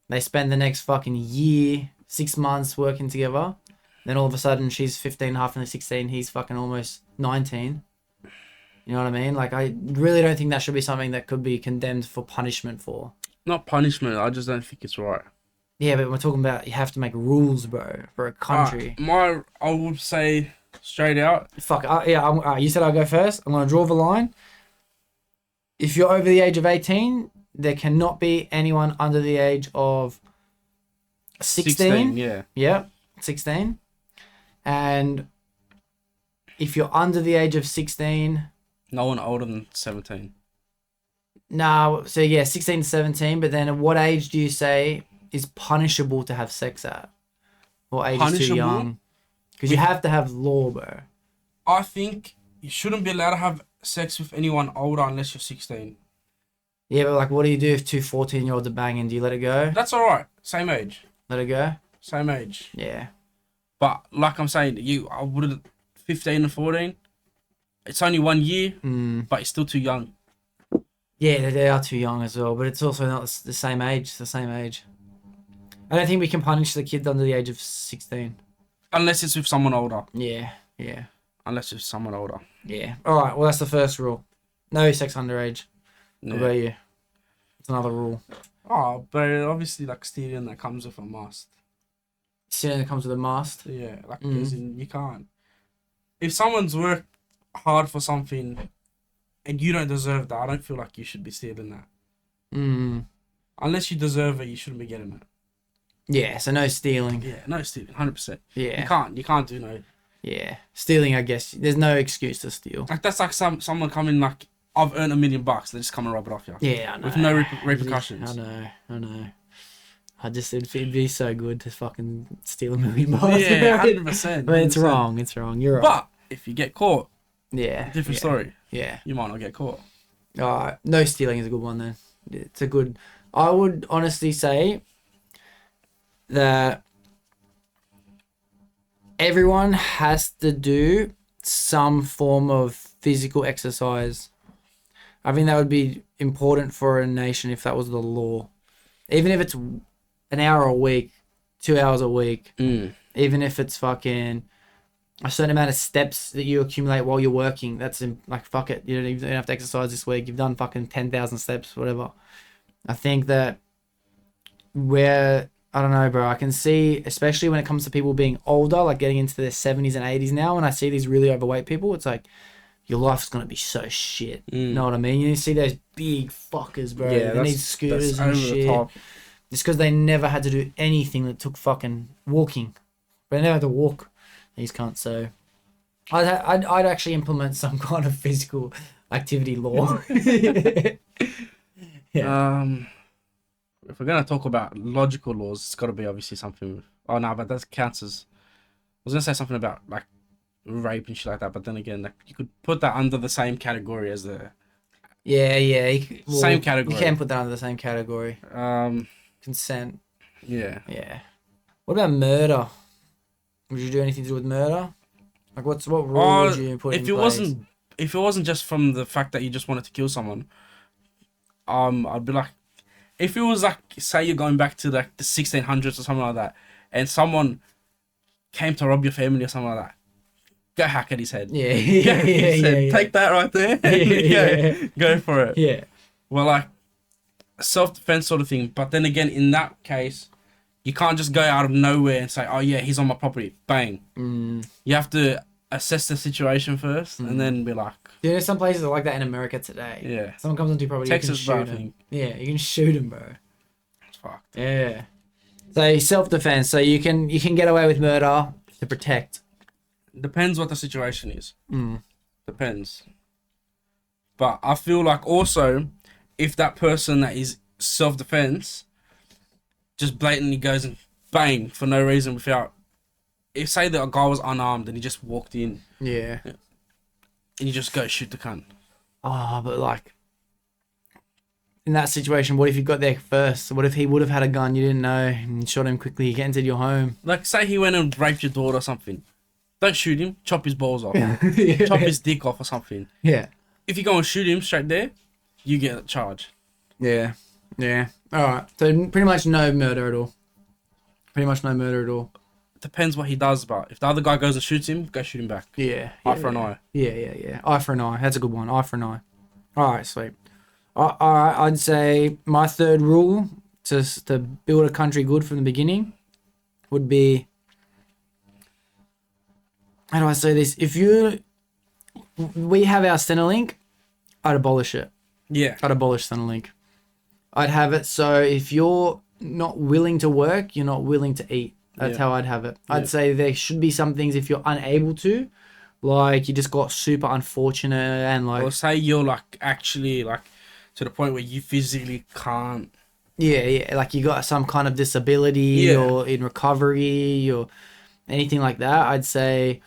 They spend the next fucking year, 6 months working together. Then all of a sudden she's 15, half in the 16. He's fucking almost 19. You know what I mean? Like I really don't think that should be something that could be condemned for punishment for. Not punishment. I just don't think it's right. Yeah, but we're talking about you have to make rules, bro, for a country. I would say straight out. Fuck, you said I'll go first. I'm going to draw the line. If you're over the age of 18, there cannot be anyone under the age of 16. Yeah. Yeah, 16. And if you're under the age of 16, No one older than 17. no, so yeah, 16 to 17, but then at what age do you say is punishable to have sex at? What age is too Punishable? young? Because you have to have law, bro. I think you shouldn't be allowed to have sex with anyone older unless you're 16. Yeah, but like, what do you do if 2 14-year-olds are banging? Do you let it go? That's all right. Same age. Let it go? Same age. Yeah. But like I'm saying, I would 15 and 14. It's only 1 year, but it's still too young. Yeah, they are too young as well, but it's also not the same age. It's the same age. I don't think we can punish the kids under the age of 16. Unless it's with someone older. Yeah, yeah, Unless it's someone older. yeah. All right, well, that's the first rule. No sex underage. Yeah. What about you? It's another rule. Oh, but obviously, like, stealing that comes with a must. Stealing that comes with a must. Yeah, like, as in, you can't. If someone's worked hard for something and you don't deserve that, I don't feel like you should be stealing that. Mm. Unless you deserve it, you shouldn't be getting it. Yeah, so no stealing. Yeah, no stealing, 100%. Yeah. You can't do no. Yeah. Stealing, I guess. There's no excuse to steal. Like, that's like someone coming, like, I've earned $1 million, they just come and rub it off you. Yeah, I know. With no repercussions. I know. It'd be so good to fucking steal $1 million. Yeah, 100%. But it's 100%. wrong. It's wrong. You're right. But if you get caught, Yeah. different story. Yeah. You might not get caught. Alright. No stealing is a good one then. It's a good. I would honestly say that everyone has to do some form of physical exercise. I think that would be important for a nation if that was the law. Even if it's an hour a week, 2 hours a week, even if it's fucking a certain amount of steps that you accumulate while you're working. That's like, fuck it. You don't even have to exercise this week. You've done fucking 10,000 steps, whatever. I think that I don't know, bro. I can see, especially when it comes to people being older, like getting into their 70s and 80s now, when I see these really overweight people, it's like, your life's going to be so shit. You know what I mean? You see those big fuckers, bro. Yeah, they need scooters and shit. It's because they never had to do anything that took fucking walking. But they never had to walk. These cunts. So I'd actually implement some kind of physical activity law. Yeah. If we're gonna talk about logical laws, it's got to be obviously something with, oh no, but that counts as, I was gonna say something about like rape and shit like that, but then again, like, you could put that under the same category as the same category. You can put that under the same category. Consent. Yeah. What about murder? Would you do anything to do with murder? Like, what rule would you put in place? If it wasn't just from the fact that you just wanted to kill someone, I'd be like, if it was like, say you're going back to like the 1600s or something like that, and someone came to rob your family or something like that, go hack at his head. Yeah. Take that right there. Go for it. Yeah. Well, like, self-defense sort of thing. But then again, in that case, you can't just go out of nowhere and say, oh yeah, he's on my property. Bang. You have to assess the situation first and then be like... Yeah, there's some places that are like that in America today. Yeah. Someone comes onto your property, Texas, you can shoot bro, him. Yeah, you can shoot him, bro. It's fucked. Yeah. So self-defense. So you can get away with murder to protect. Depends what the situation is. Depends. But I feel like also, if that person that is self-defense just blatantly goes and bang for no reason without... If, say, that a guy was unarmed and he just walked in... Yeah. And you just go shoot the cunt. Oh, but like... In that situation, what if you got there first? What if he would have had a gun, you didn't know, and shot him quickly, you get into your home? Like, say he went and raped your daughter or something. Don't shoot him, chop his balls off. Yeah. Chop his dick off or something. Yeah. If you go and shoot him straight there, you get charged. Yeah. Yeah. Alright. So pretty much no murder at all. Pretty much no murder at all. Depends what he does, but if the other guy goes and shoots him, go shoot him back. Yeah. Eye for an eye. Yeah. Eye for an eye. That's a good one. Eye for an eye. Alright, sweet. Alright, I'd say my third rule to build a country good from the beginning would be... How do I say this? We have our Centrelink, I'd abolish it. Yeah. I'd abolish Centrelink. I'd have it so if you're not willing to work, you're not willing to eat. That's how I'd have it. I'd say there should be some things if you're unable to, like you just got super unfortunate and like... Or say you're like actually like to the point where you physically can't... Yeah, like you got some kind of disability or in recovery or anything like that. I'd say...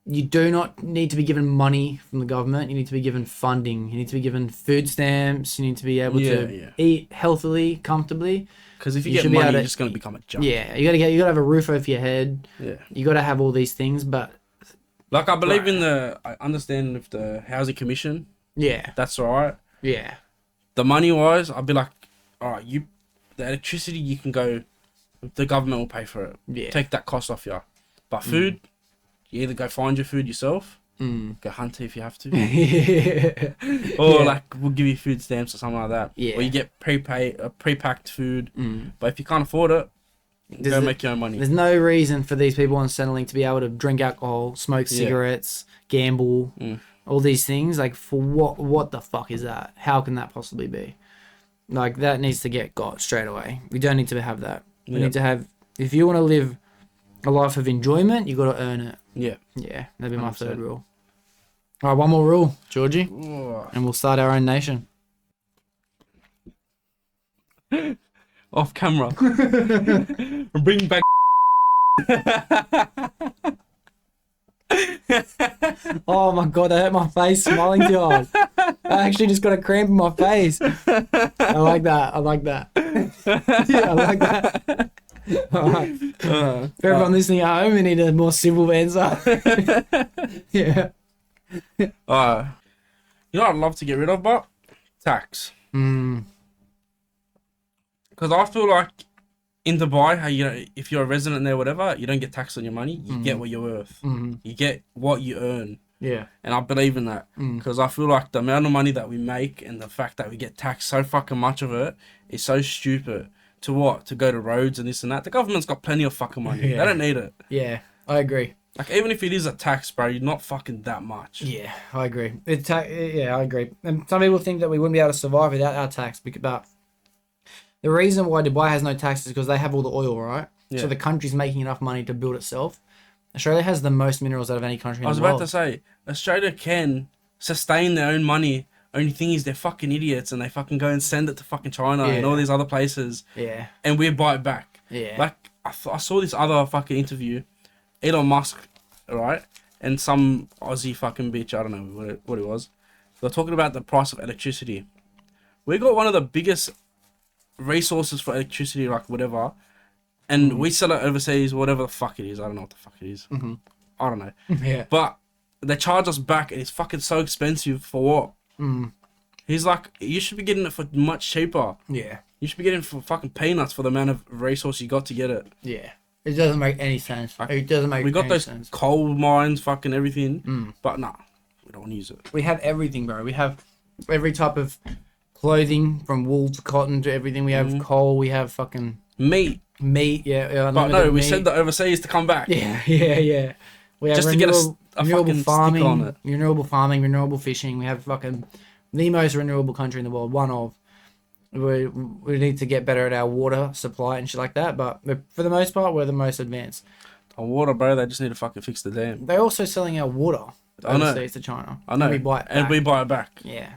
You do not need to be given money from the government. You need to be given funding. You need to be given food stamps. You need to be able to eat healthily, comfortably. Because if you get money, you're just going to become a junk. Yeah, you gotta have a roof over your head. Yeah. You gotta have all these things, but like I believe I understand with the housing commission. Yeah. That's alright. Yeah. The money wise, I'd be like, alright, the electricity you can go, the government will pay for it. Yeah. Take that cost off you. But food. You either go find your food yourself, go hunt it if you have to, or like we'll give you food stamps or something like that. Yeah. Or you get pre-packed food. But if you can't afford it, go make your own money. There's no reason for these people on Centrelink to be able to drink alcohol, smoke cigarettes, gamble, all these things. Like for what the fuck is that? How can that possibly be? Like that needs to get got straight away. We don't need to have that. We need to have, if you want to live a life of enjoyment, you got to earn it. Yeah. Yeah, that'd be my third rule. All right, one more rule, Georgie, and we'll start our own nation. Off camera. Bring back. Oh my god, that hurt my face smiling too hard. I actually just got a cramp in my face. I like that. Yeah, I like that. Alright. For everyone listening at home, we need a more civil answer. Yeah. You know what I'd love to get rid of, but tax. Because I feel like in Dubai, how if you're a resident there, whatever, you don't get taxed on your money. You get what you're worth. You get what you earn. Yeah. And I believe in that because I feel like the amount of money that we make and the fact that we get taxed so fucking much of it is so stupid. To what? To go to roads and this and that. The government's got plenty of fucking money. Yeah. They don't need it. Yeah, I agree. Like, even if it is a tax, bro, you're not fucking that much. Yeah, I agree. Yeah, I agree. And some people think that we wouldn't be able to survive without our tax, but the reason why Dubai has no tax is because they have all the oil, right? Yeah. So the country's making enough money to build itself. Australia has the most minerals out of any country in the world. I was about to say, Australia can sustain their own money. Only thing is they're fucking idiots and they fucking go and send it to fucking China and all these other places. Yeah. And we buy it back. Yeah. Like, I saw this other fucking interview. Elon Musk, right? And some Aussie fucking bitch, I don't know what it was. They're talking about the price of electricity. We got one of the biggest resources for electricity, like whatever. And we sell it overseas, whatever the fuck it is. I don't know what the fuck it is. I don't know. Yeah. But they charge us back and it's fucking so expensive for what? He's like, you should be getting it for much cheaper. Yeah. You should be getting it for fucking peanuts for the amount of resource you got to get it. Yeah. It doesn't make any sense. It doesn't make We got any those sense. coal mines, fucking everything. But nah, we don't use it. We have everything, bro. We have every type of clothing from wool to cotton to everything. We have coal. We have fucking Meat. meat. Yeah. But no, we meat. send that overseas to come back. Yeah. We have Just to get a renewable fucking farming, sticker on it. renewable fishing. We have fucking the most renewable country in the world. One of. We need to get better at our water supply and shit like that. But for the most part, we're the most advanced. On water, bro, they just need to fucking fix the dam. They're also selling our water I know. overseas to China. I know. And we buy it back. we buy it back. Yeah.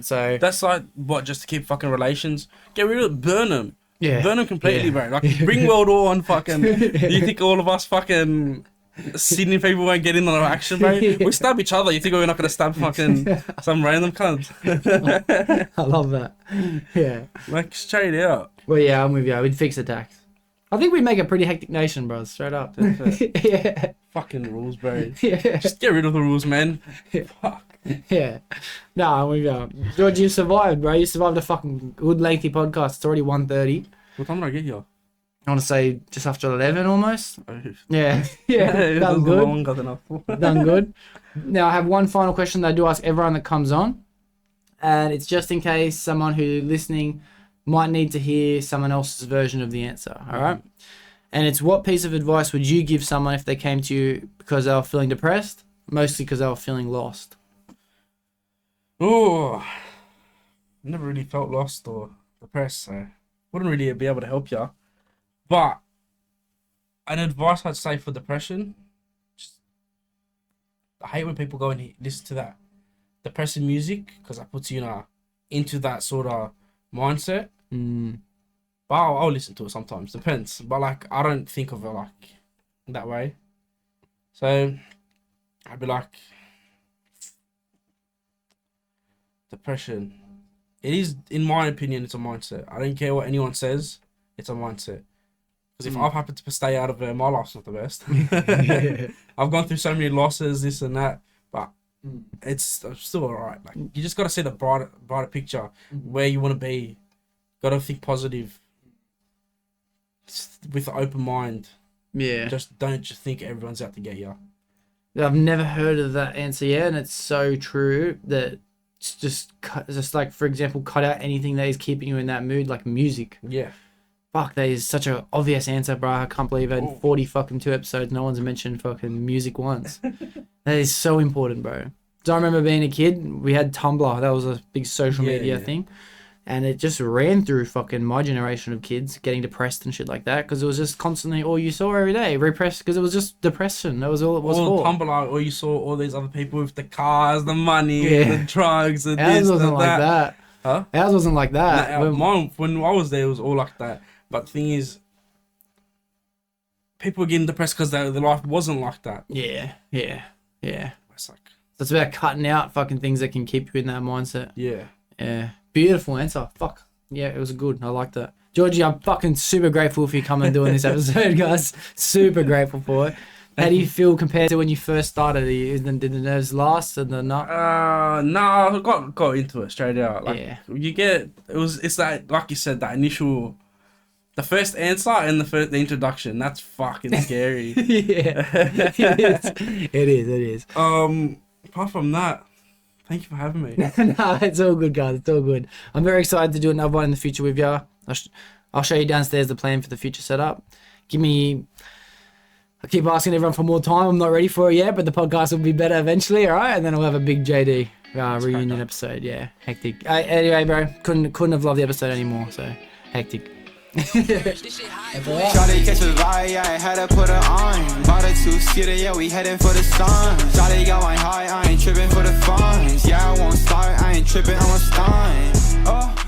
So That's like, what, just to keep fucking relations? Get rid of burn them. yeah. Burn them completely, Yeah. bro. Like, bring World War on fucking... You think all of us fucking... Sydney people won't get in on our action, bro? We stab each other. You think we're not going to stab fucking some random cunt? I love that. Yeah. Like, straight out. Well, yeah, I'm with you. We'd fix the tax. I think we'd make a pretty hectic nation, bro. Straight up. Yeah. Fucking rules, bro. Yeah. Just get rid of the rules, man. Fuck. Yeah. No, I'm with you. George, you survived, bro. You survived a fucking good lengthy podcast. It's already 1:30. What time did I get here? I want to say just after 11 almost. Oh, Yeah. Yeah. it Done was good. longer than I thought. Done good. Now, I have one final question that I do ask everyone that comes on. And it's just in case someone who's listening might need to hear someone else's version of the answer. All right. And it's, what piece of advice would you give someone if they came to you because they were feeling depressed? Mostly because they were feeling lost. Oh, never really felt lost or depressed, so wouldn't really be able to help you. But an advice I'd say for depression, just, I hate when people go and listen to that depressing music because that puts you into that sort of mindset. But I'll listen to it sometimes, depends. But like, I don't think of it like that way. So I'd be like, depression. It is, in my opinion, it's a mindset. I don't care what anyone says. It's a mindset. Because if I've happened to stay out of it, my life's not the best. I've gone through so many losses, this and that, but it's still alright. Like, you just got to see the brighter picture, where you want to be. Got to think positive, with an open mind. Yeah. Just don't think everyone's out to get you. I've never heard of that answer yet, and it's so true that it's just like, for example, cut out anything that is keeping you in that mood, like music. Yeah. Fuck, that is such an obvious answer, bro. I can't believe in 40 fucking 2 episodes, no one's mentioned fucking music once. That is so important, bro. So I remember being a kid, we had Tumblr. That was a big social media thing. And it just ran through fucking my generation of kids getting depressed and shit like that, because it was just constantly all you saw every day. Repressed, because it was just depression. That was all it was for. Tumblr, or you saw all these other people with the cars, the money, the drugs, and Ours this, wasn't and like that. Huh? Ours wasn't like that. When I was there, it was all like that. But the thing is, people were getting depressed because their life wasn't like that. Yeah. It's like, So it's about cutting out fucking things that can keep you in that mindset. yeah. Beautiful answer. Fuck. Yeah, it was good. I like that. Georgie, I'm fucking super grateful for you coming and doing this episode, guys. Super grateful for it. How do you feel compared to when you first started? Did the nerves last and the nut? No, I got into it straight out. Like, Yeah. it's that, like you said, that initial the first answer and the introduction. That's fucking scary. Yeah, it is. Apart from that, thank you for having me. No, it's all good, guys. It's all good. I'm very excited to do another one in the future with you. I'll show you downstairs the plan for the future setup. I keep asking everyone for more time. I'm not ready for it yet, but the podcast will be better eventually, all right? And then I'll have a big JD reunion episode. Yeah, hectic. Anyway, bro, couldn't have loved the episode anymore, so hectic. Shawty catch a vibe, yeah, I had to put her on. Bought a two-seater, yeah, we heading for the sun. Shawty going high, I ain't tripping for the funds. Yeah, I won't start, I ain't tripping, I'm a stunt.